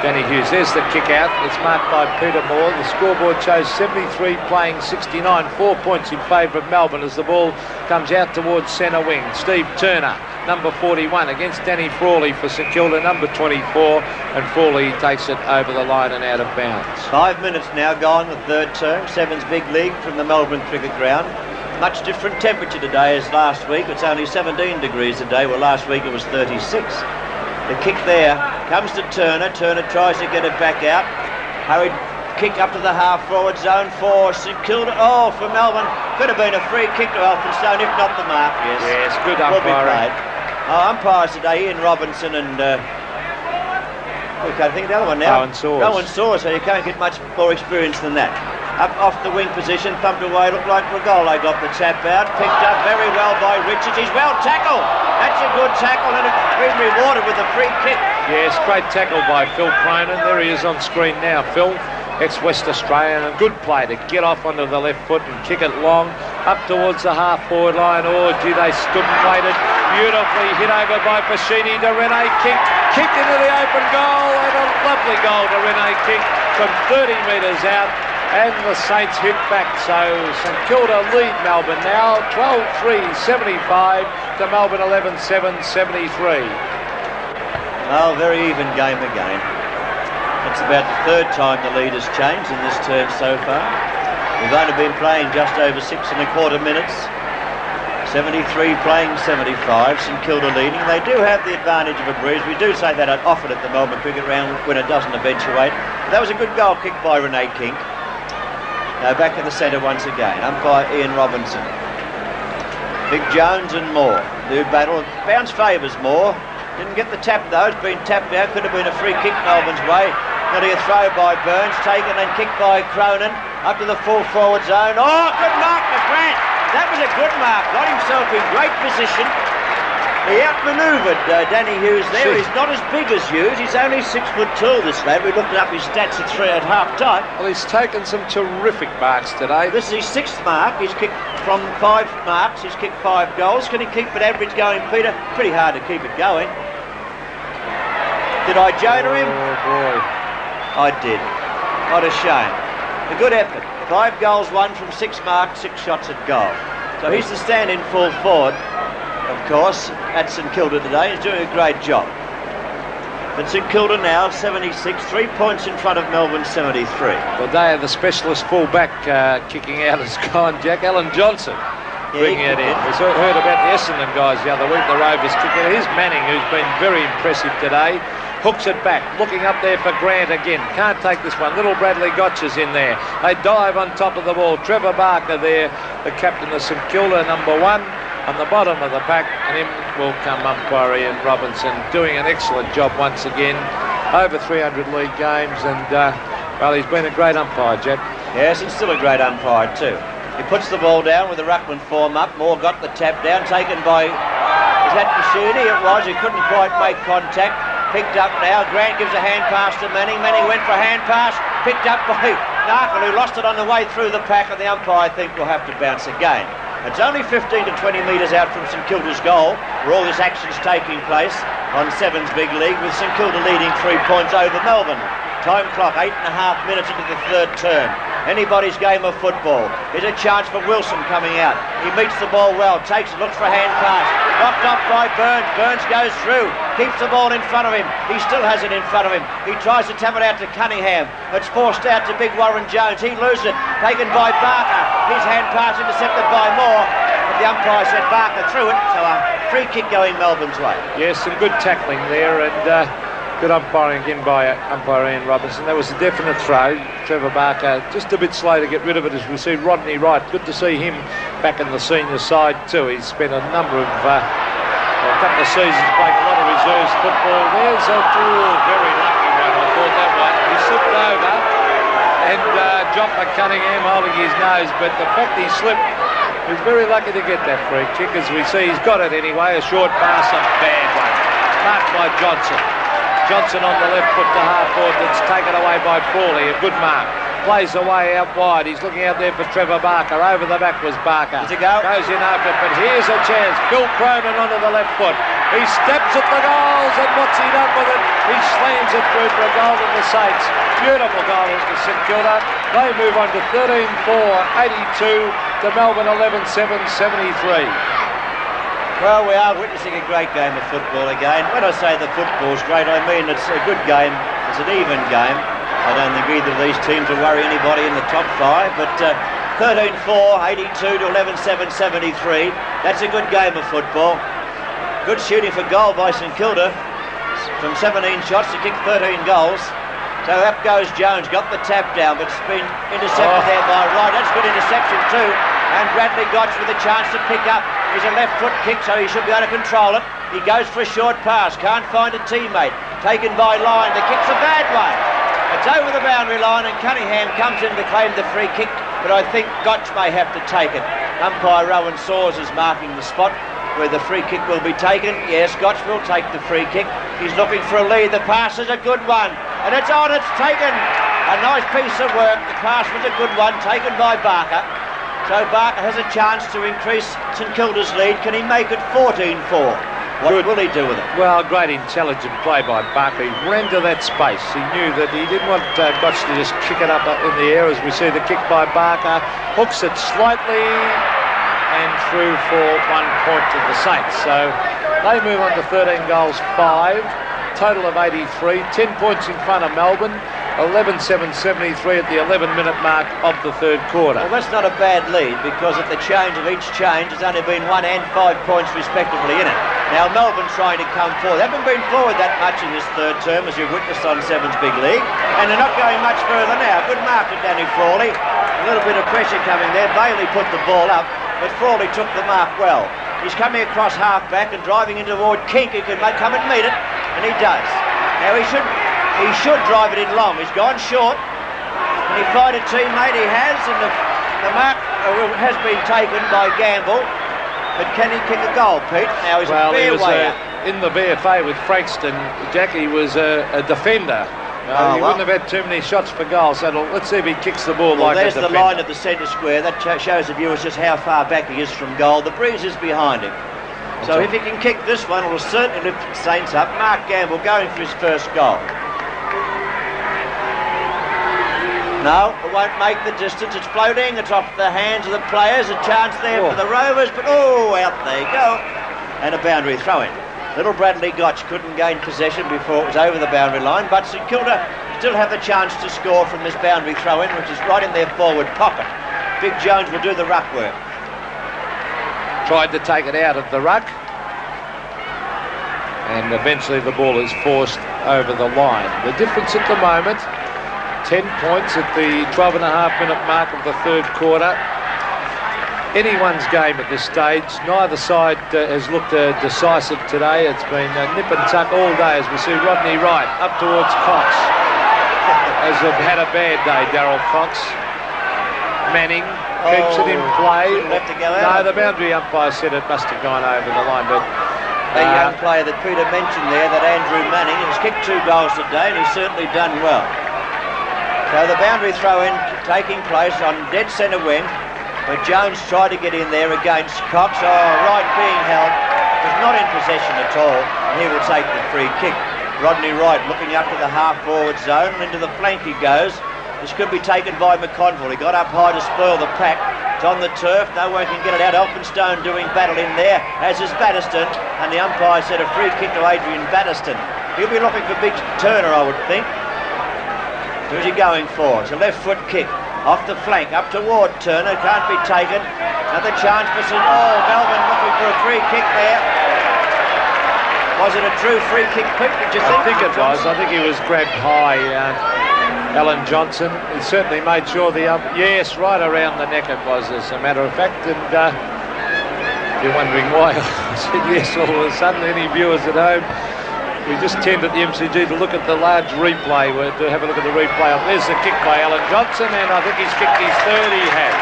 Danny Hughes. There's the kick out. It's marked by Peter Moore. The scoreboard shows 73 playing 69. 4 points in favour of Melbourne as the ball comes out towards centre wing. Steve Turner, number 41, against Danny Frawley for St Kilda, number 24. And Frawley takes it over the line and out of bounds. 5 minutes now gone, the third term. Sevens big league from the Melbourne cricket ground. Much different temperature today as last week. It's only 17 degrees today, well last week it was 36. The kick there comes to Turner. Turner tries to get it back out. Hurried kick up to the half-forward zone for St Kilda. Oh, for Melbourne. Could have been a free kick to Elphinstone, if not the mark, yes. Yes, good umpiring. Will be umpiring. played. Umpires today, Ian Robinson and... we can't think of the other one now. Rowan Saws. Rowan Saws, so you can't get much more experience than that. Up off the wing position, thumped away, looked like Regolo got the tap out, picked up very well by Richards. He's well tackled. That's a good tackle, and it's been rewarded with a free kick. Yes, great tackle by Phil Cronin. There he is on screen now, Phil, ex-West Australian. A good play to get off onto the left foot and kick it long up towards the half-forward line. Oh, gee, they stood and waited. Beautifully hit over by Pacini to Rene King. Kicked into the open goal, and a lovely goal to Rene King from 30 metres out. And the Saints hit back, so St Kilda lead Melbourne now 12-3, 75 to Melbourne 11-7, 73. Oh, very even game again. It's about the third time the lead has changed in this term so far. We've only been playing just over 6.25 minutes. 73 playing 75, St Kilda leading. They do have the advantage of a breeze. We do say that often at the Melbourne cricket round when it doesn't eventuate. But that was a good goal kick by Renee King. Now back in the centre once again. Umpire Ian Robinson. Big Jones and Moore. New battle. Bounce favours Moore. Didn't get the tap though. It's been tapped out. Could have been a free kick Melbourne's way. Nearly a throw by Burns. Taken and kicked by Cronin. Up to the full forward zone. Oh, good mark for Grant. That was a good mark. Got himself in great position. He outmanoeuvred Danny Hughes there. He's not as big as Hughes. He's only 6'2", this lad. We looked up his stats at half time. Well, he's taken some terrific marks today. This is his 6th mark. He's kicked from 5 marks. He's kicked 5 goals. Can he keep it average going, Peter? Pretty hard to keep it going. Did I joder him? Oh, boy. I did. What a shame. A good effort. 5 goals won from 6 marks, 6 shots at goal. So he's the stand-in full forward, of course, at St Kilda today. He's doing a great job. But St Kilda now 76, 3 points in front of Melbourne 73. Well, they have the specialist full-back kicking out as gone, Jack. Alan Johnson bringing it in. We heard about the Essendon guys the other week, the Rovers cricketer. Here's Manning, who's been very impressive today. Hooks it back, looking up there for Grant again. Can't take this one. Little Bradley Gotcha's in there. They dive on top of the ball. Trevor Barker there, the captain of St Kilda, number 1 on the bottom of the pack. And in will come umpire Ian Robinson, doing an excellent job once again. Over 300 league games, and well, he's been a great umpire, Jack. Yes, he's still a great umpire too. He puts the ball down with the ruckman form up. Moore got the tap down, taken by, is that Kashidi? It was. He couldn't quite make contact. Picked up now. Grant gives a hand pass to Manning. Manning went for a hand pass. Picked up by Narkle, who lost it on the way through the pack, and the umpire, I think, will have to bounce again. It's only 15 to 20 metres out from St Kilda's goal, where all this action's taking place on Sevens Big League, with St Kilda leading 3 points over Melbourne. Time clock, 8.5 minutes into the third term. Anybody's game of football. Here's a chance for Wilson coming out. He meets the ball well, takes it, looks for a hand pass. Knocked off by Burns. Burns goes through, keeps the ball in front of him. He still has it in front of him. He tries to tap it out to Cunningham. It's forced out to Big Warren Jones. He loses it, taken by Barker. His hand pass intercepted by Moore. But the umpire said Barker threw it, so a free kick going Melbourne's way. Yes, some good tackling there, and good umpiring again by umpire Ian Robinson. That was a definite throw. Trevor Barker just a bit slow to get rid of it, as we see Rodney Wright. Good to see him back in the senior side too. He's spent a number of, a couple of seasons playing a lot of reserves football. There's a very lucky one. I thought that one. He slipped over and dropped by Cunningham holding his nose, but the fact he slipped, he's very lucky to get that free kick. As we see, he's got it anyway. A short pass, a bad one. Marked by Johnson. Johnson on the left foot to half forward, that's taken away by Frawley. A good mark. Plays away out wide. He's looking out there for Trevor Barker. Over the back was Barker. Goes in after it, but here's a chance. Bill Cronin onto the left foot. He steps at the goals, and what's he done with it? He slams it through for a goal to the Saints. Beautiful goal to St Kilda. They move on to 13-4, 82 to Melbourne 11-7, 73. Well, we are witnessing a great game of football again. When I say the football's great, I mean it's a good game. It's an even game. I don't think either of these teams will worry anybody in the top 5, but 13-4, 82 to 11-7, 73. That's a good game of football. Good shooting for goal by St Kilda. From 17 shots to kick 13 goals. So up goes Jones, got the tap down, but it's been intercepted there by Wright. That's good interception too. And Bradley Gotch with a chance to pick up. He's a left foot kick, so he should be able to control it. He goes for a short pass, can't find a teammate. Taken by Lyon, the kick's a bad one. It's over the boundary line, and Cunningham comes in to claim the free kick, but I think Gotch may have to take it. Umpire Rowan Saws is marking the spot where the free kick will be taken. Yes, Gotch will take the free kick. He's looking for a lead. The pass is a good one, and it's on, it's taken. A nice piece of work. The pass was a good one, taken by Barker. So Barker has a chance to increase St Kilda's lead. Can he make it 14-4? What will he do with it? Well, great intelligent play by Barker. He ran to that space. He knew that he didn't want Gotch to just kick it up in the air, as we see the kick by Barker. Hooks it slightly and through for 1 point to the Saints. So they move on to 13 goals, 5 total of 83, 10 points in front of Melbourne, 11-7-73 at the 11-minute mark of the third quarter. Well, that's not a bad lead, because at the change of each change, there's only been 1 and 5 points respectively in it. Now, Melbourne's trying to come forward. They haven't been forward that much in this third term, as you've witnessed on Seven's Big League, and they're not going much further now. Good mark to Danny Frawley. A little bit of pressure coming there. Bailey put the ball up, but Frawley took the mark well. He's coming across half-back and driving into toward Kink, who can come and meet it, and he does. Now, he should drive it in long. He's gone short. Can he find a teammate? He has, and the mark has been taken by Gamble. But can he kick a goal, Pete? Now, he's a fair way out. In the VFA with Frankston, Jackie was a defender. He wouldn't have had too many shots for goal, so let's see if he kicks the ball like a defender. There's the line at the centre square. That shows the viewers just how far back he is from goal. The breeze is behind him. So if he can kick this one, it will certainly lift the Saints up. Mark Gamble going for his first goal. No, it won't make the distance. It's floating. It's off the hands of the players. A chance there for the Rovers, but out they go. And a boundary throw-in. Little Bradley Gotch couldn't gain possession before it was over the boundary line, but St Kilda still have the chance to score from this boundary throw-in, which is right in their forward pocket. Big Jones will do the ruck work. Tried to take it out of the ruck, and eventually the ball is forced over the line. The difference at the moment, 10 points at the 12.5-minute mark of the third quarter. Anyone's game at this stage. Neither side has looked decisive today. It's been nip and tuck all day, as we see Rodney Wright up towards Cox. As they've had a bad day, Darryl Cox. Manning keeps it in play. No, the boundary umpire said it must have gone over the line, but the young player that Peter mentioned there, that Andrew Manning, has kicked 2 goals today, and he's certainly done well. So the boundary throw-in taking place on dead centre wing. But Jones tried to get in there against Cox. Wright being held, was not in possession at all, and he will take the free kick. Rodney Wright looking up to the half-forward zone, and into the flank he goes. This could be taken by McConville. He got up high to spoil the pack. It's on the turf, no one can get it out. Elphinstone doing battle in there, as is Batterston, and the umpire said a free kick to Adrian Batterston. He'll be looking for Big Turner, I would think. Who's he going for? It's a left foot kick. Off the flank, up toward Turner, can't be taken. Another chance for Melbourne looking for a free kick there. Was it a true free kick, Pete, did you think? I think it was. I think he was grabbed high, Alan Johnson. He certainly made sure yes, right around the neck it was, as a matter of fact. And you're wondering why I said yes all of a sudden. Any viewers at home, we just tend at the MCG to look at the large replay, to have a look at the replay. There's the kick by Alan Johnson, and I think he's kicked his third. He has.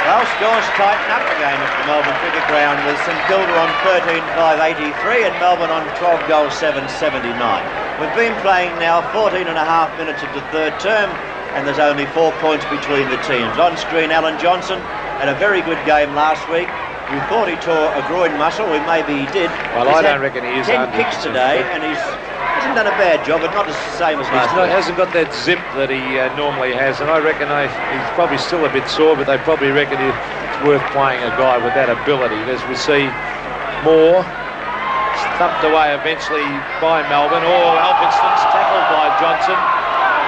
Well, scores tighten up again at the Melbourne Cricket Ground, with St Kilda on 13-5-83 and Melbourne on 12 goals 7-79. We've been playing now 14.5 minutes of the third term, and there's only 4 points between the teams. On screen, Alan Johnson had a very good game last week. We thought he tore a groin muscle, or maybe he did. Well, I don't reckon he is. 10 kicks today, and he hasn't done a bad job, but not the same as last week. He hasn't got that zip that he normally has, and I reckon he's probably still a bit sore, but they probably reckon it's worth playing a guy with that ability. As we see Moore stumped away eventually by Melbourne. Alpinson's tackled by Johnson.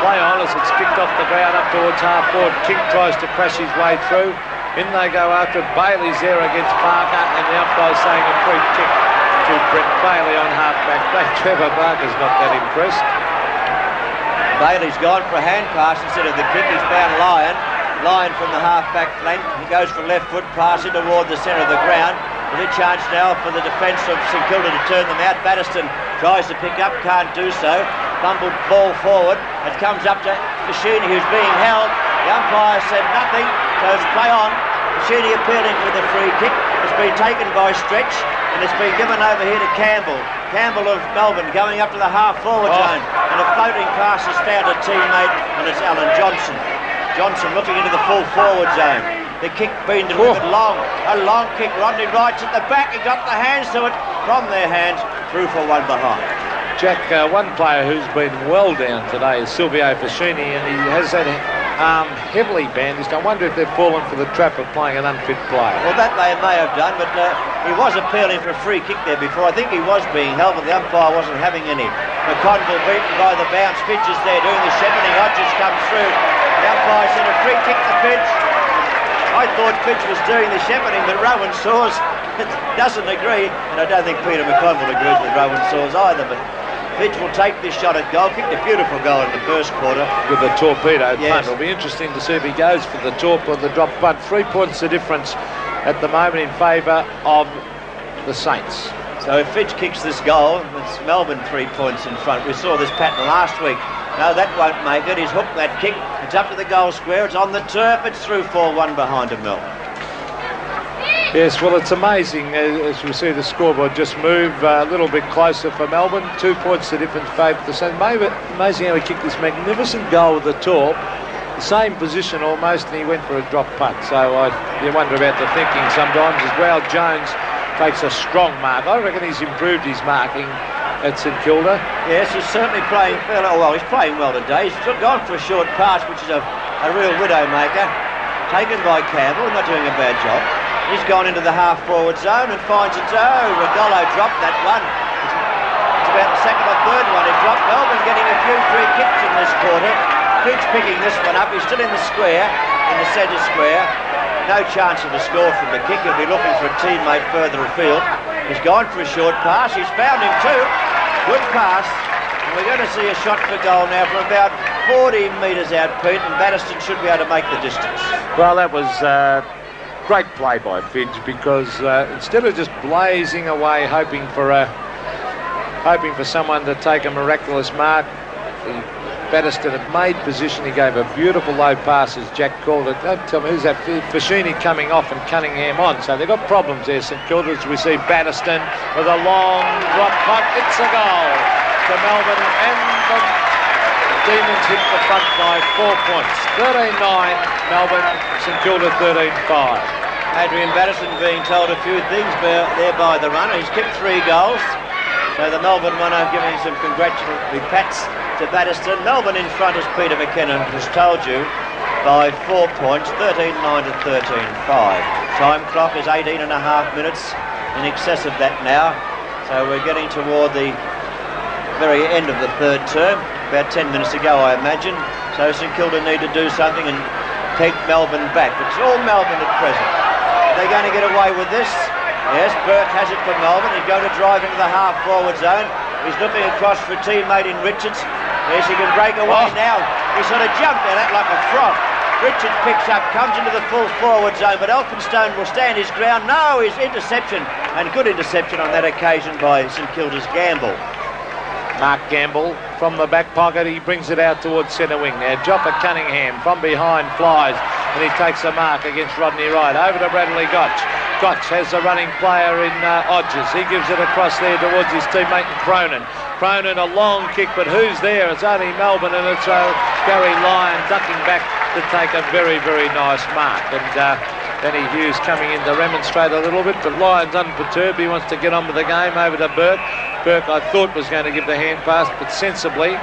Play on as it's kicked off the ground up towards half-forward. King tries to crash his way through. In they go after it. Bailey's there against Parker, and the umpire's saying a free kick to Brett Bailey on half-back. Trevor Barker's not that impressed. Bailey's gone for a hand pass instead of the kick. He's found Lyon. Lyon from the half-back flank. He goes for left foot pass in toward the centre of the ground. There's a chance now for the defence of St Kilda to turn them out. Batterston tries to pick up, can't do so. Fumbled ball forward. It comes up to Fashini, who's being held. The umpire said nothing, so it's play on. Fashini appealing for the free kick. It's been taken by Stretch, and it's been given over here to Campbell. Campbell of Melbourne going up to the half-forward zone, and a floating pass has found a teammate, and it's Alan Johnson. Johnson looking into the full forward zone. The kick being delivered long. A long kick. Rodney Wright's at the back. He got the hands to it. From their hands, through for one behind. Jack, one player who's been well down today is Silvio Fashini, and he has that arm heavily bandaged. I wonder if they've fallen for the trap of playing an unfit player. Well, that they may have done, but He was appealing for a free kick there before. I think he was being held, but the umpire wasn't having any. McConville beaten by the bounce. Fitch is there doing the shepherding. Hodges comes through. The umpire said a free kick to Fitch. I thought Fitch was doing the shepherding, but Rowan Saws doesn't agree. And I don't think Peter McConville agrees with Rowan Saws either. But Fitch will take this shot at goal. Kicked a beautiful goal in the first quarter. With the torpedo yes. punt. It'll be interesting to see if he goes for the torp or the drop punt. 3 points the difference at the moment in favour of the Saints. So if Fitch kicks this goal, it's Melbourne 3 points in front. We saw this pattern last week. No, that won't make it. He's hooked that kick. It's up to the goal square. It's on the turf. It's through 4-1 behind of Melbourne. Yes, well, it's amazing as we see the scoreboard just move a little bit closer for Melbourne. 2 points the difference favour the Saints. Amazing how he kicked this magnificent goal with the torp. The same position almost, and he went for a drop punt. So you wonder about the thinking sometimes as well. Jones takes a strong mark. I reckon he's improved his marking at St Kilda. Yes, he's certainly playing fairly well. He's playing well today. He's gone for a short pass, which is a real widow maker. Taken by Campbell, not doing a bad job. He's gone into the half-forward zone and finds it. Oh, Regolo dropped that one. It's about the second or third one he dropped. Melbourne getting a few free kicks in this quarter. Fitch picking this one up. He's still in the square, in the centre square. No chance of a score from the kick. He'll be looking for a teammate further afield. He's gone for a short pass. He's found him too. Good pass. And we're going to see a shot for goal now from about 40 metres out, Pete, and Batterston should be able to make the distance. Well, that was great play by Fitch, because instead of just blazing away hoping for someone to take a miraculous mark, Batterston had made position. He gave a beautiful low pass, as Jack called it. Don't tell me, who's that? Fashini coming off and Cunningham on. So they've got problems there, St Kilda, as we see Batterston with a long drop punt. It's a goal to Melbourne, and the Demons hit the front by 4 points. 13-9 Melbourne, St Kilda 13-5. Adrian Batterston being told a few things there by the runner. He's kicked 3 goals. So the Melbourne runner giving some congratulatory pats to Batterston. Melbourne in front, as Peter McKinnon has told you, by 4 points, 13-9 to 13-5. Time clock is 18 and a half minutes, in excess of that now. So we're getting toward the very end of the third term, about 10 minutes ago, I imagine. So St Kilda need to do something and keep Melbourne back. It's all Melbourne at present. Are they going to get away with this? Yes, Burke has it for Melbourne. He's going to drive into the half-forward zone. He's looking across for a teammate in Richards. Yes, he can break away now. He sort of jumped at that like a frog. Richards picks up, comes into the full forward zone, but Elphinstone will stand his ground. No, his interception, and good interception on that occasion by St Kilda's Gamble. Mark Gamble from the back pocket, he brings it out towards centre wing. Now Joffa Cunningham from behind flies, and he takes a mark against Rodney Wright. Over to Bradley Gotch. Gotch has the running player in Hodges. He gives it across there towards his teammate Cronin. Cronin, a long kick, but who's there? It's only Melbourne, and it's Gary Lyon ducking back to take a very, very nice mark. And Danny Hughes coming in to remonstrate a little bit, but Lyon's unperturbed. He wants to get on with the game. Over to Burke. Burke, I thought, was going to give the hand pass, but sensibly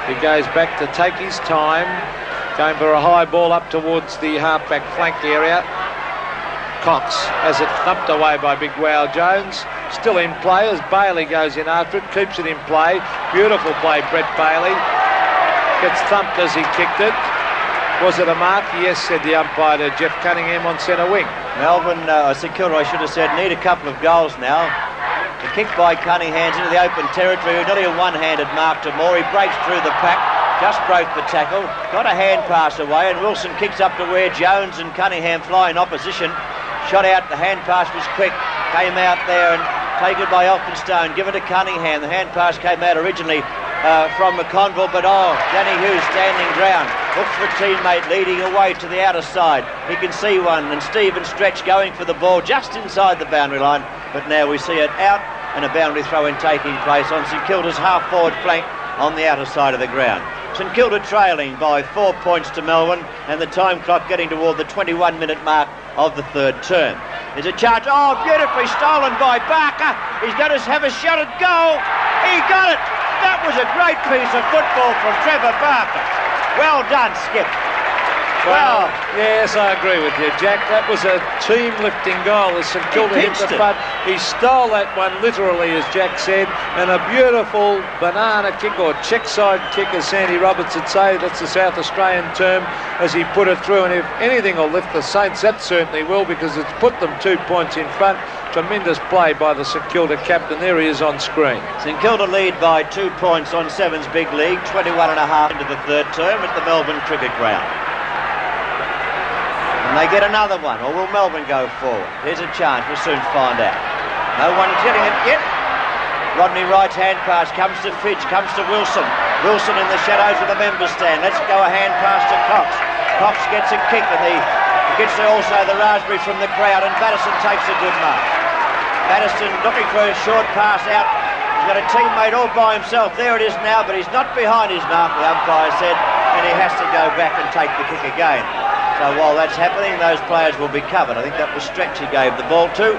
he goes back to take his time, going for a high ball up towards the half-back flank area. Cox has it thumped away by Big Wow Jones. Still in play as Bailey goes in after it, keeps it in play. Beautiful play, Brett Bailey. Gets thumped as he kicked it. Was it a mark? Yes, said the umpire to Jeff Cunningham on centre wing. Melbourne, St Kilda, I should have said, need a couple of goals now. The kick by Cunningham's into the open territory. Nearly a one-handed mark to Moore. He breaks through the pack. Just broke the tackle. Got a hand pass away, and Wilson kicks up to where Jones and Cunningham fly in opposition. Shot out, the hand pass was quick, came out there and taken by Elphinstone, given to Cunningham. The hand pass came out originally from McConville, but Danny Hughes standing ground, looks for a teammate leading away to the outer side. He can see one, and Stephen Stretch going for the ball just inside the boundary line, but now we see it out and a boundary throw-in taking place on St Kilda's half-forward flank on the outer side of the ground. St Kilda trailing by 4 points to Melbourne, and the time clock getting toward the 21-minute mark of the third term. There's a charge. Oh, beautifully stolen by Barker. He's going to have a shot at goal. He got it. That was a great piece of football from Trevor Barker. Well done, Skip. Well, yes, I agree with you, Jack. That was a team-lifting goal as St Kilda hit the front. He stole that one literally, as Jack said, and a beautiful banana kick or check side kick, as Sandy Roberts would say. That's the South Australian term, as he put it through. And if anything will lift the Saints, that certainly will, because it's put them 2 points in front. Tremendous play by the St Kilda captain. There he is on screen. St Kilda lead by 2 points on Sevens Big League, 21.5 into the third term at the Melbourne Cricket Ground. And they get another one, or will Melbourne go forward? Here's a chance, we'll soon find out. No one's getting it yet. Rodney Wright's hand pass comes to Fidge, comes to Wilson. Wilson in the shadows of the members stand. Let's go a hand pass to Cox. Cox gets a kick, and he gets also the raspberry from the crowd, and Batterson takes a good mark. Batterson looking for a short pass out. He's got a teammate all by himself. There it is now, but he's not behind his mark, the umpire said, and he has to go back and take the kick again. So while that's happening, those players will be covered. I think that was Stretch he gave the ball to.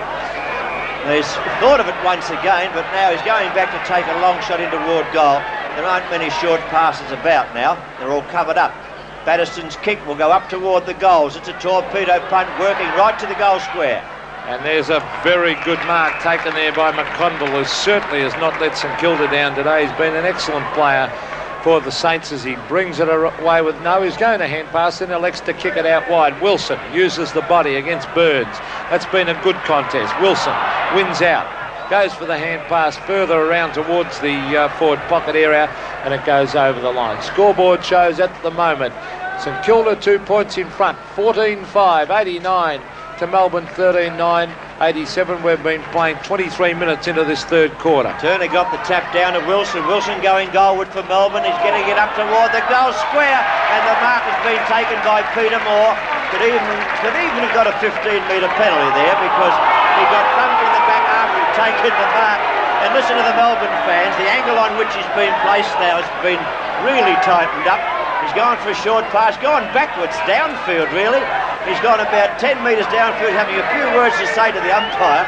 He's thought of it once again, but now he's going back to take a long shot in toward goal. There aren't many short passes about now. They're all covered up. Batterson's kick will go up toward the goals. It's a torpedo punt working right to the goal square. And there's a very good mark taken there by McCondle, who certainly has not let St Kilda down today. He's been an excellent player for the Saints as he brings it away with he's going to hand pass and elects to kick it out wide. Wilson uses the body against Burns. That's been a good contest. Wilson wins out, goes for the hand pass further around towards the forward pocket area, and it goes over the line. Scoreboard shows at the moment St Kilda 2 points in front, 14-5, 89 to Melbourne 13-9, 87. We've been playing 23 minutes into this third quarter. Turner got the tap down to Wilson. Wilson going goalward for Melbourne. He's getting it up toward the goal square, and the mark has been taken by Peter Moore. Could even have got a 15-metre penalty there, because he got thumped in the back after he'd taken the mark. And listen to the Melbourne fans. The angle on which he's been placed now has been really tightened up. He's gone for a short pass, gone backwards, downfield really. He's gone about 10 metres downfield, having a few words to say to the umpire.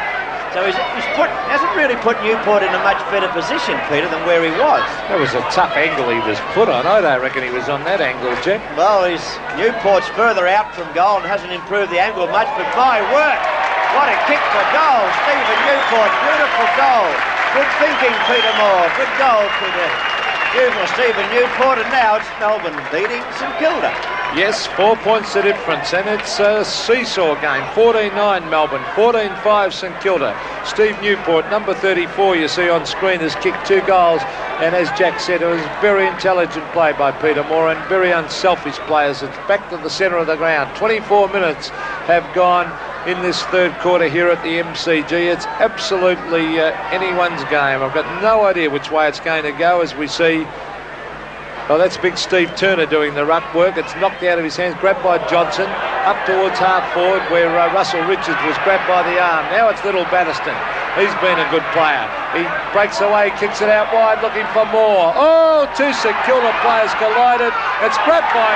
So hasn't really put Newport in a much better position, Peter, than where he was. That was a tough angle he was put on. I don't reckon he was on that angle, Jack. Well, Newport's further out from goal and hasn't improved the angle much, but my word, what a kick for goal. Stephen Newport, beautiful goal. Good thinking, Peter Moore. Good goal to the juvenile Stephen Newport, and now it's Melbourne leading St Kilda. Yes, 4 points the difference, and it's a seesaw game. 14-9 Melbourne, 14-5 St Kilda. Steve Newport, number 34, you see on screen, has kicked 2 goals, and as Jack said, it was very intelligent play by Peter Moore and very unselfish players. It's back to the centre of the ground. 24 minutes have gone in this third quarter here at the MCG. It's absolutely anyone's game. I've got no idea which way it's going to go, as we see. Oh, that's big Steve Turner doing the ruck work. It's knocked out of his hands, grabbed by Johnson, up towards half forward where Russell Richards was grabbed by the arm. Now it's little Batterston. He's been a good player. He breaks away, kicks it out wide, looking for more. Oh, 2 St Kilda players collided. It's grabbed by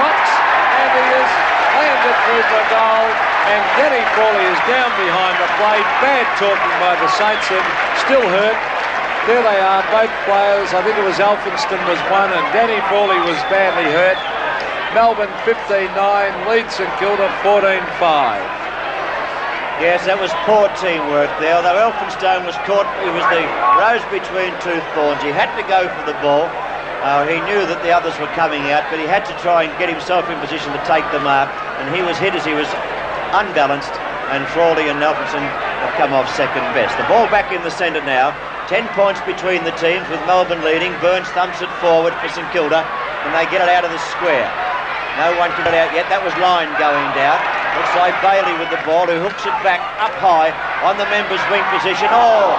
Cox, and he has landed through the goal. And Danny Frawley is down behind the plate. Bad talking by the Saints, and still hurt. There they are, both players. I think it was Elphinston was one, and Danny Frawley was badly hurt. Melbourne 15-9, leads St Kilda 14-5. Yes, that was poor teamwork there. Although Elphinstone was caught, he was the rose between 2 thorns. He had to go for the ball. He knew that the others were coming out, but he had to try and get himself in position to take the mark, and he was hit as he was unbalanced, and Frawley and Elphinstone have come off second best. The ball back in the centre now. 10 points between the teams, with Melbourne leading. Burns thumps it forward for St Kilda, and they get it out of the square. No one can get it out yet. That was Line going down. Looks like Bailey with the ball, who hooks it back up high on the members' wing position. Oh,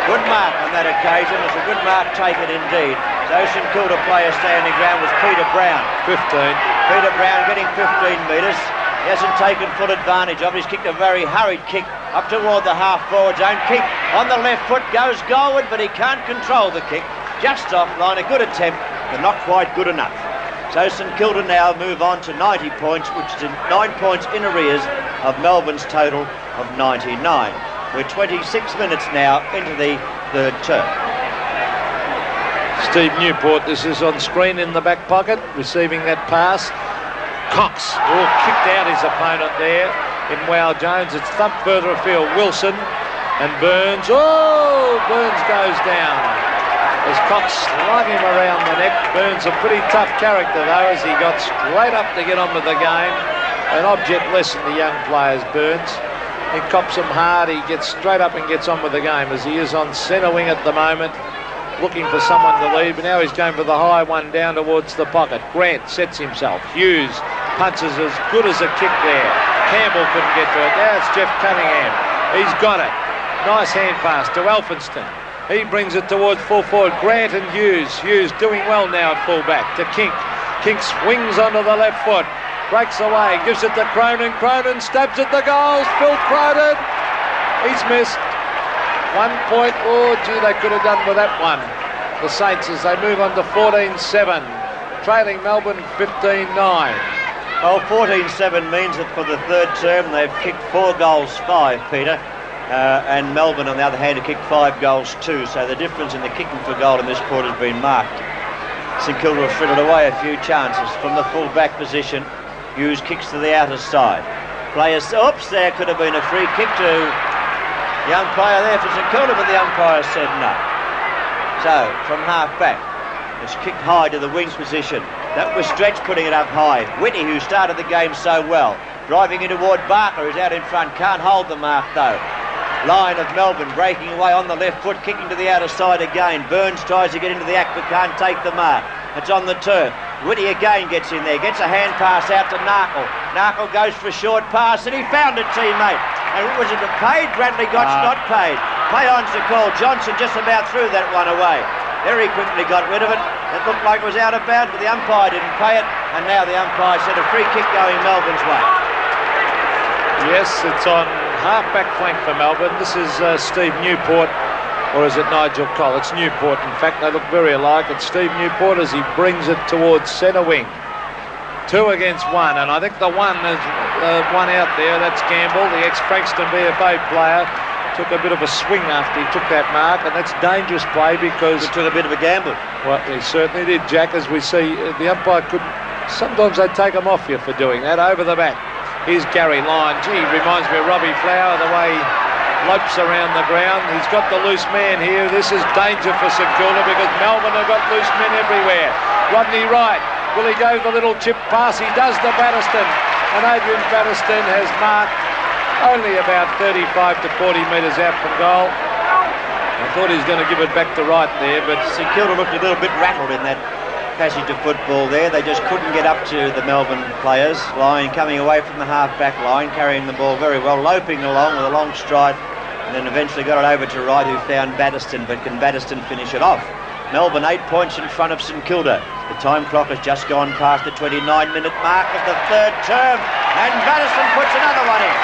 good mark on that occasion. It's a good mark taken indeed. So St Kilda player standing ground was Peter Brown. 15. Peter Brown getting 15 metres. He hasn't taken full advantage of it. He's kicked a very hurried kick up toward the half-forward zone. Kick on the left foot, goes goalward, but he can't control the kick. Just offline, a good attempt, but not quite good enough. So St Kilda now move on to 90 points, which is 9 points in arrears of Melbourne's total of 99. We're 26 minutes now into the third term. Steve Newport, this is on screen in the back pocket, receiving that pass. Cox kicked out his opponent there in Wow Jones. It's thumped further afield. Wilson and Burns. Oh, Burns goes down as Cox slung him around the neck. Burns a pretty tough character though, as he got straight up to get on with the game. An object lesson to young players, Burns. He cops them hard, he gets straight up and gets on with the game, as he is on centre wing at the moment, looking for someone to lead, but now he's going for the high one down towards the pocket. Grant sets himself. Hughes punches as good as a kick there. Campbell couldn't get to it. Now it's Jeff Cunningham. He's got it. Nice hand pass to Elphinston. He brings it towards full forward. Grant and Hughes. Hughes doing well now at full back to Kink. Kink swings onto the left foot. Breaks away. Gives it to Cronin. Cronin stabs at the goals. Phil Cronin. He's missed. 1 point. Oh, gee, they could have done with that one. The Saints as they move on to 14-7. Trailing Melbourne 15-9. Well, 14-7 means that for the third term they've kicked 4 goals 5, Peter. And Melbourne, on the other hand, have kicked 5 goals 2. So the difference in the kicking for goal in this quarter has been marked. St Kilda have frittered away a few chances from the full back position. Hughes kicks to the outer side. Players, oops, there could have been a free kick to the umpire there for St Kilda, but the umpire said no. So, from half back, it's kicked high to the wing position. That was Stretch putting it up high. Whitty, who started the game so well, driving in toward Barker, who's out in front, can't hold the mark though. Line of Melbourne breaking away on the left foot, kicking to the outer side again. Burns tries to get into the act but can't take the mark. It's on the turn. Whitty again gets in there, gets a hand pass out to Narkle. Narkle goes for a short pass and he found a teammate. And was it paid? Bradley Gott's not paid. Play on's the call. Johnson just about threw that one away. Very quickly got rid of it. It looked like it was out of bounds, but the umpire didn't pay it. And now the umpire said a free kick going Melbourne's way. Yes, it's on half-back flank for Melbourne. This is Steve Newport, or is it Nigel Cole? It's Newport. In fact, they look very alike. It's Steve Newport as he brings it towards centre wing. 2 against 1, and I think the one is one out there. That's Gamble, the ex-Frankston BFA player. Took a bit of a swing after he took that mark, and that's dangerous play because... He took a bit of a gamble. Well, he certainly did, Jack, as we see. The umpire could... Sometimes they take them off you for doing that. Over the back. Here's Gary Lyon. Gee, reminds me of Robbie Flower, the way he lopes around the ground. He's got the loose man here. This is danger for St Kilda because Melbourne have got loose men everywhere. Rodney Wright. Will he go the little chip pass? He does to Batterston. And Adrian Batterston has marked only about 35 to 40 metres out from goal. I thought he was going to give it back to Wright there, but St Kilda looked a little bit rattled in that passage of football there. They just couldn't get up to the Melbourne players. Lyon coming away from the half-back line, carrying the ball very well, loping along with a long stride, and then eventually got it over to Wright, who found Batterston, but can Batterston finish it off? Melbourne 8 points in front of St Kilda. The time clock has just gone past the 29-minute mark of the third term, and Batterston puts another one in.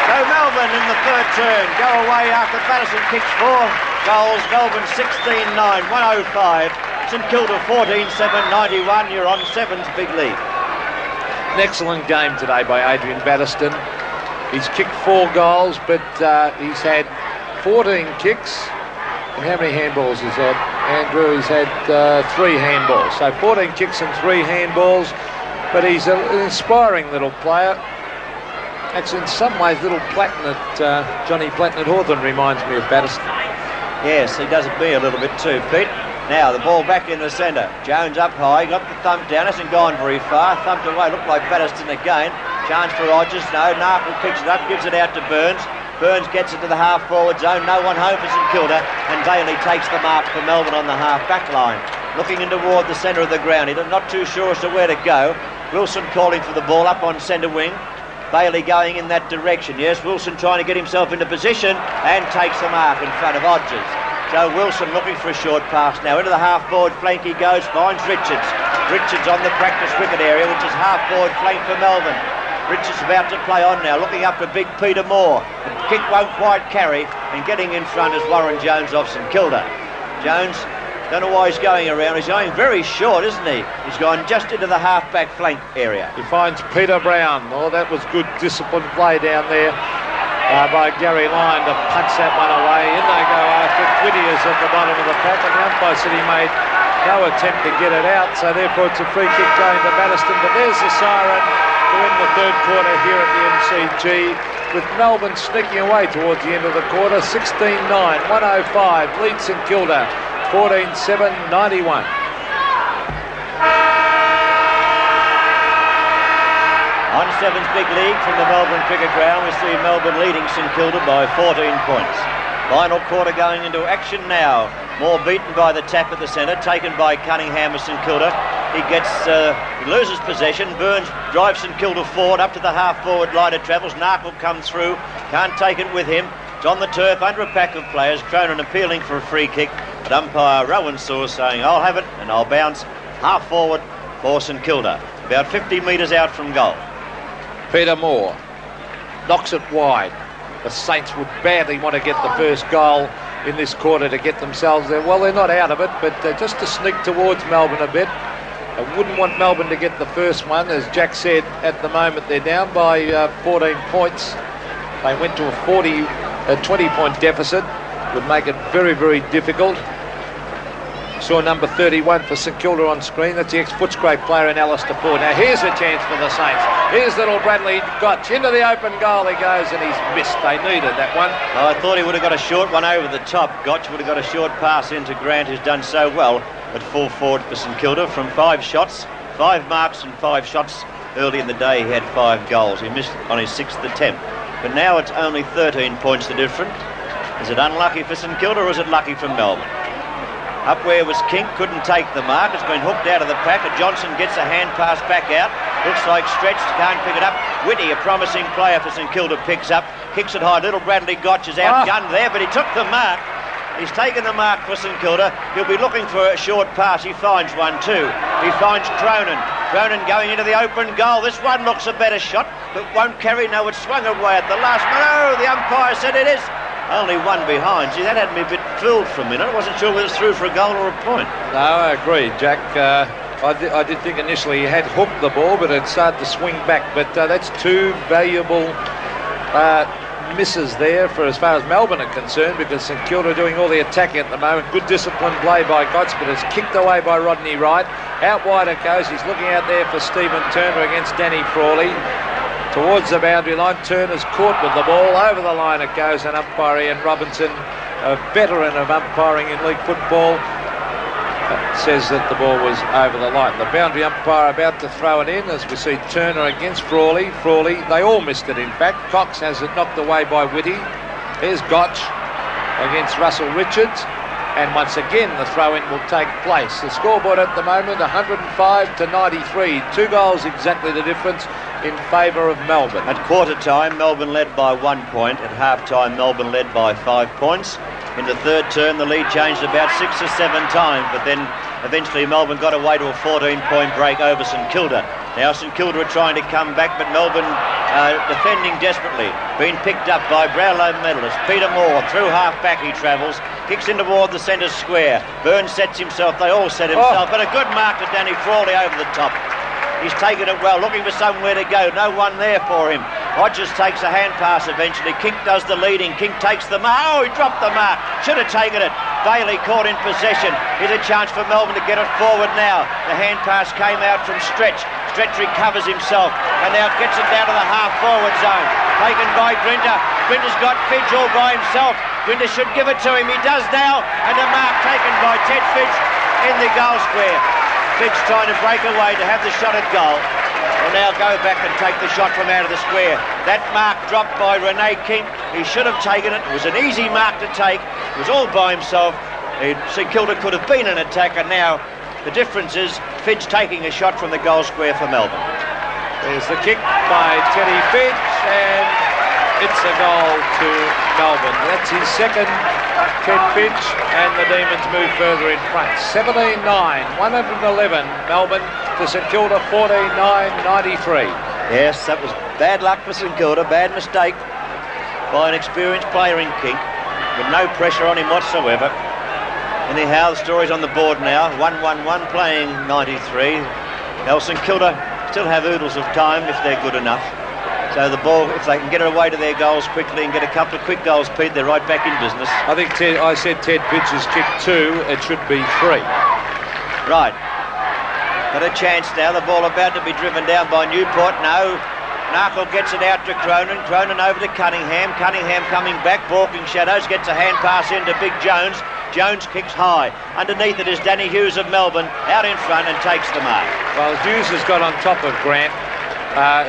So Melbourne in the third term go away after Batterston kicks 4 goals. Melbourne 16-9, 105. St Kilda 14-7, 91. You're on 7's big lead. An excellent game today by Adrian Batterston. He's kicked 4 goals, but he's had 14 kicks. And how many handballs has had? Andrew, he's had 3 handballs. So 14 kicks and 3 handballs. But he's an inspiring little player. Actually, in some ways, little Platten at Johnny Platten at Hawthorn reminds me of Batterston. Yes, he does it me a little bit too, Pete. Now the ball back in the centre. Jones up high, got the thump down, hasn't gone very far. Thumped away, looked like Batterston again. Chance for Rogers, no. Narkle picks it up, gives it out to Burns. Burns gets it to the half-forward zone. No one home for St Kilda, and Bailey takes the mark for Melbourne on the half-back line. Looking in toward the centre of the ground. He's not too sure as to where to go. Wilson calling for the ball up on centre wing. Bailey going in that direction. Yes, Wilson trying to get himself into position and takes the mark in front of Hodges. So Wilson looking for a short pass now. Into the half-forward flank he goes, finds Richards. Richards on the practice wicket area, which is half-forward flank for Melbourne. Richards about to play on now, looking up to big Peter Moore. The kick won't quite carry, and getting in front is Warren Jones off St Kilda. Jones, don't know why he's going around. He's going very short, isn't he? He's gone just into the half-back flank area. He finds Peter Brown. Oh, that was good disciplined play down there by Gary Lyon to punch that one away. In they go after Whitty is at the bottom of the pack, and the umpire said he made no attempt to get it out, so therefore it's a free kick going to Madison. But there's the siren to end the third quarter here at the MCG, with Melbourne sneaking away towards the end of the quarter. 16-9, 105, lead St Kilda, 14-7, 91. On Seven's big league from the Melbourne Cricket Ground, we see Melbourne leading St Kilda by 14 points. Final quarter going into action now. Moore beaten by the tap at the centre, taken by Cunningham of St Kilda. He loses possession. Burns drives St Kilda forward up to the half-forward line. It travels. Narkle comes through. Can't take it with him. It's on the turf under a pack of players. Cronin appealing for a free kick. But umpire Rowan Saw saying, I'll have it and I'll bounce half-forward for St Kilda. About 50 metres out from goal. Peter Moore knocks it wide. The Saints would badly want to get the first goal in this quarter to get themselves there. Well, they're not out of it, but just to sneak towards Melbourne a bit. I wouldn't want Melbourne to get the first one. As Jack said, at the moment they're down by 14 points. They went to a 20-point deficit. Would make it very, very difficult. Saw number 31 for St Kilda on screen. That's the ex-Footscray player in Alistair Ford. Now here's a chance for the Saints. Here's little Bradley Gotch into the open goal. He goes and he's missed. They needed that one. Oh, I thought he would have got a short one over the top. Gotch would have got a short pass into Grant, who's done so well at full forward for St Kilda from 5 shots, 5 marks and 5 shots. Early in the day he had 5 goals. He missed on his 6th attempt. But now it's only 13 points the difference. Is it unlucky for St Kilda or is it lucky for Melbourne? Up where was King, couldn't take the mark. It's been hooked out of the pack. Johnson gets a hand pass back out. Looks like stretched, can't pick it up. Whitty, a promising player for St Kilda, picks up. Kicks it high. Little Bradley Gotch is outgunned there, but he took the mark. He's taken the mark for St Kilda. He'll be looking for a short pass. He finds one too. He finds Cronin. Cronin going into the open goal. This one looks a better shot, but won't carry. No, it's swung away at the last minute. Oh, the umpire said it is. Only one behind. Gee, that had me a bit fooled for a minute. I wasn't sure whether it was through for a goal or a point. No, I agree, Jack. I did think initially he had hooked the ball, but it started to swing back. But that's 2 valuable misses there for as far as Melbourne are concerned, because St Kilda are doing all the attacking at the moment. Good disciplined play by Gotts, but it's kicked away by Rodney Wright. Out wide it goes. He's looking out there for Stephen Turner against Danny Frawley. Towards the boundary line, Turner's caught with the ball. Over the line it goes, and umpire Ian Robinson, a veteran of umpiring in league football, says that the ball was over the line. The boundary umpire about to throw it in, as we see Turner against Frawley. Frawley, they all missed it in fact. Cox has it knocked away by Whitty. There's Gotch against Russell Richards. And once again, the throw-in will take place. The scoreboard at the moment, 105 to 93. 2 goals exactly the difference in favour of Melbourne. At quarter time, Melbourne led by 1 point. At half time, Melbourne led by 5 points. In the third term, the lead changed about 6 or 7 times, but then eventually Melbourne got away to a 14-point break over St Kilda. Now St Kilda are trying to come back, but Melbourne defending desperately. Being picked up by Brownlow medalist Peter Moore. Through half-back he travels. Kicks in toward the centre square. Burns sets himself. They all set himself. But a good mark to Danny Frawley over the top. He's taken it well, looking for somewhere to go. No one there for him. Hodges takes a hand pass eventually. King does the leading. King takes the mark. Oh, he dropped the mark. Should have taken it. Bailey caught in possession. Here's a chance for Melbourne to get it forward now. The hand pass came out from Stretch. Stretch recovers himself and now gets it down to the half-forward zone. Taken by Grinter. Grinter's got Fidge all by himself. Grinter should give it to him. He does now. And a mark taken by Ted Fidge in the goal square. Fidge trying to break away to have the shot at goal. Will now go back and take the shot from out of the square. That mark dropped by Renee King. He should have taken it. It was an easy mark to take. He was all by himself. St Kilda could have been an attacker now. The difference is Fidge taking a shot from the goal square for Melbourne. There's the kick by Teddy Fidge, and it's a goal to Melbourne. That's his second, Ted Fidge, and the Demons move further in front. 17-9, 111 Melbourne to St Kilda, 14-9, 93. Yes, that was bad luck for St Kilda, bad mistake by an experienced player in King, with no pressure on him whatsoever. Anyhow, the story's on the board now. 1-1-1 playing 93. Now St Kilda still have oodles of time if they're good enough. So the ball, if they can get it away to their goals quickly and get a couple of quick goals, Pete, they're right back in business. I think I said Ted Fidge has kicked 2. It should be 3. Right. Got a chance now. The ball about to be driven down by Newport. No. Narkle gets it out to Cronin. Cronin over to Cunningham. Cunningham coming back. Balking shadows. Gets a hand pass into Big Jones. Jones kicks high. Underneath it is Danny Hughes of Melbourne. Out in front and takes the mark. Well, Hughes has got on top of Grant.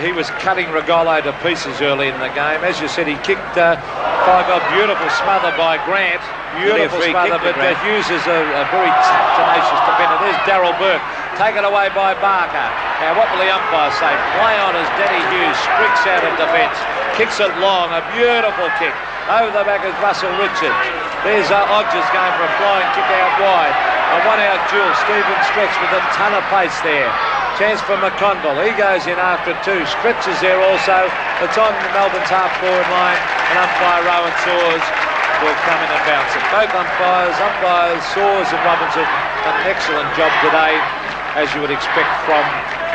He was cutting Regolo to pieces early in the game. As you said, he kicked a beautiful smother by Grant. Beautiful smother, but Hughes is a very tenacious defender. There's Darryl Burke. Taken away by Barker. Now, what will the umpire say? Play on as Danny Hughes streaks out of defence. Kicks it long. A beautiful kick. Over the back is Russell Richards. There's Odgers going for a flying kick out wide. A one-out duel. Stephen Stretch with a ton of pace there. Chance for McConville. He goes in after two. Stretch is there also. It's on Melbourne's half-forward line. And umpire Rowan Saws will come in and bounce it. Both umpires, Saws and Robinson, done an excellent job today, as you would expect from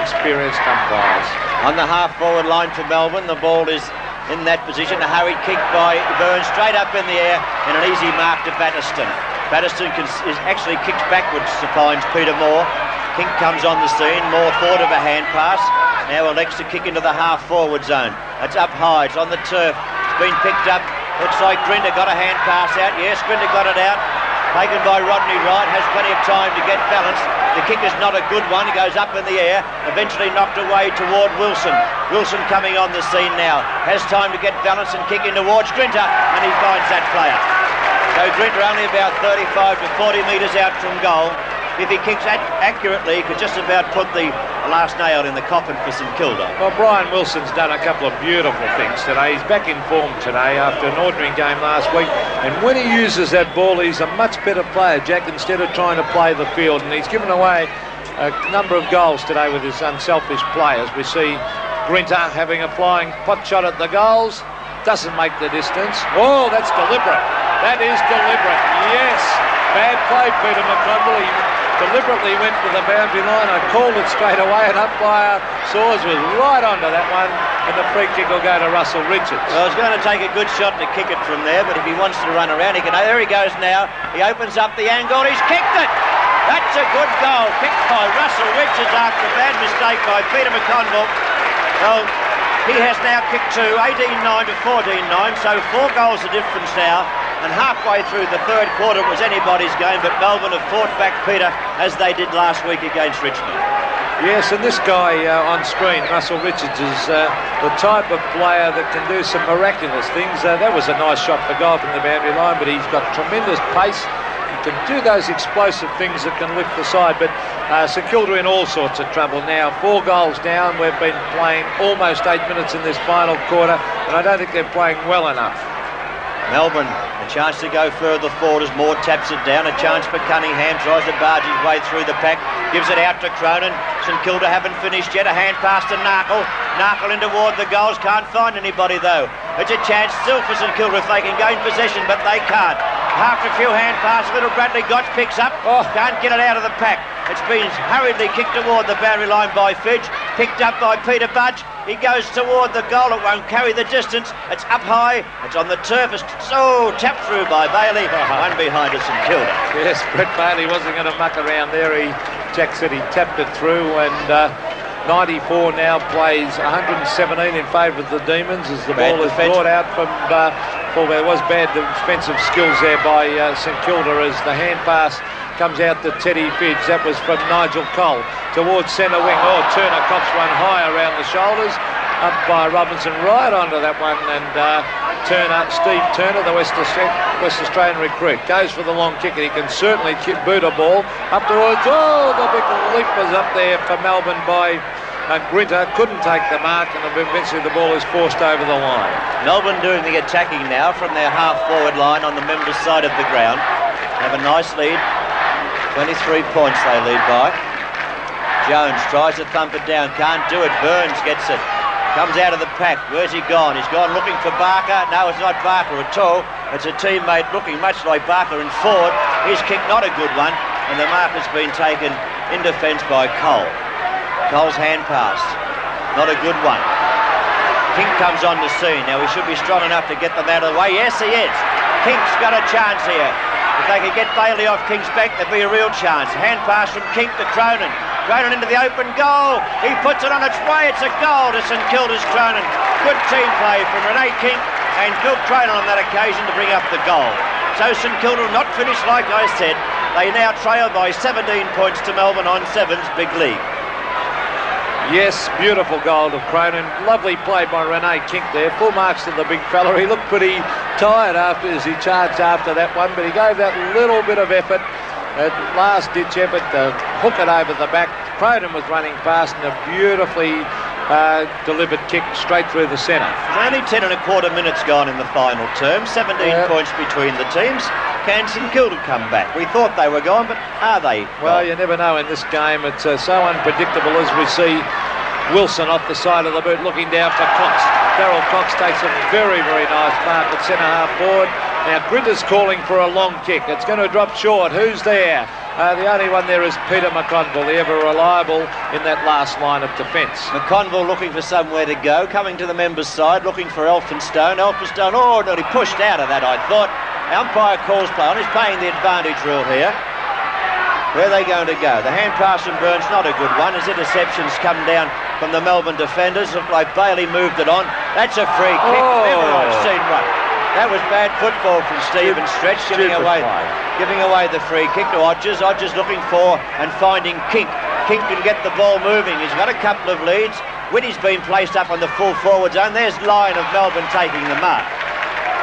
experienced umpires. On the half-forward line for Melbourne, the ball is in that position. A hurried kick by Burns, straight up in the air, and an easy mark to Batterston. Batterston is actually kicked backwards to find Peter Moore. Kink comes on the scene. Moore thought of a hand pass. Now elects to kick into the half-forward zone. It's up high. It's on the turf. It's been picked up. Looks like Grinter got a hand pass out. Yes, Grinter got it out. Taken by Rodney Wright. Has plenty of time to get balanced. The kick is not a good one. He goes up in the air. Eventually knocked away toward Wilson. Wilson coming on the scene now. Has time to get balanced and kick in towards Grinter. And he finds that player. So Grinter only about 35 to 40 metres out from goal. If he kicks accurately, he could just about put the last nail in the coffin for St Kilda. Well, Brian Wilson's done a couple of beautiful things today. He's back in form today after an ordinary game last week. And when he uses that ball, he's a much better player, Jack, instead of trying to play the field. And he's given away a number of goals today with his unselfish play. As we see Grinter having a flying pot shot at the goals. Doesn't make the distance. Oh, that's deliberate. That is deliberate. Yes. Bad play, Peter McConville. He deliberately went to the boundary line. I called it straight away, and umpire Saws was right onto that one, and the free kick will go to Russell Richards. Well, he's going to take a good shot to kick it from there, but if he wants to run around, he can. Oh, there he goes now. He opens up the angle. He's kicked it. That's a good goal, kicked by Russell Richards after a bad mistake by Peter McConville. Well, he has now kicked two, 18-9 to 14-9, so 4 goals the difference now. And halfway through the third quarter it was anybody's game, but Melbourne have fought back, Peter, as they did last week against Richmond. Yes, and this guy on screen, Russell Richards, is the type of player that can do some miraculous things. That was a nice shot for goal from the boundary line, but he's got tremendous pace. He can do those explosive things that can lift the side. But St Kilda in all sorts of trouble now. 4 goals down. We've been playing almost 8 minutes in this final quarter, and I don't think they're playing well enough. Melbourne, a chance to go further forward as Moore taps it down. A chance for Cunningham, tries to barge his way through the pack, gives it out to Cronin. St Kilda haven't finished yet. A hand pass to Narkle. Narkle in toward the goals. Can't find anybody though. It's a chance still for St Kilda if they can gain possession, but they can't. After a few hand passes, little Bradley Gotch picks up. Can't get it out of the pack. It's been hurriedly kicked toward the boundary line by Fidge. Picked up by Peter Budge. He goes toward the goal. It won't carry the distance. It's up high. It's on the turf. It's tapped through by Bailey. One behind us St Kilda. Yes, Brett Bailey wasn't going to muck around there. Jack said he tapped it through, and 94 now plays 117 in favour of the Demons as the ball is brought out from there was bad defensive skills there by St Kilda as the hand pass comes out to Teddy Fidge. That was from Nigel Cole towards centre wing. Oh, Turner cops one high around the shoulders. Up by Robinson right onto that one, and Steve Turner, the West Australian recruit, goes for the long kick, and he can certainly boot a ball up towards. Oh, the big leap was up there for Melbourne by Grinter. Couldn't take the mark, and eventually the ball is forced over the line. Melbourne doing the attacking now from their half-forward line on the members' side of the ground. Have a nice lead. 23 points they lead by. Jones tries to thump it down. Can't do it. Burns gets it. Comes out of the pack. Where's he gone? He's gone looking for Barker. No, it's not Barker at all. It's a teammate looking much like Barker and Ford. His kick not a good one, and the mark has been taken in defence by Cole. Cole's hand pass. Not a good one. King comes on the scene. Now he should be strong enough to get them out of the way. Yes, he is. King's got a chance here. If they could get Bailey off King's back, there'd be a real chance. Hand pass from Kink to Cronin. Cronin into the open goal. He puts it on its way. It's a goal to St Kilda's Cronin. Good team play from Renee Kink and Phil Cronin on that occasion to bring up the goal. So St Kilda will not finish like I said. They now trail by 17 points to Melbourne on 7's big league. Yes, beautiful goal to Cronin. Lovely play by Renee Kink there. Full marks to the big fella. He looked pretty tired as he charged after that one, but he gave that little bit of effort, that last-ditch effort to hook it over the back. Cronin was running fast and a beautifully delivered kick straight through the centre. There's only 10 1/4 minutes gone in the final term. 17 points between the teams. Can St Kilda come back? We thought they were gone, but are they Well, gone? you never know in this game. It's so unpredictable as we see Wilson off the side of the boot looking down for Cox. Darryl Cox takes a very, very nice mark at centre-half forward. Now Grinder's calling for a long kick. It's going to drop short. Who's there? The only one there is Peter McConville, the ever reliable in that last line of defence. McConville looking for somewhere to go, coming to the members' side, looking for Elphinstone. Elphinstone, nearly pushed out of that, I thought. Umpire calls play on. He's playing the advantage rule here. Where are they going to go? The hand pass from Burns, not a good one. His interceptions come down from the Melbourne defenders. Looked like Bailey moved it on. That's a free kick. Never I've seen one. That was bad football from Stephen Stretch, giving away the free kick to Hodges. Hodges looking for and finding Kink. Kink can get the ball moving. He's got a couple of leads. Whitty's been placed up on the full forward zone. There's Lyon of Melbourne taking the mark.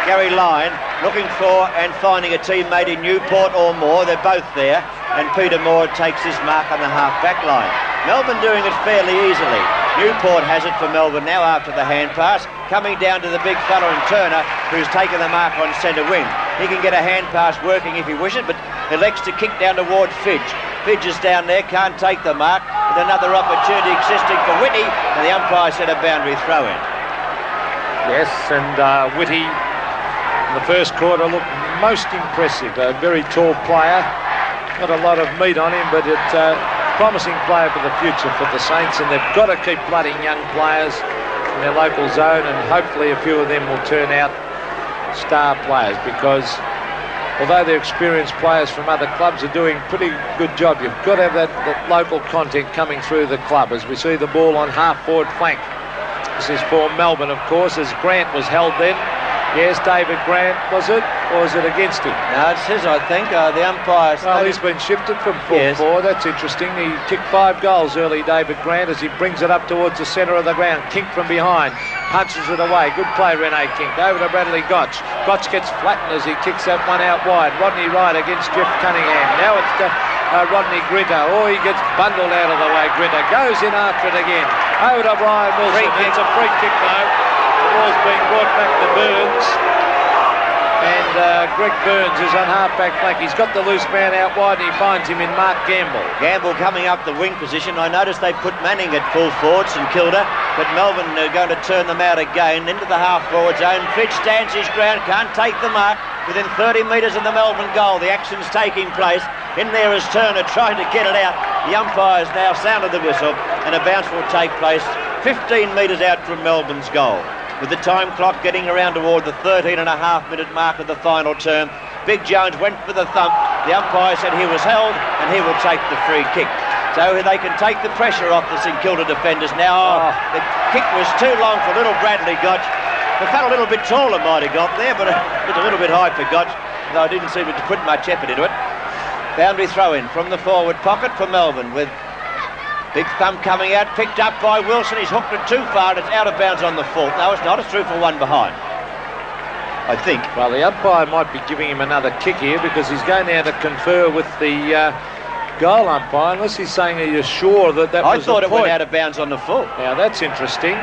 Gary Lyon looking for and finding a teammate in Newport or Moore. They're both there. And Peter Moore takes his mark on the half-back line. Melbourne doing it fairly easily. Newport has it for Melbourne now after the hand pass. Coming down to the big fella in Turner, who's taken the mark on centre wing. He can get a hand pass working if he wishes, but elects to kick down toward Fidge. Fidge is down there, can't take the mark. With another opportunity existing for Whitty, and the umpire said a boundary throw-in. Yes, and Whitty in the first quarter looked most impressive. A very tall player. Not a lot of meat on him, but it's a promising player for the future for the Saints, and they've got to keep blooding young players in their local zone, and hopefully a few of them will turn out star players, because although they're experienced players from other clubs are doing a pretty good job, you've got to have that local content coming through the club. As we see the ball on half-forward flank. This is for Melbourne, of course, as Grant was held then. Yes, David Grant, was it? Or was it against him? No, it's his, I think. The umpire... Well, he's been shifted from full forward. That's interesting. He kicked 5 goals early, David Grant, as he brings it up towards the centre of the ground. Kink from behind. Punches it away. Good play, Renee Kink. Over to Bradley Gotch. Gotch gets flattened as he kicks that one out wide. Rodney Wright against Jeff Cunningham. Now it's to Rodney Grinter. He gets bundled out of the way. Grinter goes in after it again. Over to Brian Wilson. It's a free kick, though. The ball's being brought back to Burns. And Greg Burns is on half-back flank. He's got the loose man out wide and he finds him in Mark Gamble. Gamble coming up the wing position. I noticed they put Manning at full forward, St Kilda, but Melbourne are going to turn them out again into the half-forward zone. Fitch stands his ground, can't take the mark. Within 30 metres of the Melbourne goal, the action's taking place. In there is Turner trying to get it out. The umpire's now sounded the whistle and a bounce will take place 15 metres out from Melbourne's goal. With the time clock getting around toward the 13.5-minute mark of the final term, Big Jones went for the thump. The umpire said he was held and he will take the free kick. So they can take the pressure off the St Kilda defenders now. The kick was too long for little Bradley Gotch. The fella a little bit taller might have got there, but it's a little bit high for Gotch, though I didn't seem to put much effort into it. Boundary throw-in from the forward pocket for Melbourne with Big Thumb coming out, picked up by Wilson. He's hooked it too far and it's out of bounds on the full. No, it's not. It's through for one behind, I think. Well, the umpire might be giving him another kick here because he's going now to confer with the goal umpire, unless he's saying, are you sure that was a point? I thought it went out of bounds on the full. Now, that's interesting.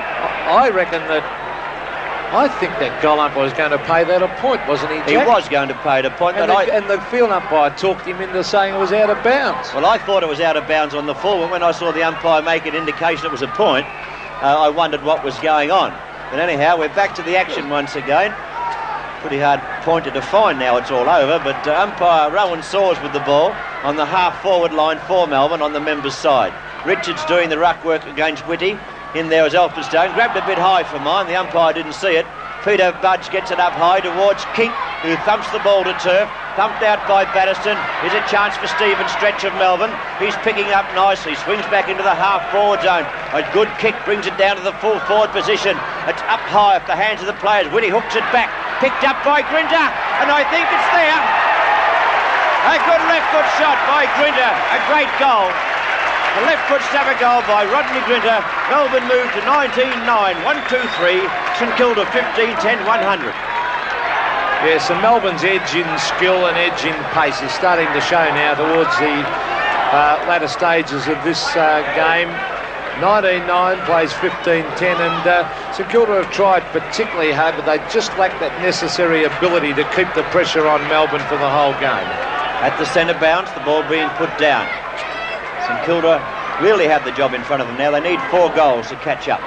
I think that goal umpire was going to pay that a point, wasn't he, Jack? He was going to pay it a point. And the field umpire talked him into saying it was out of bounds. Well, I thought it was out of bounds on the full, but when I saw the umpire make an indication it was a point, I wondered what was going on. But anyhow, we're back to the action once again. Pretty hard point to define now it's all over, but umpire Rowan Saws with the ball on the half-forward line for Melbourne on the members' side. Richards doing the ruck work against Whitty. In there was Elphinstone, grabbed a bit high for mine, the umpire didn't see it. Peter Budge gets it up high towards King, who thumps the ball to turf. Thumped out by Batterston. Here's a chance for Stephen Stretch of Melbourne. He's picking up nicely. Swings back into the half-forward zone. A good kick brings it down to the full-forward position. It's up high off the hands of the players. Whitty hooks it back. Picked up by Grinter. And I think it's there. A good left-foot shot by Grinter. A great goal. A left-foot stabber goal by Rodney Grinter. Melbourne moved to 19-9. 1-2-3. St Kilda 15-10, 100. Yes, and Melbourne's edge in skill and edge in pace is starting to show now towards the latter stages of this game. 19-9 plays 15-10, and St Kilda have tried particularly hard, but they just lack that necessary ability to keep the pressure on Melbourne for the whole game. At the centre bounce, the ball being put down. St Kilda really have the job in front of them now. They need 4 goals to catch up.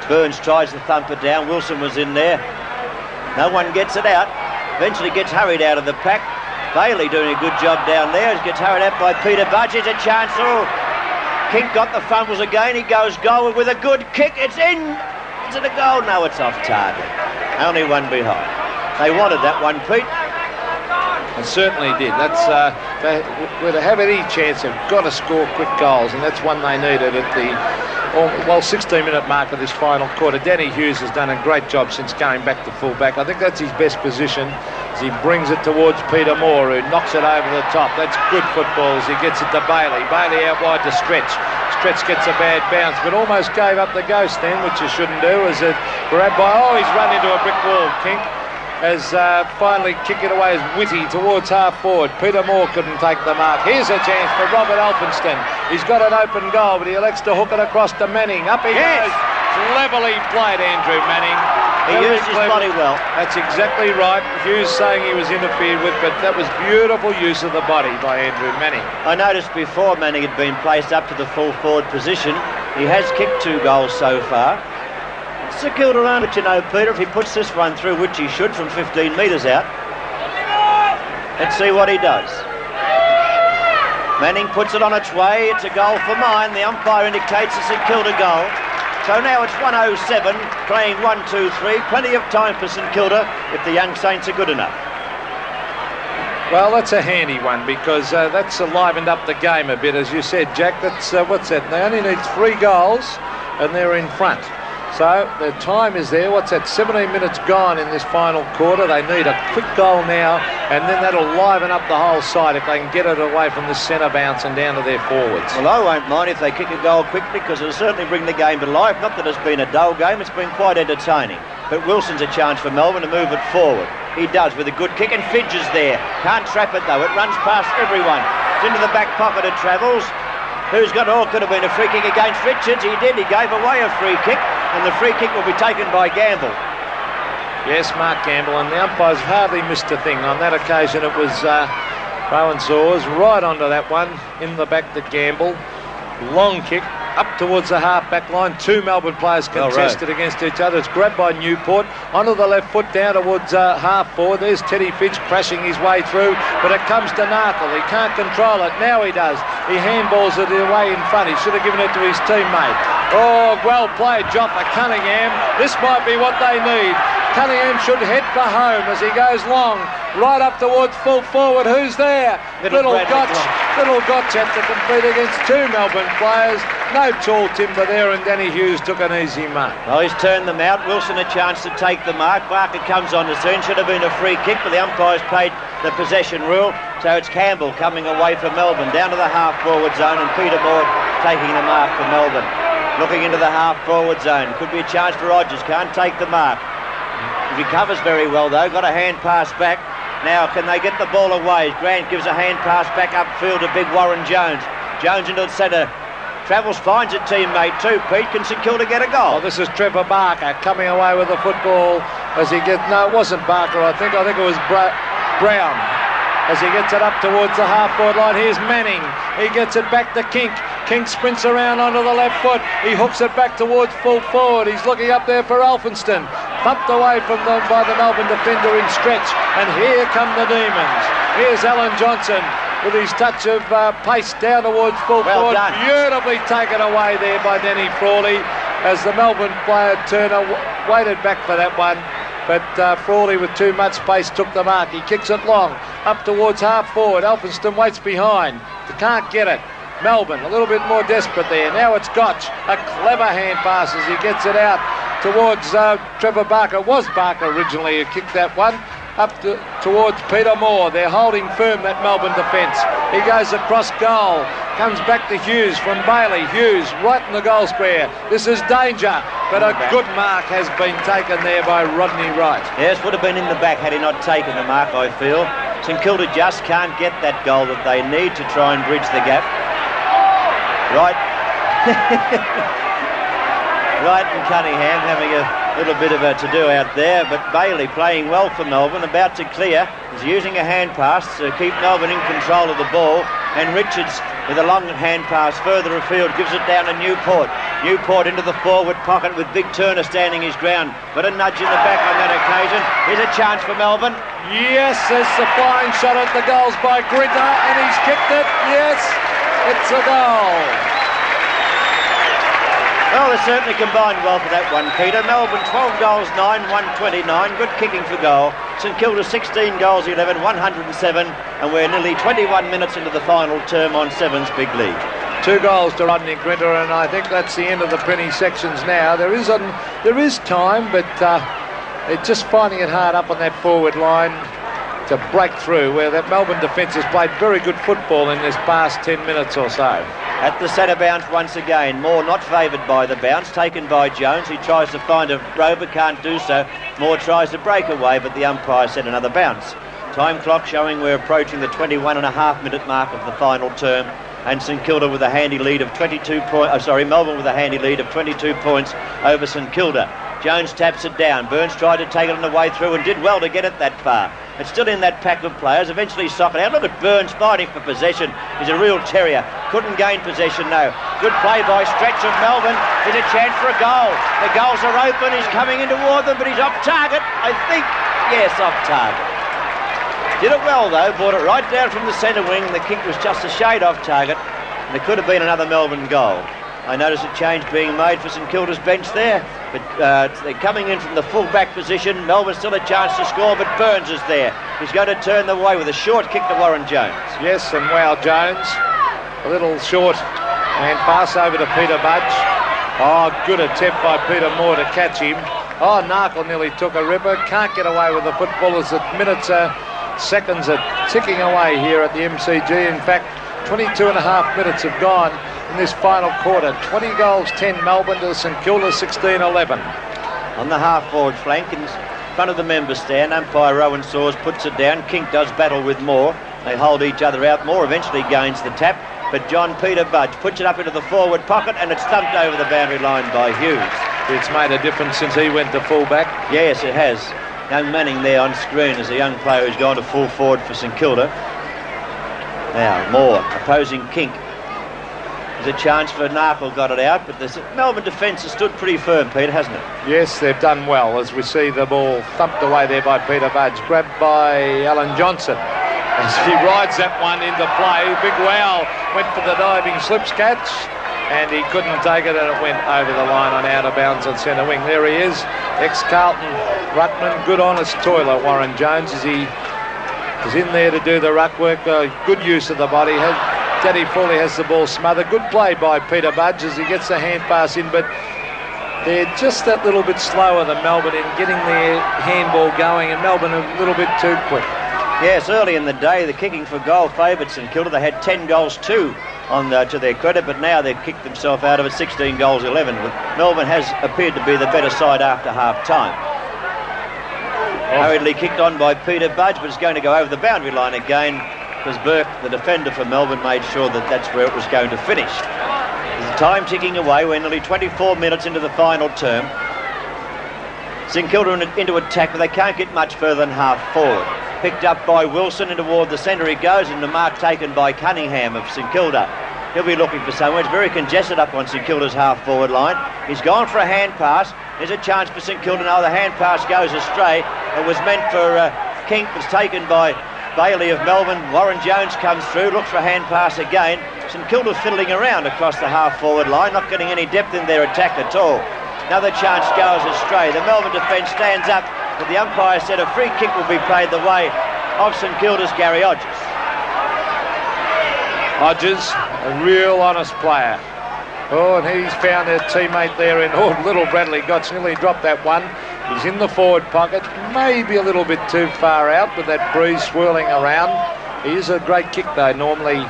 Burns tries to thump it down. Wilson was in there. No one gets it out. Eventually gets hurried out of the pack. Bailey doing a good job down there. Gets hurried out by Peter Budge. It's a chance. Oh, Kink got the fumbles again. He goes goal with a good kick. It's in. Is it a goal? No, it's off target. Only one behind. They wanted that one, Pete. It certainly did. That's where they have any chance, they've got to score quick goals, and that's one they needed at the 16-minute mark of this final quarter. Danny Hughes has done a great job since going back to full-back. I think that's his best position as he brings it towards Peter Moore, who knocks it over the top. That's good football as he gets it to Bailey. Bailey out wide to Stretch. Stretch gets a bad bounce, but almost gave up the ghost then, which you shouldn't do, as it grabbed by... Oh, he's run into a brick wall, King. As finally kick it away as Whitty towards half-forward. Peter Moore couldn't take the mark. Here's a chance for Robert Elphinston. He's got an open goal, but he elects to hook it across to Manning. Up he goes. Cleverly played, Andrew Manning. He used his body well. That's exactly right. Hughes saying he was interfered with, but that was beautiful use of the body by Andrew Manning. I noticed before Manning had been placed up to the full-forward position. He has kicked 2 goals so far. St Kilda around, but you know, Peter, if he puts this one through, which he should from 15 metres out, let's see what he does. Manning puts it on its way. It's a goal for mine. The umpire indicates a St Kilda goal. So now it's 1:07, playing 1-2-3. Plenty of time for St Kilda if the young Saints are good enough. Well, that's a handy one because that's livened up the game a bit, as you said, Jack. That's what's that? They only need 3 goals and they're in front. So the time is there. What's that? 17 minutes gone in this final quarter. They need a quick goal now, and then that'll liven up the whole side if they can get it away from the centre bounce and down to their forwards. Well, I won't mind if they kick a goal quickly because it'll certainly bring the game to life. Not that it's been a dull game. It's been quite entertaining. But Wilson's a chance for Melbourne to move it forward. He does with a good kick, and Fidge is there. Can't trap it though. It runs past everyone. It's into the back pocket it travels. Who's got could have been a free kick against Richards. He did. He gave away a free kick, and the free kick will be taken by Gamble. Yes, Mark Gamble, and the umpires hardly missed a thing. On that occasion, it was Rowan Saws right onto that one, in the back to Gamble. Long kick up towards the half-back line. 2 Melbourne players contested against each other. It's grabbed by Newport onto the left foot down towards half-forward. There's Teddy Fidge crashing his way through, but it comes to Narkle. He can't control it. Now he does. He handballs it away in front. He should have given it to his teammate. Oh, well played, Joffa Cunningham. This might be what they need. Cunningham should head for home as he goes long, right up towards full forward. Who's there? Little Gotch had to compete against 2 Melbourne players. No tall timber there, and Danny Hughes took an easy mark. Well, he's turned them out. Wilson a chance to take the mark. Barker comes on the scene. Should have been a free kick, but the umpires played the possession rule. So it's Campbell coming away for Melbourne, down to the half-forward zone, and Peter Moore taking the mark for Melbourne. Looking into the half-forward zone. Could be a chance for Rogers. Can't take the mark. He recovers very well, though. Got a hand pass back. Now, can they get the ball away? Grant gives a hand pass back upfield to big Warren Jones. Jones into the centre. Travels, finds a teammate too. Pete, can St Kilda get a goal? Oh, this is Trevor Barker coming away with the football as he gets... No, it wasn't Barker, I think it was Brown. As he gets it up towards the half-forward line. Here's Manning. He gets it back to Kink. Kink sprints around onto the left foot. He hooks it back towards full forward. He's looking up there for Elphinston. Thumped away from them by the Melbourne defender in Stretch. And here come the Demons. Here's Alan Johnson with his touch of pace down towards full forward. Done. Beautifully taken away there by Denny Frawley as the Melbourne player Turner waited back for that one. but Frawley with too much space took the mark. He kicks it long, up towards half forward. Elphinston waits behind. They can't get it. Melbourne a little bit more desperate there. Now it's Gotch. A clever hand pass as he gets it out towards Trevor Barker. It was Barker originally who kicked that one. Up towards Peter Moore. They're holding firm, that Melbourne defence. He goes across goal. Comes back to Hughes from Bailey. Hughes right in the goal square. This is danger, but a good mark has been taken there by Rodney Wright. Yes, would have been in the back had he not taken the mark, I feel. St Kilda just can't get that goal that they need to try and bridge the gap. Right. Wright and Cunningham having a little bit of a to-do out there, but Bailey playing well for Melbourne, about to clear. He's using a hand pass to keep Melbourne in control of the ball, and Richards with a long hand pass further afield gives it down to Newport. Newport into the forward pocket with Big Turner standing his ground, but a nudge in the back on that occasion. Here's a chance for Melbourne. Yes, there's the flying shot at the goals by Grinter, and he's kicked it. Yes, it's a goal. Well, they certainly combined well for that one, Peter. Melbourne 12 goals, 9, 129. Good kicking for goal. St Kilda 16 goals, 11, 107. And we're nearly 21 minutes into the final term on Seven's big lead. 2 goals to Rodney Grinter, and I think that's the end of the penny sections now. There is time, but they're just finding it hard up on that forward line to break through, where that Melbourne defence has played very good football in this past 10 minutes or so. At the centre bounce once again. Moore not favoured by the bounce, taken by Jones. He tries to find a rover, can't do so. Moore tries to break away, but the umpire said another bounce. Time clock showing we're approaching the 21.5-minute mark of the final term, and St Kilda with a handy lead of 22 points. Melbourne with a handy lead of 22 points over St Kilda. Jones taps it down. Burns tried to take it on the way through and did well to get it that far. It's still in that pack of players. Eventually sock it out. Look at Burns fighting for possession. He's a real terrier. Couldn't gain possession, no. Good play by Stretch of Melbourne. There's a chance for a goal. The goals are open. He's coming in toward them, but he's off target. I think, yes, off target. Did it well, though. Brought it right down from the centre wing. The kick was just a shade off target. And there could have been another Melbourne goal. I noticed a change being made for St Kilda's bench there, but they're coming in from the full-back position. Melbourne still a chance to score, but Burns is there. He's going to turn the way with a short kick to Warren Jones. Yes, and wow, Jones, a little short and pass over to Peter Budge. Oh, good attempt by Peter Moore to catch him. Oh, Narkle nearly took a ripper. Can't get away with the football as the seconds are ticking away here at the MCG. In fact, 22.5 minutes have gone in this final quarter. 20 goals, 10 Melbourne to St Kilda, 16-11. On the half-forward flank, in front of the member stand, umpire Rowan Saws puts it down. Kink does battle with Moore. They hold each other out. Moore eventually gains the tap, but John Peter Budge puts it up into the forward pocket, and it's thumped over the boundary line by Hughes. It's made a difference since he went to full-back. Yes, it has. Young Manning there on screen is a young player who's gone to full forward for St Kilda. Now, Moore opposing Kink. There's a chance for Narkle, got it out, but the Melbourne defence has stood pretty firm, Peter, hasn't it? Yes, they've done well, as we see the ball thumped away there by Peter Budge, grabbed by Alan Johnson. As he rides that one into play, Big Wow went for the diving slips catch, and he couldn't take it, and it went over the line on out of bounds on centre wing. There he is, ex-Carlton ruckman, good honest toiler, Warren Jones, as he is in there to do the ruck work. Good use of the body. Daddy Frawley has the ball smothered. Good play by Peter Budge as he gets the hand pass in, but they're just that little bit slower than Melbourne in getting their handball going, and Melbourne a little bit too quick. Yes, early in the day, the kicking for goal favoured St Kilda. They had 10 goals too to their credit, but now they've kicked themselves out of it, 16 goals, 11. Melbourne has appeared to be the better side after half-time. Hurriedly kicked on by Peter Budge, but it's going to go over the boundary line again, because Burke, the defender for Melbourne, made sure that that's where it was going to finish. There's time ticking away. We're nearly 24 minutes into the final term. St Kilda into attack, but they can't get much further than half forward. Picked up by Wilson, and toward the centre he goes, and the mark taken by Cunningham of St Kilda. He'll be looking for somewhere. It's very congested up on St Kilda's half-forward line. He's gone for a hand pass. There's a chance for St Kilda. No, the hand pass goes astray. It was meant for Kink. It's taken by Bailey of Melbourne. Warren Jones comes through, looks for a hand pass again. St Kilda fiddling around across the half-forward line, not getting any depth in their attack at all. Another chance goes astray. The Melbourne defence stands up but the umpire said a free kick will be played the way of St Kilda's Gary Hodges. Hodges, a real honest player. Oh, and he's found a teammate there in little Bradley Gotts, nearly dropped that one. He's in the forward pocket, maybe a little bit too far out with that breeze swirling around. He is a great kick though, normally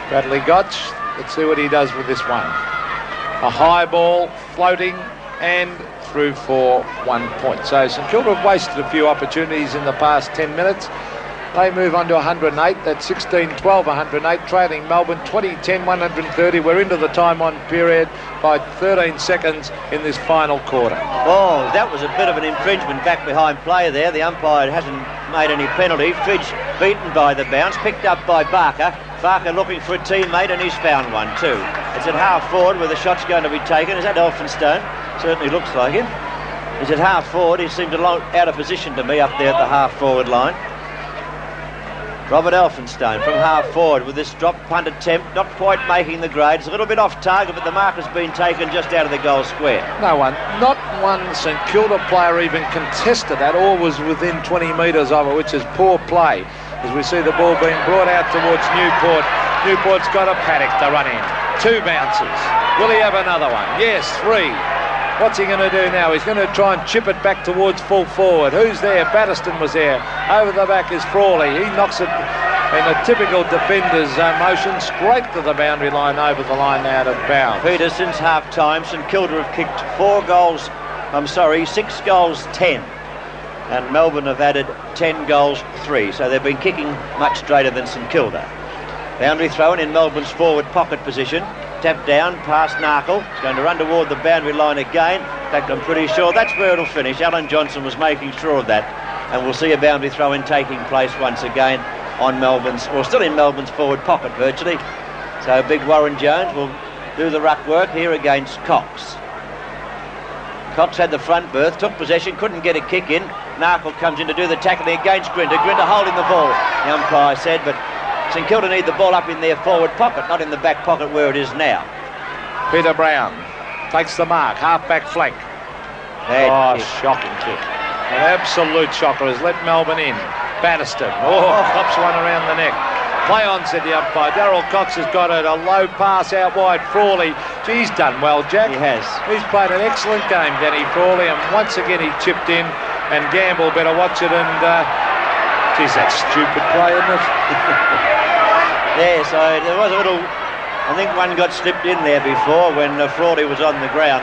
Bradley Gotts. Let's see what he does with this one. A high ball, floating, and through for 1 point. So St Kilda have wasted a few opportunities in the past 10 minutes. They move on to 108. That's 16-12, 108, trailing Melbourne 20-10, 130. We're into the time-on period by 13 seconds in this final quarter. Oh, that was a bit of an infringement back behind play there. The umpire hasn't made any penalty. Fidge beaten by the bounce, picked up by Barker. Barker looking for a teammate, and he's found one too. It's at half forward where the shot's going to be taken. Is that Elphinstone? Certainly looks like him. He's at half forward. He seemed a lot out of position to me up there at the half forward line. Robert Elphinstone from half forward with this drop punt attempt, not quite making the grade. It's a little bit off target, but the mark has been taken just out of the goal square. Not one St Kilda player even contested that, or was within 20 metres of it, which is poor play. As we see the ball being brought out towards Newport. Newport's got a paddock to run in. 2 bounces. Will he have another one? Yes, 3. What's he going to do now? He's going to try and chip it back towards full forward. Who's there? Batterston was there. Over the back is Frawley. He knocks it in a typical defender's motion straight to the boundary line, over the line out of bounds. Peter, since half-time, St Kilda have kicked 6 goals, 10. And Melbourne have added 10 goals, 3. So they've been kicking much straighter than St Kilda. Boundary thrown in Melbourne's forward pocket position. Tap down past Narkle. It's going to run toward the boundary line again. In fact, I'm pretty sure that's where it'll finish. Alan Johnson was making sure of that. And we'll see a boundary throw-in taking place once again on Melbourne's, or still in Melbourne's forward pocket virtually. So big Warren Jones will do the ruck work here against Cox. Cox had the front berth, took possession, couldn't get a kick in. Narkle comes in to do the tackling against Grinter. Grinter holding the ball, the umpire said, but St Kilda need the ball up in their forward pocket, not in the back pocket where it is now. Peter Brown takes the mark, half-back flank. Shocking kick. An absolute shocker has let Melbourne in. Batterston, pops one around the neck. Play on, said the umpire. Darryl Cox has got it. A low pass out wide. Frawley, he's done well, Jack. He has. He's played an excellent game, Danny Frawley, and once again he chipped in, and Gamble better watch it, and geez, that's stupid play, isn't it? Yeah, so there was a little, I think one got slipped in there before when Frawley was on the ground,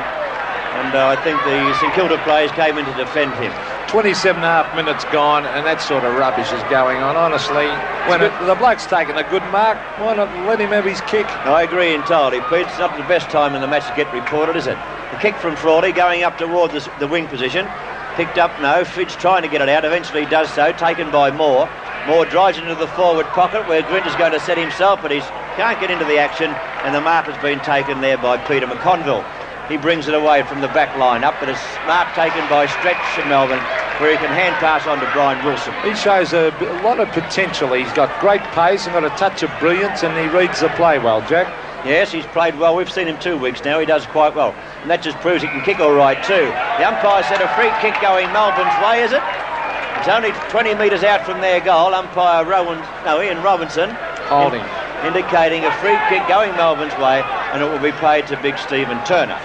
and I think the St Kilda players came in to defend him. 27 and a half minutes gone, and that sort of rubbish is going on, honestly. When the bloke's taken a good mark, why not let him have his kick? I agree entirely, Pete. It's not the best time in the match to get reported, is it? The kick from Frawley going up toward the wing position. Picked up, no. Fidge trying to get it out, eventually does so, taken by Moore. Moore drives into the forward pocket where Grinter's going to set himself, but he can't get into the action, and the mark has been taken there by Peter McConville. He brings it away from the back line up, but it's mark taken by Stretch in Melbourne, where he can hand pass on to Brian Wilson. He shows a lot of potential. He's got great pace and got a touch of brilliance, and he reads the play well, Jack. Yes, he's played well. We've seen him 2 weeks now. He does quite well. And that just proves he can kick all right too. The umpire said a free kick going Melbourne's way, is it? It's only 20 metres out from their goal. Umpire Ian Robinson holding, indicating a free kick going Melbourne's way, and it will be paid to Big Stephen Turner.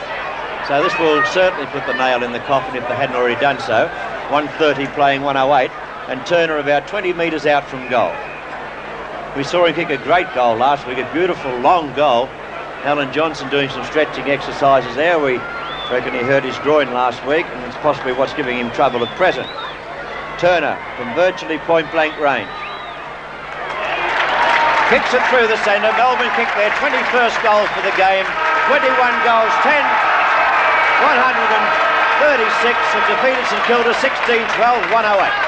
So this will certainly put the nail in the coffin if they hadn't already done so. 130 playing 108, and Turner about 20 metres out from goal. We saw him kick a great goal last week, a beautiful long goal. Alan Johnson doing some stretching exercises there. We reckon he hurt his groin last week, and it's possibly what's giving him trouble at present. Turner from virtually point-blank range. Kicks it through the centre. Melbourne kick their 21st goal for the game. 21 goals, 10, 136. Have defeated St Kilda 16-12, 108.